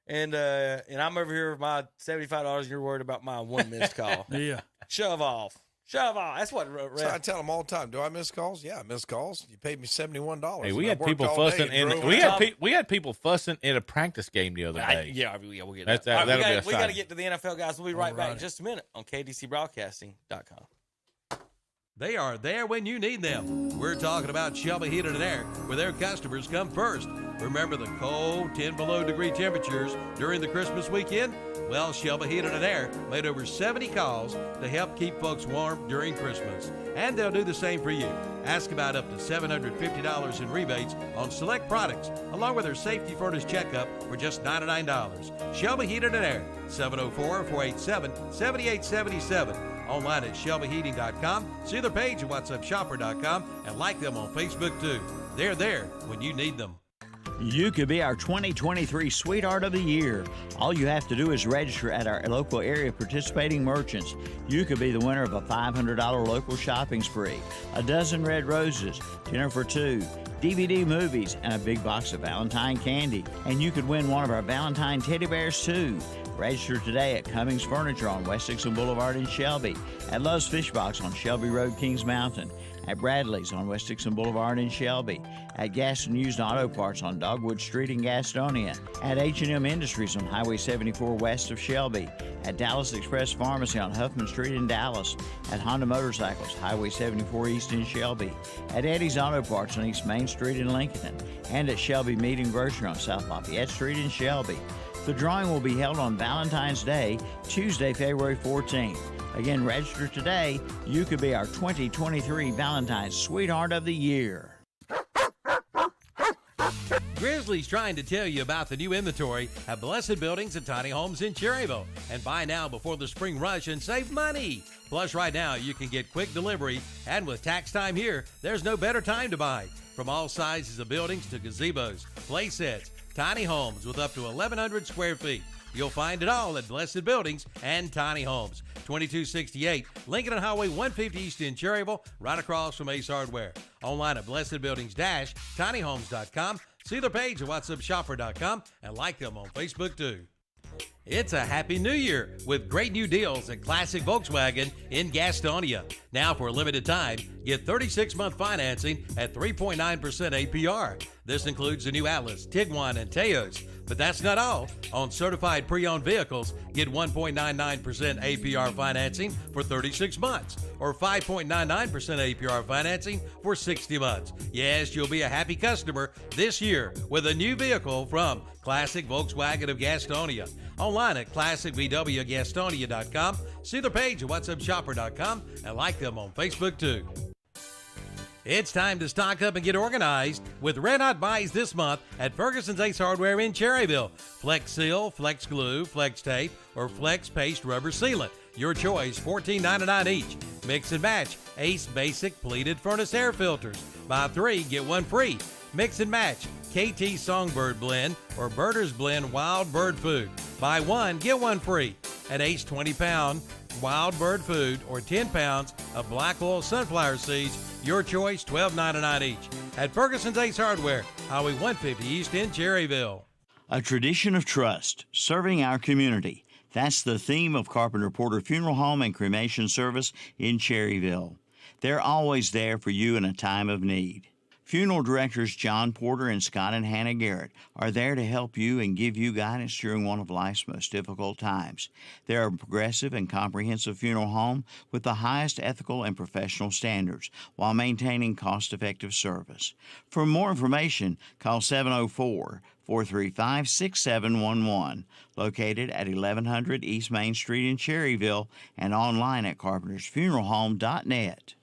and I'm over here with my $75, and you're worried about my 1 missed call. Yeah. Shove off. That's what. So I tell them all the time, do I miss calls? Yeah, I miss calls. You paid me $71. Hey, we had people fussing we had people fussing in a practice game the other day. We'll get that. We got to get to the NFL, guys. We'll be right back in just a minute on KDCBroadcasting.com. They are there when you need them. We're talking about Shelby Heating and Air, where their customers come first. Remember the cold 10 below degree temperatures during the Christmas weekend? Well, Shelby Heating and Air made over 70 calls to help keep folks warm during Christmas. And they'll do the same for you. Ask about up to $750 in rebates on select products, along with their safety furnace checkup for just $99. Shelby Heating and Air, 704-487-7877. Online at ShelbyHeating.com. See their page at WhatsAppShopper.com and like them on Facebook too. They're there when you need them. You could be our 2023 Sweetheart of the Year. All you have to do is register at our local area participating merchants. You could be the winner of a $500 local shopping spree, a dozen red roses, dinner for 2, DVD movies, and a big box of Valentine candy. And you could win one of our Valentine teddy bears too. Register today at Cummings Furniture on West Dixon Boulevard in Shelby, at Love's Fish Box on Shelby Road, Kings Mountain, at Bradley's on West Dixon Boulevard in Shelby, at Gaston Used Auto Parts on Dogwood Street in Gastonia, at H&M Industries on Highway 74 west of Shelby, at Dallas Express Pharmacy on Huffman Street in Dallas, at Honda Motorcycles, Highway 74 east in Shelby, at Eddie's Auto Parts on East Main Street in Lincoln, and at Shelby Meat and Grocery on South Lafayette Street in Shelby. The drawing will be held on Valentine's Day, Tuesday, February 14th. Again, register today. You could be our 2023 Valentine's Sweetheart of the Year. Grizzly's trying to tell you about the new inventory at Blessed Buildings and Tiny Homes in Cherryville. And buy now before the spring rush and save money. Plus, right now, you can get quick delivery. And with tax time here, there's no better time to buy. From all sizes of buildings to gazebos, play sets, tiny homes with up to 1,100 square feet. You'll find it all at Blessed Buildings and Tiny Homes. 2268 Lincoln and Highway 150 East in Cherryville, right across from Ace Hardware. Online at blessedbuildings-tinyhomes.com. See their page at WhatsAppShopper.com and like them on Facebook too. It's a Happy New Year with great new deals at Classic Volkswagen in Gastonia. Now for a limited time, get 36-month financing at 3.9% APR. This includes the new Atlas, Tiguan, and Teos. But that's not all. On certified pre-owned vehicles, get 1.99% APR financing for 36 months or 5.99% APR financing for 60 months. Yes, you'll be a happy customer this year with a new vehicle from Classic Volkswagen of Gastonia. Online at classicvwgastonia.com. See their page at whatsupshopper.com and like them on Facebook too. It's time to stock up and get organized with Red Hot Buys this month at Ferguson's Ace Hardware in Cherryville. Flex Seal, Flex Glue, Flex Tape, or Flex Paste Rubber Sealant. Your choice, $14.99 each. Mix and match Ace Basic Pleated Furnace Air Filters. Buy 3, get 1 free. Mix and match KT Songbird Blend or Birders Blend Wild Bird Food. Buy 1, get 1 free. At Ace 20-pound wild bird food or 10 pounds of black oil sunflower seeds. Your choice, $12.99 each. At Ferguson's Ace Hardware, Highway 150 East in Cherryville. A tradition of trust, serving our community. That's the theme of Carpenter Porter Funeral Home and Cremation Service in Cherryville. They're always there for you in a time of need. Funeral directors John Porter and Scott and Hannah Garrett are there to help you and give you guidance during one of life's most difficult times. They're a progressive and comprehensive funeral home with the highest ethical and professional standards while maintaining cost-effective service. For more information, call 704-435-6711, located at 1100 East Main Street in Cherryville and online at carpentersfuneralhome.net.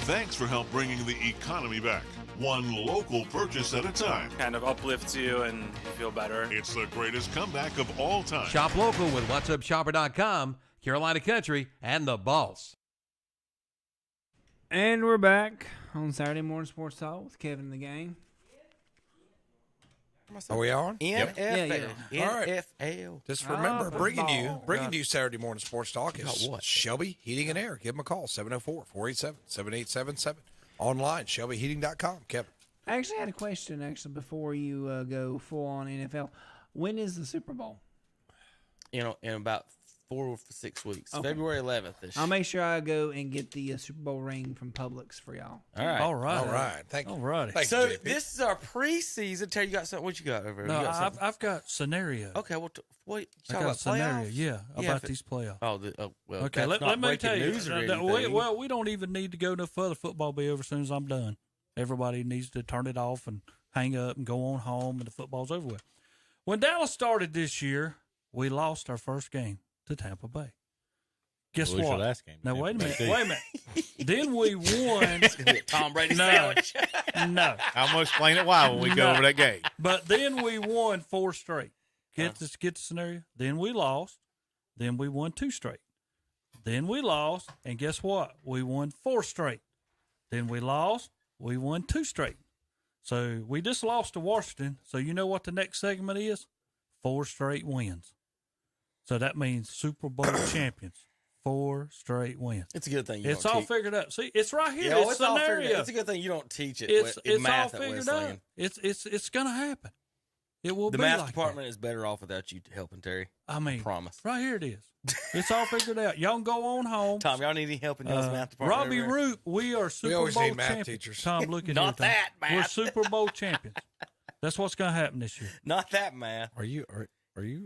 Thanks for help bringing the economy back, one local purchase at a time. Kind of uplifts you and you feel better. It's the greatest comeback of all time. Shop local with whatsupshopper.com, Carolina Country, and The Boss. And we're back on Saturday Morning Sports Talk with Kevin and the gang. Are we on? NFL. All right. NFL. Just remember, bringing you Saturday Morning Sports Talk is what? Shelby Heating and Air. Give them a call, 704-487-7877. Online, shelbyheating.com. Kevin. I actually had a question, before you go full on NFL. When is the Super Bowl? In about 4 or 6 weeks. Okay. February 11th. I'll make sure I go and get the Super Bowl ring from Publix for y'all. All right. All right. All right. Thank you. All right. Thank So you, JP. this is our preseason. Terry, you got something? What you got over there? No, You got something? I've got scenario. Okay, what? You I talking got about a scenario, playoffs? yeah, about these playoffs. Oh, well, Okay, that's let not me breaking tell you. news or we anything. don't even need to go no further. Football will be over as soon as I'm done. Everybody needs to turn it off and hang up and go on home, and the football's over with. When Dallas started this year, we lost our first game to Tampa Bay. Guess We lose what? our last game to Now, Tampa wait a Bay, minute. too. Then we won. It's gonna be a Tom Brady sandwich. No. I'm going to explain it why when we go over that game. But then we won 4 straight. Get the scenario? Then we lost. Then we won 2 straight. Then we lost. And guess what? We won 4 straight. Then we lost. We won 2 straight. So we just lost to Washington. So you know what the next segment is? 4 straight wins. So that means Super Bowl champions. 4 straight wins. It's a good thing. It's all figured out. See, it's right here. Yeah, it's all figured scenario. out. It's a good thing you don't teach it. It's in all math at figured Wesleyan. out. It's gonna happen. It will The be math like department is better off without you helping, Terry. I mean, promise. Right here it is. It's all figured out. Y'all can go on home. Tom, y'all need any help in y'all's math department? Robbie over there? Root, we are Super always Bowl need math champions. teachers. Tom, look at Not here, Tom. that math. We're Super Bowl champions. That's what's going to happen this year. Not that math. Are you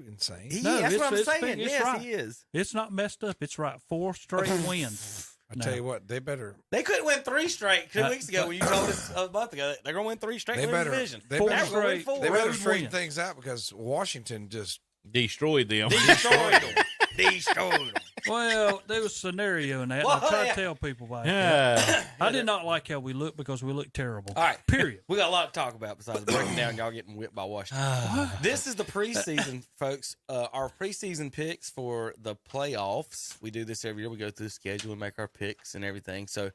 insane? That's what I'm it's saying. it's Yes, right. he is. It's not messed up. It's right. 4 straight wins. I tell you what, they better. They couldn't win 3 straight 2 weeks ago when you told us a month ago. They're going to win 3 straight. They in the better. division. They Four better. Now we're gonna win straight. 4. They better road straighten win. things out because Washington just Destroyed them. Destroyed them. Destroyed them. Well, there was a scenario in that. And I try to tell people about it. Yeah. I did not like how we looked because we looked terrible. All right. Period. We got a lot to talk about besides breaking down y'all getting whipped by Washington. This is the preseason, folks. Our preseason picks for the playoffs. We do this every year. We go through the schedule and make our picks and everything. So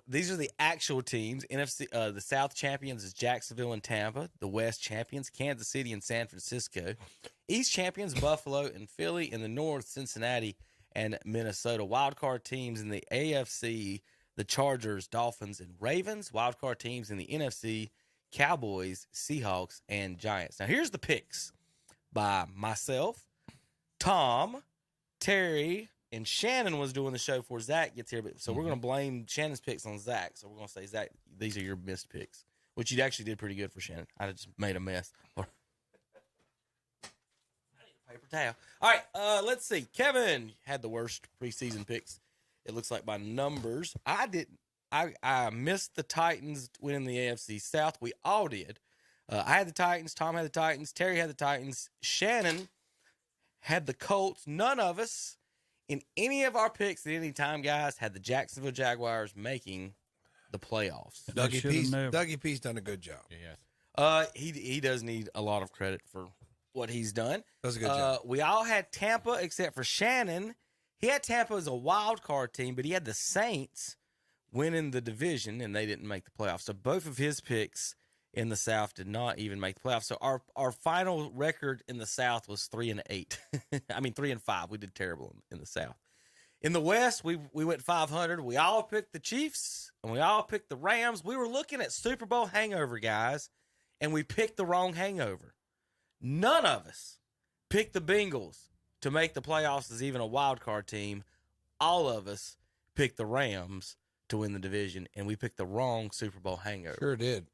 these are the actual teams. NFC, the South champions is Jacksonville and Tampa. The West champions, Kansas City and San Francisco. East champions, Buffalo and Philly. In the North, Cincinnati and Minnesota. Wildcard teams in the AFC, the Chargers, Dolphins, and Ravens. Wildcard teams in the NFC, Cowboys, Seahawks, and Giants. Now, here's the picks by myself, Tom, Terry, and Shannon was doing the show before Zach gets here. So we're going to blame Shannon's picks on Zach. So we're going to say, Zach, these are your missed picks, which you actually did pretty good for Shannon. I just made a mess. Paper towel. All right, let's see. Kevin had the worst preseason picks, it looks like, by numbers. I didn't. I missed the Titans winning the AFC South. We all did. I had the Titans. Tom had the Titans. Terry had the Titans. Shannon had the Colts. None of us in any of our picks at any time, guys, had the Jacksonville Jaguars making the playoffs. Dougie P's done a good job. Yes. He does need a lot of credit for what he's done. Does a good job. We all had Tampa except for Shannon. He had Tampa as a wild card team, but he had the Saints winning the division, and they didn't make the playoffs. So both of his picks in the South did not even make the playoffs. So our final record in the South was 3-8. I mean 3-5. We did terrible in the South. In the West, we went 500. We all picked the Chiefs, and we all picked the Rams. We were looking at Super Bowl hangover, guys, and we picked the wrong hangover. None of us picked the Bengals to make the playoffs as even a wild card team. All of us picked the Rams to win the division, and we picked the wrong Super Bowl hangover. Sure did.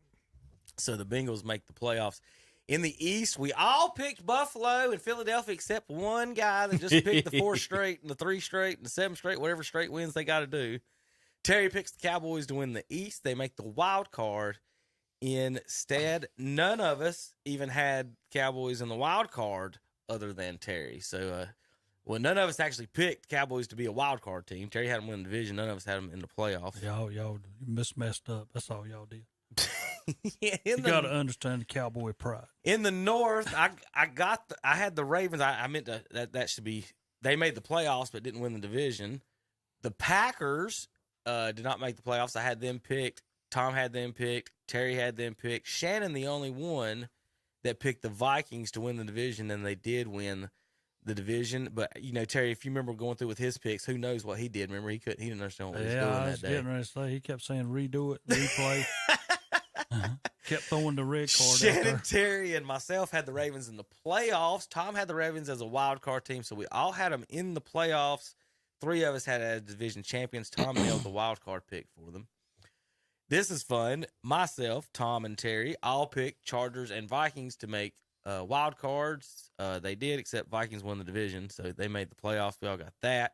So the Bengals make the playoffs. In the East, we all picked Buffalo and Philadelphia except one guy that just picked the 4 straight and the 3 straight and the 7 straight, whatever straight wins they got to do. Terry picks the Cowboys to win the East. They make the wild card. Instead, none of us even had Cowboys in the wild card other than Terry. So, none of us actually picked Cowboys to be a wild card team. Terry had them win the division. None of us had them in the playoffs. Y'all messed up. That's all y'all did. Yeah, you got to understand the Cowboy pride. In the North, I had the Ravens. I meant that should be. They made the playoffs but didn't win the division. The Packers did not make the playoffs. I had them picked. Tom had them picked. Terry had them picked. Shannon, the only one that picked the Vikings to win the division, and they did win the division. But Terry, if you remember going through with his picks, who knows what he did? Remember, he didn't understand what he was doing that day. I was getting ready to say, he kept saying redo it, replay. Kept throwing the red card. Shannon, Terry, and myself had the Ravens in the playoffs. Tom had the Ravens as a wild card team, so we all had them in the playoffs. 3 of us had as division champions. Tom nailed the wild card pick for them. This is fun. Myself, Tom, and Terry all picked Chargers and Vikings to make wild cards. They did, except Vikings won the division, so they made the playoffs. We all got that.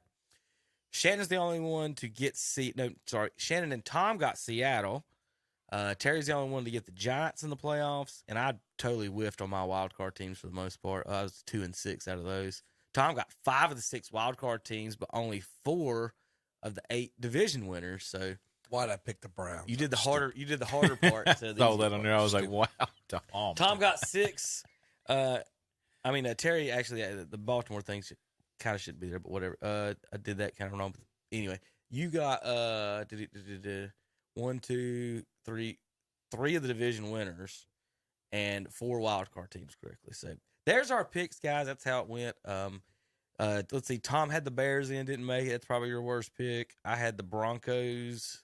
Shannon's the only one to get Shannon and Tom got Seattle. Terry's the only one to get the Giants in the playoffs, and I totally whiffed on my wild card teams for the most part. I was 2-6 out of those. Tom got 5 of the 6 wild card teams, but only 4 of the 8 division winners. So why'd I pick the Browns? You did the harder. You did the harder part. So saw that on there. I was like, wow. Tom got 6. Terry actually the Baltimore thing kind of shouldn't be there, but whatever. I did that kind of wrong. But anyway, you got 1, 2, 3 of the division winners and 4 wild card teams correctly. So there's our picks, guys. That's how it went. Let's see. Tom had the Bears in, didn't make it. That's probably your worst pick. I had the Broncos,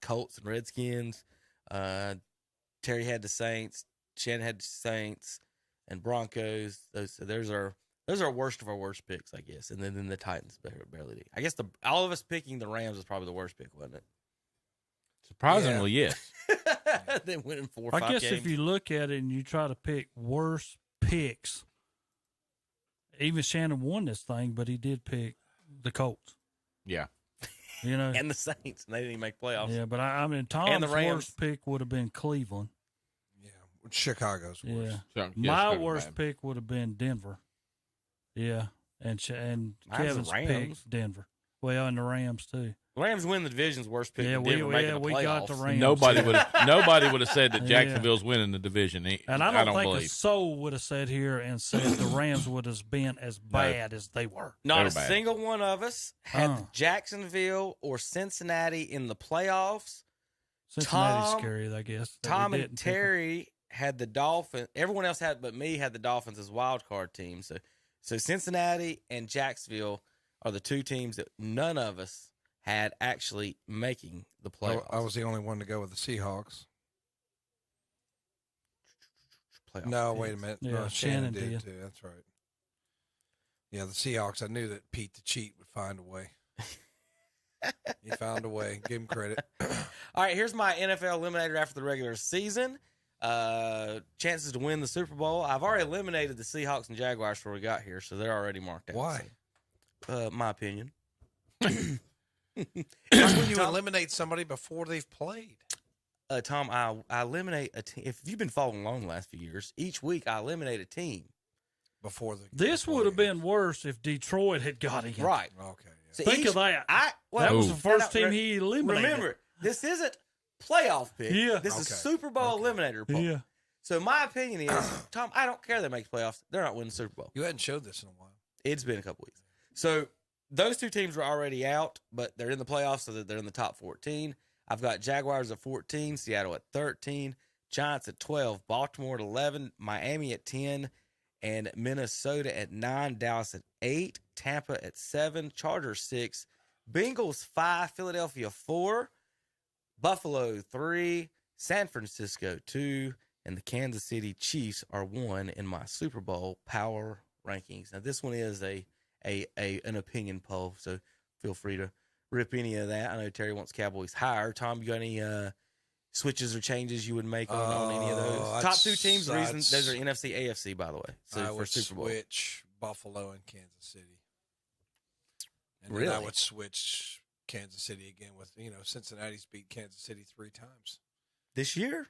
Colts, and Redskins. Terry had the Saints. Shannon had the Saints and Broncos. Those are our worst of our worst picks, I guess. And then the Titans barely did. I guess all of us picking the Rams was probably the worst pick, wasn't it? Surprisingly, yes. They winning 4 or 5 I guess games. if you look at it and you try to pick worst picks, even Shannon won this thing, but he did pick the Colts. Yeah. And the Saints, and they didn't even make playoffs. Yeah, but Tom's worst pick would have been Cleveland. Yeah, Chicago's worst. Yeah. My worst pick would have been Denver. Yeah, and Kevin's pick Denver. Well, and the Rams too. The Rams win the division's worst pick. Yeah, we got the Rams. Nobody would have said that Jacksonville's winning the division. And I don't think a soul would have sat here and said the Rams would have been as bad as they were. Not a single one of us had Jacksonville or Cincinnati in the playoffs. Cincinnati's scary, I guess. Tom and Terry had the Dolphins. Everyone else had, but me, had the Dolphins as wild card teams. So Cincinnati and Jacksonville are the 2 teams that none of us had actually making the playoffs. I was the only one to go with the Seahawks. No, wait a minute. Yeah, no, Shannon did did too. That's right. Yeah, the Seahawks. I knew that Pete the Cheat would find a way. He found a way. Give him credit. All right, here's my NFL eliminator after the regular season. Chances to win the Super Bowl. I've already eliminated the Seahawks and Jaguars before we got here, so they're already marked out. Why? So, my opinion. How can you eliminate somebody before they've played? Tom, I eliminate a team. If you've been following along the last few years, each week I eliminate a team. Before the This would have been worse if Detroit had got him. Right. Okay. So Think of that. that That was the first team he eliminated. Remember, this isn't playoff pick. Yeah. This is Super Bowl eliminator poll. Yeah. So my opinion is, Tom, I don't care they make the playoffs. They're not winning the Super Bowl. You hadn't showed this in a while. It's been a couple weeks. So those two teams were already out, but they're in the playoffs, so that they're in the top 14. I've got Jaguars at 14, Seattle at 13, Giants at 12, Baltimore at 11, Miami at 10, and Minnesota at 9, Dallas at 8, Tampa at 7, Chargers 6, Bengals 5, Philadelphia 4, Buffalo 3, San Francisco 2, and the Kansas City Chiefs are 1 in my Super Bowl power rankings. Now, this one is an opinion poll, so feel free to rip any of that. I know Terry wants Cowboys higher. Tom, you got any switches or changes you would make on any of those? Top two teams, the reason those are NFC, AFC, by the way. So I for would Super Bowl. switch Buffalo and Kansas City. And Really? then I would switch Kansas City again with, Cincinnati's beat Kansas City 3 times. This year?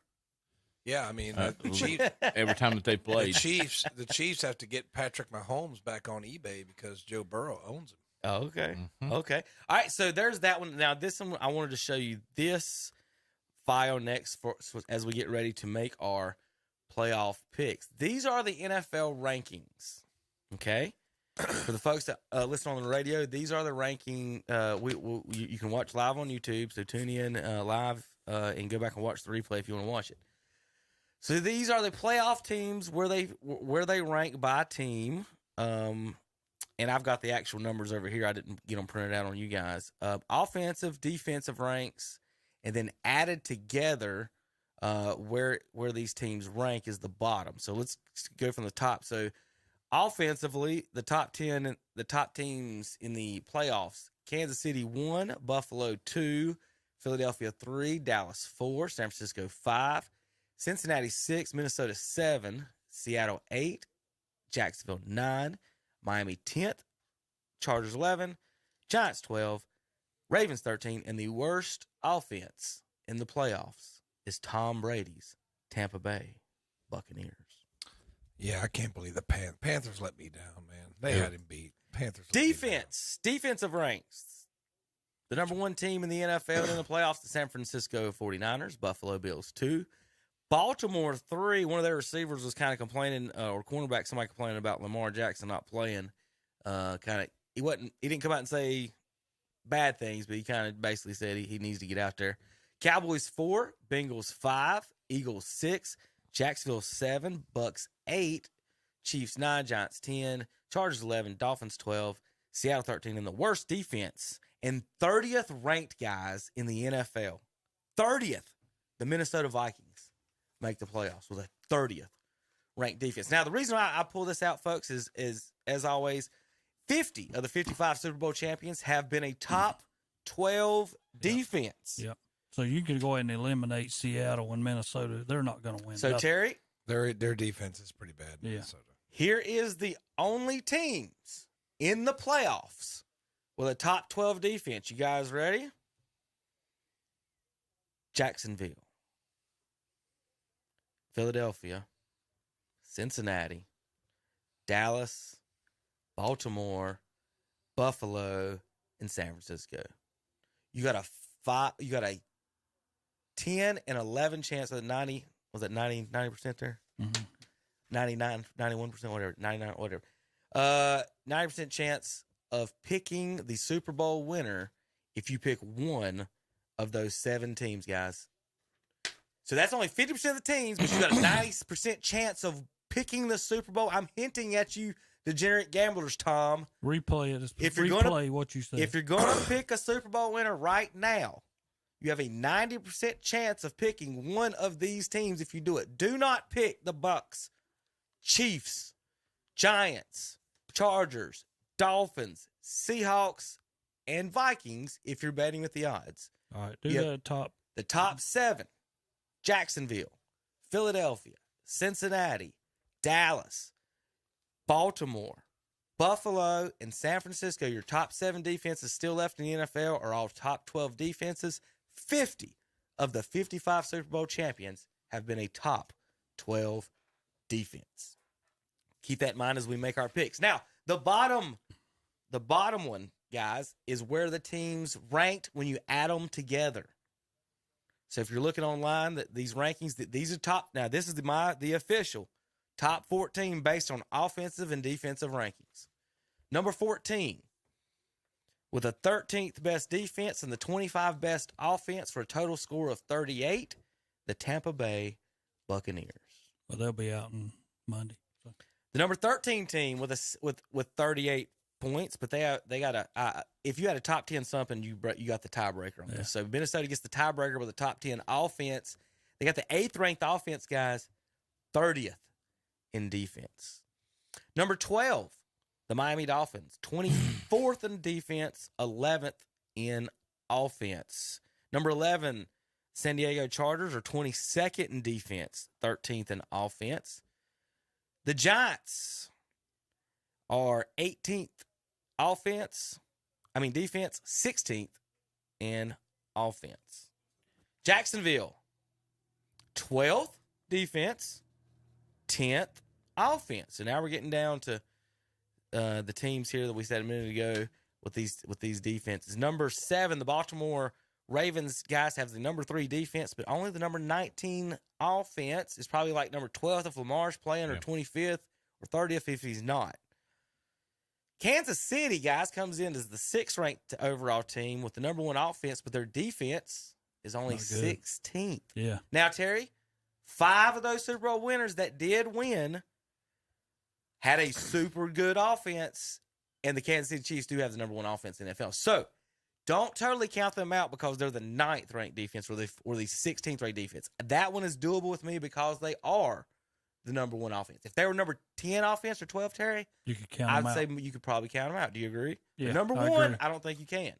Yeah, I mean, the Chiefs, every time that they played. the Chiefs have to get Patrick Mahomes back on eBay because Joe Burrow owns him. Oh, okay. Mm-hmm. Okay. All right. So there's that one. Now, this one, I wanted to show you this file next as we get ready to make our playoff picks. These are the NFL rankings. Okay. For the folks that listen on the radio, these are the ranking. You can watch live on YouTube. So tune in live and go back and watch the replay if you want to watch it. So these are the playoff teams where they rank by team. And I've got the actual numbers over here. I didn't get them printed out on you guys. Offensive, defensive ranks, and then added together where these teams rank is the bottom. So let's go from the top. So offensively, the top 10, the top teams in the playoffs: Kansas City 1, Buffalo 2, Philadelphia 3, Dallas 4, San Francisco 5, Cincinnati 6, Minnesota 7, Seattle 8, Jacksonville 9, Miami 10th, Chargers 11, Giants 12, Ravens 13, and the worst offense in the playoffs is Tom Brady's Tampa Bay Buccaneers. Yeah, I can't believe the Panthers let me down, man. They had him beat. Panthers. Defensive ranks. The number 1 team in the NFL in the playoffs, the San Francisco 49ers, Buffalo Bills 2, Baltimore 3. One of their receivers was kind of complaining, or cornerback, somebody complaining about Lamar Jackson not playing. He didn't come out and say bad things, but he kind of basically said he needs to get out there. Cowboys 4, Bengals 5, Eagles 6, Jacksonville 7, Bucks 8, Chiefs 9, Giants 10, Chargers 11, Dolphins 12, Seattle 13, and the worst defense and 30th ranked guys in the NFL. 30th, the Minnesota Vikings make the playoffs with a 30th ranked defense. Now, the reason I pull this out, folks, is as always, 50 of the 55 Super Bowl champions have been a top 12 defense. Yep. So you can go ahead and eliminate Seattle and Minnesota. They're not going to win. So, Terry? Their defense is pretty bad in Minnesota. Here is the only teams in the playoffs with a top 12 defense. You guys ready? Jacksonville, Philadelphia, Cincinnati, Dallas, Baltimore, Buffalo, and San Francisco. You got a 10 and 11 chance of 90. Was it 90% there? Mm-hmm. 99, 91%, whatever, 99, whatever. 90% chance of picking the Super Bowl winner if you pick one of those 7 teams, guys. So that's only 50% of the teams, but you got a 90% chance of picking the Super Bowl. I'm hinting at you, degenerate gamblers, Tom. Replay it. If you're replay what you said. If you're going to pick a Super Bowl winner right now, you have a 90% chance of picking one of these teams if you do it. Do not pick the Bucks, Chiefs, Giants, Chargers, Dolphins, Seahawks, and Vikings if you're betting with the odds. All right, do the top. The top 7, Jacksonville, Philadelphia, Cincinnati, Dallas, Baltimore, Buffalo, and San Francisco, your top 7 defenses still left in the NFL are all top 12 defenses. 50 of the 55 Super Bowl champions have been a top 12 defense. Keep that in mind as we make our picks. Now, the bottom one, guys, is where the teams ranked when you add them together. So if you're looking online, these rankings, these are top. Now, this is the official top 14 based on offensive and defensive rankings. Number 14, with the 13th best defense and the 25 best offense for a total score of 38, the Tampa Bay Buccaneers. Well, they'll be out on Monday. So. The number 13 team with 38 points, but they got a if you had a top 10 something, you got the tiebreaker on this. So Minnesota gets the tiebreaker with a top 10 offense. They got the 8th ranked offense, guys, 30th in defense. Number 12, the Miami Dolphins, 24th in defense, 11th in offense. Number 11, San Diego Chargers are 22nd in defense, 13th in offense. The Giants are 18th defense, 16th in offense. Jacksonville, 12th defense, 10th offense. So now we're getting down to the teams here that we said a minute ago with these defenses. Number 7, the Baltimore Ravens, guys, have the number 3 defense, but only the number 19 offense. It's probably like number 12th if Lamar's playing, or 25th or 30th if he's not. Kansas City, guys, comes in as the 6th ranked overall team with the number 1 offense, but their defense is only 16th. Yeah. Now, Terry, 5 of those Super Bowl winners that did win had a super good offense, and the Kansas City Chiefs do have the number 1 offense in the NFL. So don't totally count them out because they're the 9th ranked defense or the 16th ranked defense. That one is doable with me because they are the number 1 offense. If they were number 10 offense or 12, Terry, you could count them out. I'd say you could probably count them out. Do you agree? Yeah, the number I 1, agree. I don't think you can.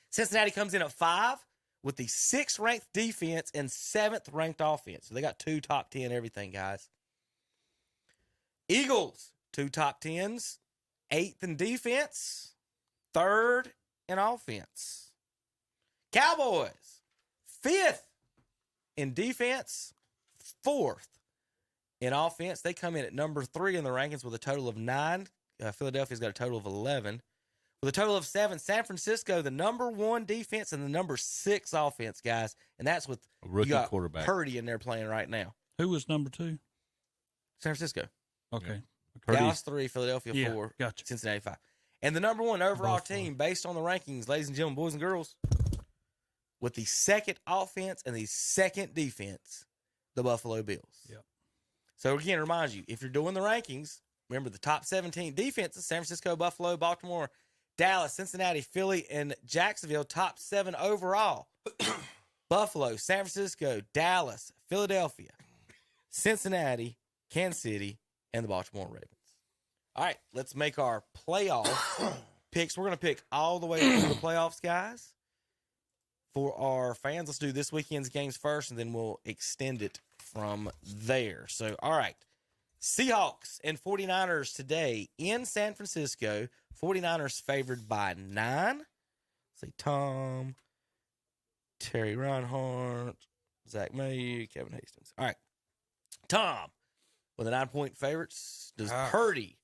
Cincinnati comes in at 5 with the 6th ranked defense and 7th ranked offense. So they got 2 top 10 everything, guys. Eagles, 2 top 10s, 8th in defense, 3rd in offense. Cowboys, 5th in defense, 4th in offense. They come in at number 3 in the rankings with a total of 9. Philadelphia's got a total of 11. With a total of 7, San Francisco, the number 1 defense and the number 6 offense, guys. And that's with a rookie quarterback. Purdy in there playing right now. Who was number 2? San Francisco. Okay. Dallas 3, Philadelphia 4, gotcha. Cincinnati 5. And the number 1 overall team based on the rankings, ladies and gentlemen, boys and girls, with the 2nd offense and the 2nd defense, the Buffalo Bills. Yep. So again, remind you, if you're doing the rankings, remember the top 17 defenses, San Francisco, Buffalo, Baltimore, Dallas, Cincinnati, Philly, and Jacksonville, top 7 overall. Buffalo, San Francisco, Dallas, Philadelphia, Cincinnati, Kansas City, and the Baltimore Ravens. All right, let's make our playoff picks. We're going to pick all the way through the playoffs, guys. For our fans, let's do this weekend's games first, and then we'll extend it from there. So, all right. Seahawks and 49ers today in San Francisco. 49ers favored by 9. Let's see, Tom, Terry Reinhardt, Zach May, Kevin Hastings. All right. Tom, with the 9-point favorites, does Purdy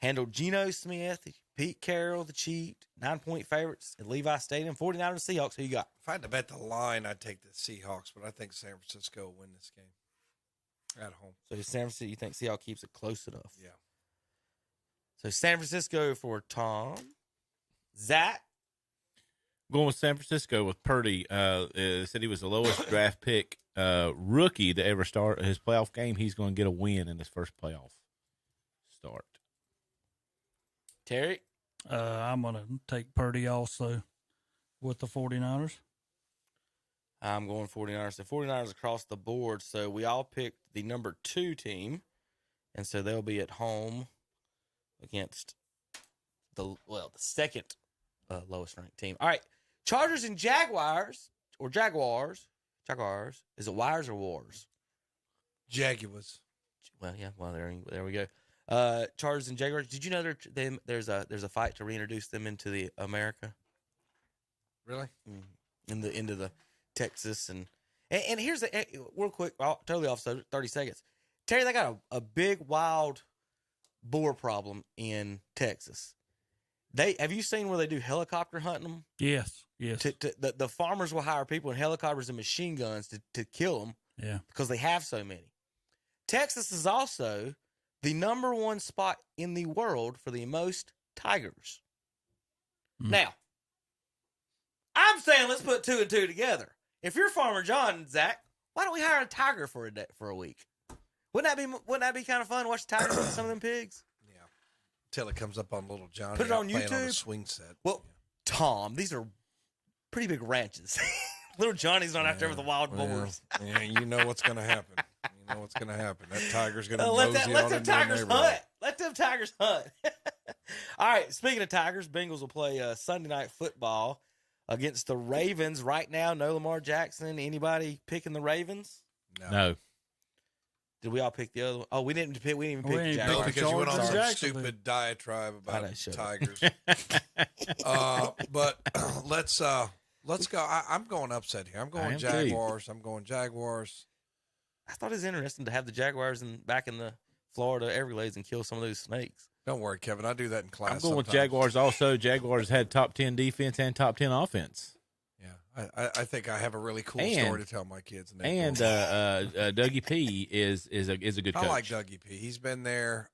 handle Geno Smith, Pete Carroll, the cheat, 9-point favorites at Levi Stadium? 49ers, Seahawks, who you got? If I had to bet the line, I'd take the Seahawks, but I think San Francisco will win this game at home. So San Francisco, you think Seahawks keeps it close enough? Yeah. So San Francisco for Tom. Zach? Going with San Francisco with Purdy. Said he was the lowest draft pick rookie to ever start his playoff game. He's going to get a win in his first playoff start. Terry? I'm going to take Purdy also with the 49ers. I'm going 49ers. The 49ers across the board. So we all picked the number 2 team. And so they'll be at home against the second lowest ranked team. All right. Chargers and Jaguars, or Jaguars. Is it Wires or Wars? Jaguars. Well, yeah. Well, there we go. Chargers and Jaguars. Did you know there's a fight to reintroduce them into the America? Really? Into the Texas and here's real quick. Totally off. So 30 seconds. Terry, they got a big wild boar problem in Texas. Have you seen where they do helicopter hunting them? Yes. The farmers will hire people in helicopters and machine guns to kill them. Yeah. Because they have so many. Texas is also the #1 spot in the world for the most tigers. Now, I'm saying let's put 2 and 2 together. If you're Farmer John, Zach, why don't we hire a tiger for a week? Wouldn't that be kind of fun? Watch the tigers eat some of them pigs. Yeah. Till it comes up on Little Johnny. Put it on playing YouTube. on a swing set. Well, Tom, these are pretty big ranches. Little Johnny's not out there with the wild boars. Yeah, you know what's going to happen. That tiger's going to let mosey them on into tigers the neighborhood. hunt. Let them tigers hunt. All right. Speaking of tigers, Bengals will play Sunday night football against the Ravens. Right now, no Lamar Jackson. Anybody picking the Ravens? No. Did we all pick the other one? Oh, we didn't even pick the No, Jaguars. because you went on some stupid diatribe about tigers. But let's go. I'm going upset here. I'm going Jaguars. I'm going Jaguars. I thought it was interesting to have the Jaguars back in the Florida Everglades and kill some of those snakes. Don't worry, Kevin. I do that in class. I'm going with sometimes. Jaguars also. Jaguars had top 10 defense and top 10 offense. Yeah, I think I have a really cool story to tell my kids. And Dougie P is a good coach. I like Dougie P. He's been there.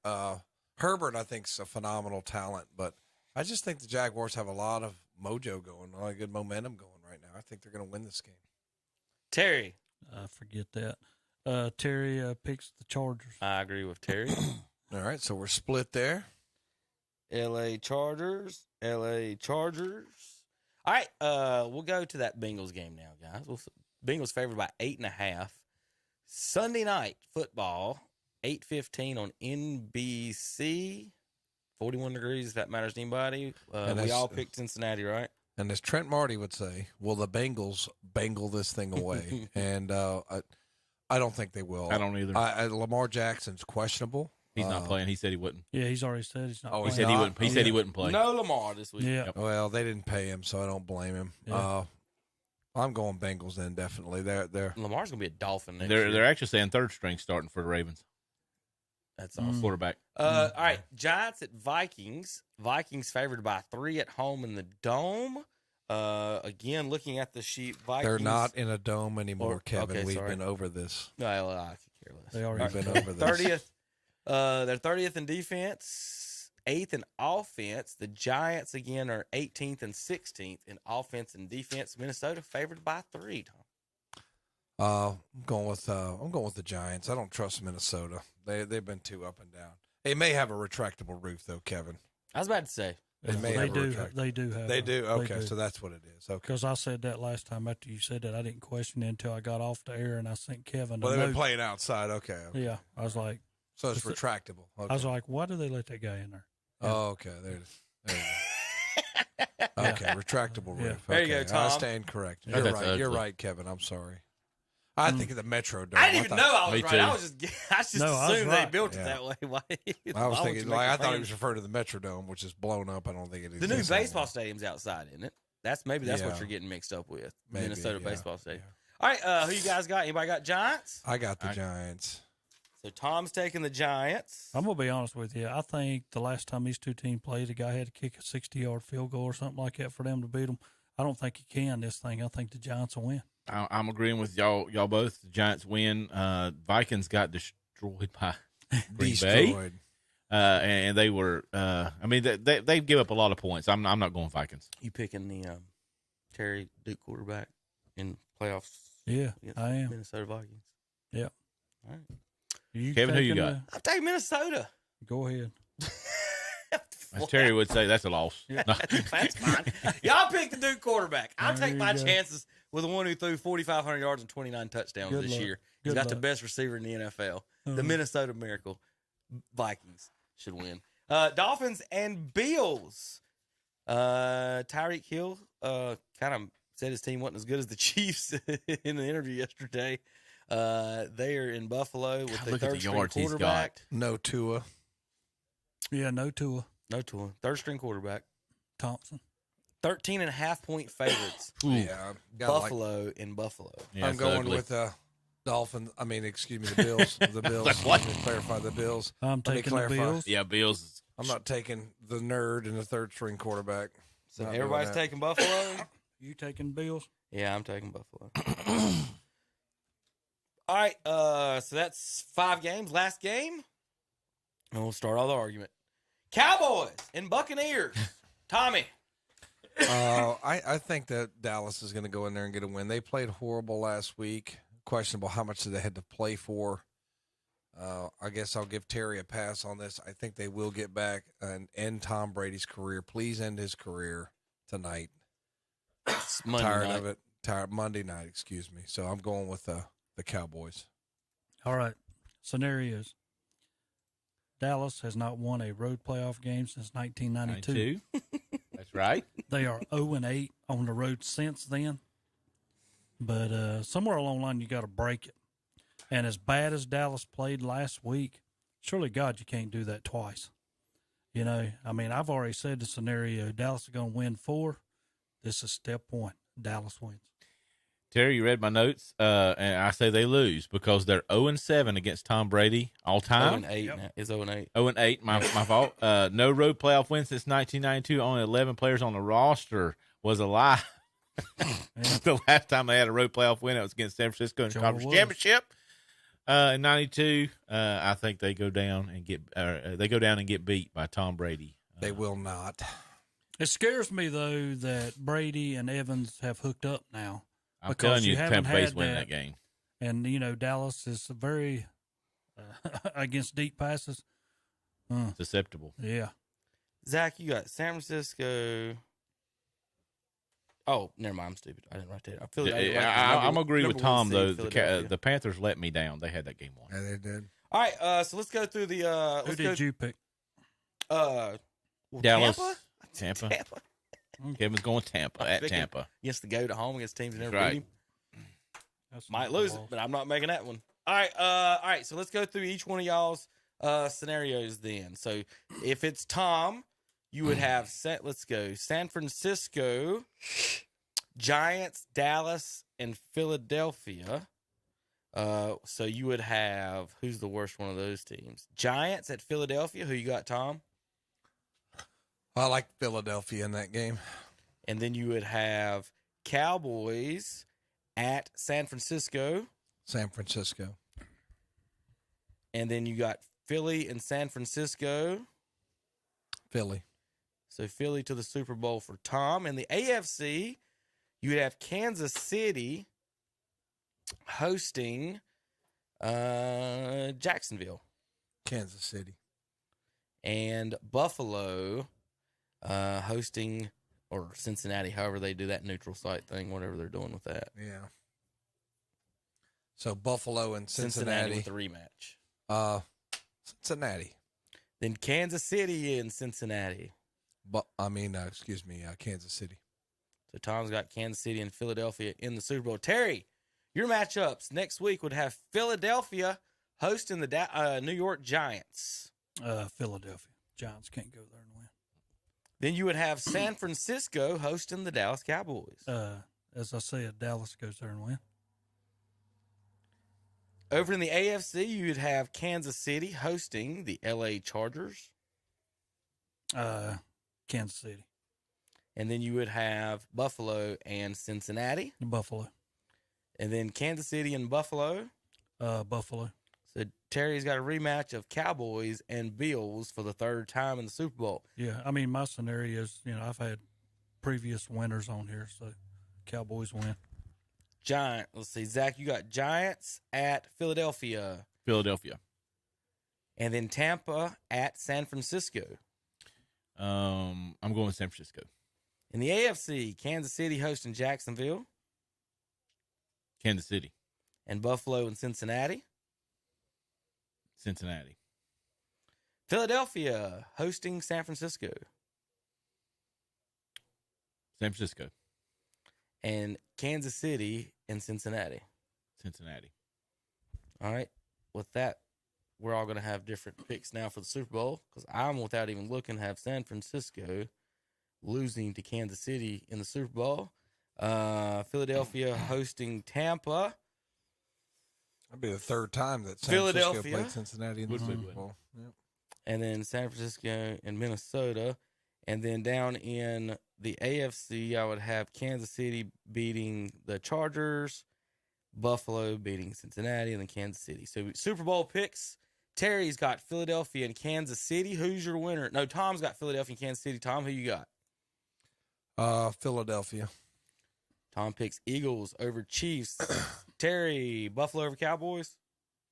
Herbert, I think, is a phenomenal talent, but I just think the Jaguars have a lot of mojo going, a lot of good momentum going right now. I think they're going to win this game. Terry. Forget that. Terry picks the Chargers. I agree with Terry. All right, so we're split there. L.A. Chargers. All right, we'll go to that Bengals game now, guys. Bengals favored by 8.5. Sunday night football, 8:15 on NBC. 41 degrees, if that matters to anybody. We all picked Cincinnati, right? And as Trent Marty would say, will the Bengals bangle this thing away? And I don't think they will. I don't either. Lamar Jackson's questionable. He's not playing. He said he wouldn't. Yeah, he's already said he's not. He said he wouldn't. He said he wouldn't play. No Lamar this week. Yeah. Well, they didn't pay him, so I don't blame him. Yeah. I'm going Bengals then, definitely. They're Lamar's gonna be a Dolphin next year. They're actually saying third string starting for the Ravens. That's awesome. Quarterback. All right, Giants at Vikings. Vikings favored by 3 at home in the Dome. Again, looking at the sheet, Vikings. They're not in a dome anymore, Kevin. Okay, We've sorry. been over this. No, I could care less. They already We've been over this. 30th. They're 30th in defense, 8th in offense. The Giants again are 18th and 16th in offense and defense. Minnesota favored by 3. Tom. I'm going with the Giants. I don't trust Minnesota. They've been too up and down. They may have a retractable roof though, Kevin. I was about to say. They do have. They do. Okay, so that's what it is. Okay. Because I said that last time after you said that, I didn't question it until I got off the air and I sent Kevin. Well, they've been playing outside. Okay. Yeah, I was like. So it's retractable. Okay. I was like, why do they let that guy in there? Yeah. Oh, okay. There it is. Okay, retractable roof. Yeah. Okay. There you go, Tom. I stand correct. You're That's right. ugly. You're right, Kevin. I'm sorry. I think of the Metro Dome. I didn't even know I was Me right. too. I just assumed they built it Yeah. that way. Why? I was why would thinking, you make I a thought he fan? was referring to the Metrodome, which is blown up. I don't think it is. The new baseball stadium's outside, isn't it? That's what Yeah. you're getting mixed up with. Maybe, Minnesota yeah, baseball stadium. All right, who you guys got? Anybody got Giants? I got the Giants. So Tom's taking the Giants. I'm gonna be honest with you. I think the last time these two teams played, the guy had to kick a 60-yard field goal or something like that for them to beat them. I don't think he can this thing. I think the Giants will win. I'm agreeing with y'all both. The Giants win. Vikings got destroyed by Green Bay. And they were. They give up a lot of points. I'm not going Vikings. You picking the Terry Duke quarterback in playoffs? Yeah, against I am. Minnesota Vikings. Yeah. All right. Kevin, who you got? I'm taking Minnesota. Go ahead. As Terry would say, that's a loss. Yeah, that's fine. Y'all pick the Duke quarterback. I'll There take you my go. chances with the one who threw 4,500 yards and 29 touchdowns Good this luck. year. He's Good got the luck. best receiver in the NFL. The Uh-huh. Minnesota Miracle Vikings should win. Dolphins and Bills. Tyreek Hill kind of said his team wasn't as good as the Chiefs in the interview yesterday. They are in Buffalo with the look at the third string yards he's quarterback. got. No Tua. Yeah, no Tua. No Tua. Third string quarterback. Thompson. 13.5-point favorites. Yeah, gotta Buffalo in Buffalo. Yeah, I'm it's going ugly. with the Dolphins. I mean, excuse me, the Bills. The Bills. Like what? Let me clarify the Bills. I'm Let me taking the clarify. Bills. Yeah, Bills. I'm not taking the nerd and the third string quarterback. So Not doing everybody's that. taking Buffalo? You taking Bills? Yeah, I'm taking Buffalo. All right, so that's 5 games. Last game, and we'll start all the argument. Cowboys and Buccaneers. Tommy. I think that Dallas is going to go in there and get a win. They played horrible last week. Questionable how much they had to play for. I guess I'll give Terry a pass on this. I think they will get back and end Tom Brady's career. Please end his career tonight. It's Monday Tired night. of it. Tired Monday night, excuse me. So I'm going with the Cowboys. All right. Scenarios. Dallas has not won a road playoff game since 1992. 92. That's right. They are 0-8 on the road since then. But somewhere along the line, you got to break it. And as bad as Dallas played last week, surely, God, you can't do that twice. You know, I mean, I've already said the scenario. Dallas is going to win 4. This is step 1. Dallas wins. Terry, you read my notes, and I say they lose because they're 0-7 against Tom Brady all time. 0-8 now. It's 0-8. 0-8, my fault. No road playoff win since 1992. Only 11 players on the roster was alive. The last time they had a road playoff win, it was against San Francisco in the conference championship in '92. I think they go down and get beat by Tom Brady. They will not. It scares me, though, that Brady and Evans have hooked up now. I'm telling you, haven't Tampa Bay's had winning that game. And, you know, Dallas is very against deep passes. Susceptible. Yeah. Zach, you got San Francisco. Oh, never mind. I'm stupid. I didn't write that. I'm agree with Tom, though. Philadelphia. The Panthers let me down. They had that game won. Yeah, they did. All right, so let's go through the. Who did you pick? Dallas. Tampa. Kevin's going Tampa at Tampa. Yes, to go to home against teams that never That's beat right. him. Might lose it, but I'm not making that one. All right. So let's go through each one of y'all's scenarios then. So if it's Tom, you would have let's go San Francisco, Giants, Dallas, and Philadelphia. So you would have, who's the worst one of those teams? Giants at Philadelphia. Who you got, Tom? I like Philadelphia in that game. And then you would have Cowboys at San Francisco. San Francisco. And then you got Philly and San Francisco. Philly. So Philly to the Super Bowl for Tom. In the AFC, you would have Kansas City hosting Jacksonville. Kansas City. And Buffalo hosting, or Cincinnati, however they do that neutral site thing, whatever they're doing with that. Yeah. So Buffalo and Cincinnati with the rematch. Cincinnati. Then Kansas City and Cincinnati. Kansas City. So Tom's got Kansas City and Philadelphia in the Super Bowl. Terry, your matchups next week would have Philadelphia hosting the New York Giants. Philadelphia. Giants can't go there and win. Then you would have San Francisco hosting the Dallas Cowboys. As I said, Dallas goes there and win. Over in the AFC, you'd have Kansas City hosting the LA Chargers. Kansas City. And then you would have Buffalo and Cincinnati. Buffalo. And then Kansas City and Buffalo. Buffalo. So Terry's got a rematch of Cowboys and Bills for the third time in the Super Bowl. Yeah, I mean, my scenario is, I've had previous winners on here, so Cowboys win. Let's see, Zach, you got Giants at Philadelphia. Philadelphia. And then Tampa at San Francisco. I'm going with San Francisco. In the AFC, Kansas City hosting Jacksonville. Kansas City. And Buffalo and Cincinnati. Cincinnati. Philadelphia hosting San Francisco. San Francisco. And Kansas City and Cincinnati. Cincinnati. All right. With that, we're all going to have different picks now for the Super Bowl because I'm, without even looking, have San Francisco losing to Kansas City in the Super Bowl. Philadelphia hosting Tampa. That'd be the third time that San Philadelphia Francisco played Cincinnati in the Super Bowl. Yep. And then San Francisco and Minnesota. And then down in the AFC, I would have Kansas City beating the Chargers, Buffalo beating Cincinnati, and then Kansas City. So Super Bowl picks. Terry's got Philadelphia and Kansas City. Who's your winner? No, Tom's got Philadelphia and Kansas City. Tom, who you got? Philadelphia. Tom picks Eagles over Chiefs. Terry, Buffalo over Cowboys?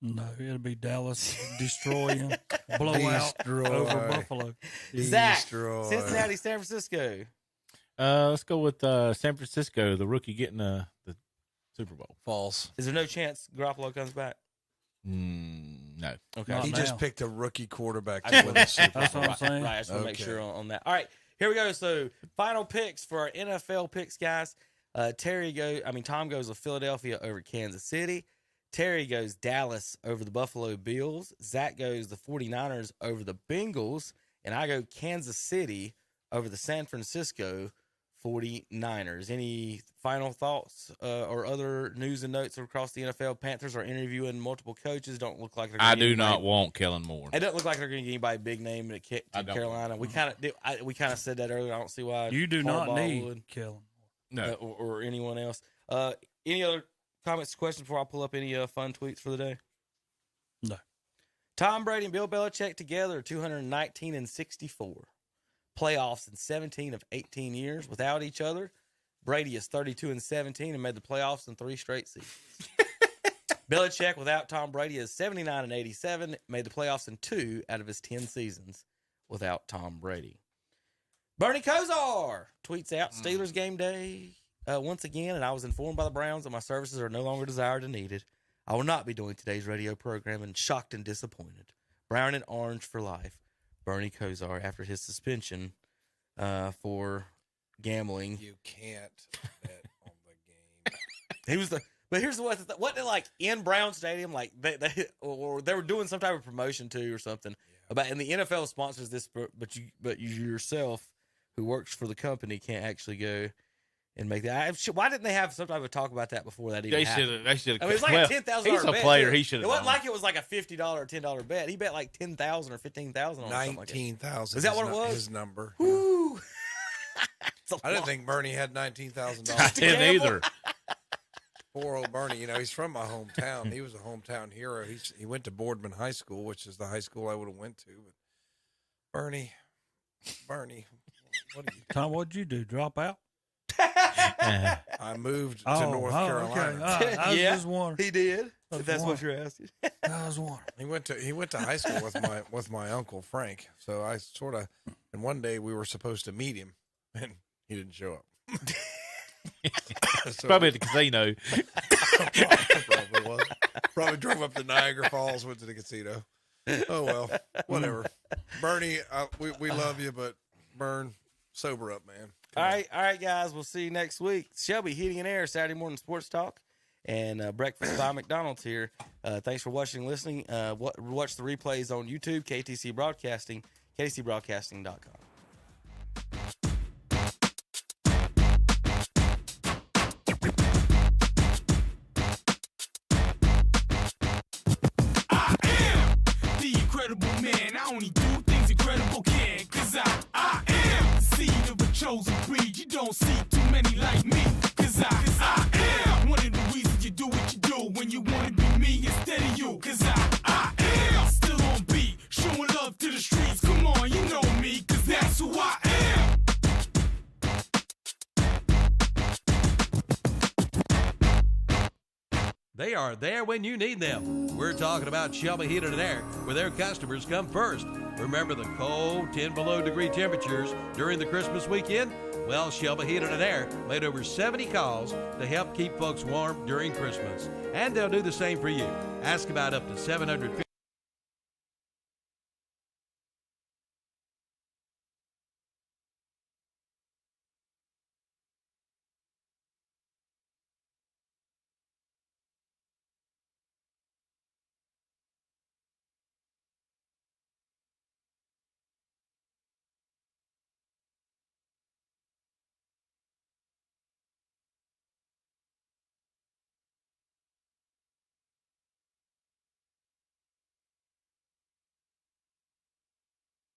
No, it'll be Dallas destroying, blowout over Buffalo. Zach, Cincinnati, San Francisco. Let's go with San Francisco, the rookie getting the Super Bowl. False. Is there no chance Garoppolo comes back? No. Okay. He just picked a rookie quarterback That's to win the Super Bowl. That's what I'm saying. Right, I just want to make sure on that. All right, here we go. So final picks for our NFL picks, guys. Tom goes with Philadelphia over Kansas City. Terry goes Dallas over the Buffalo Bills. Zach goes the 49ers over the Bengals. And I go Kansas City over the San Francisco 49ers. Any final thoughts or other news and notes across the NFL? Panthers are interviewing multiple coaches. Don't look like they're going I to do not want Kellen Moore. It doesn't look like they're going to get anybody big name to Carolina. We kind of said that earlier. I don't see why You do not Harbaugh need would. Kellen. No. Or anyone else. Any other comments, questions before I pull up any fun tweets for the day? No. Tom Brady and Bill Belichick together, 219 and 64. Playoffs in 17 of 18 years without each other. Brady is 32 and 17 and made the playoffs in 3 straight seasons. Belichick without Tom Brady is 79 and 87, made the playoffs in 2 out of his 10 seasons without Tom Brady. Bernie Kosar tweets out Steelers game day once again, and I was informed by the Browns that my services are no longer desired and needed. I will not be doing today's radio program and shocked and disappointed. Brown and orange for life. Bernie Kosar after his suspension for gambling. You can't bet on the game. He was but here's what it like in Brown Stadium, like they were doing some type of promotion too or something about, and the NFL sponsors this, but you yourself, who works for the company, can't actually go and make that. Why didn't they have some type of talk about that before that even happened? They should have. I mean, it's like a $10,000 bet. He's a player. He should have. It wasn't like it was like a $50 or $10 bet. He bet like $10,000 or $15,000 on 19,000. Is that what it was? His number. Woo! I didn't think Bernie had $19,000. I didn't either. Poor old Bernie. He from my hometown. He was a hometown hero. He went to Boardman High School, which is the high school I would have went to. But Bernie, what do you? Tom, what'd you do? Drop out? I moved to North Carolina. Okay. I was just wondering. He did. If that's what you're asking. I was wondering. He went to high school with my uncle Frank. So I sort of, and one day we were supposed to meet him, and he didn't show up. Probably at the casino. Probably was. Probably drove up to Niagara Falls, went to the casino. Oh well, whatever. Bernie, we love you, but Burn, sober up, man. All right, guys. We'll see you next week. Shelby Heating and Air, Saturday morning sports talk, and breakfast by McDonald's here. Thanks for watching and listening. Watch the replays on YouTube, KTC Broadcasting, ktcbroadcasting.com. Incredible man, I only do things incredible can. Cause I am the seed of a chosen breed. You don't see too many like me. Cause I am one of the reasons you do what you do when you wanna be me instead of you. Cause I am still on beat, showing love to the streets. Come on, you know me, cause that's who I am. They are there when you need them. We're talking about Shelby Heating and Air, where their customers come first. Remember the cold 10 below degree temperatures during the Christmas weekend? Well, Shelby Heating and Air made over 70 calls to help keep folks warm during Christmas. And they'll do the same for you. Ask about up to $750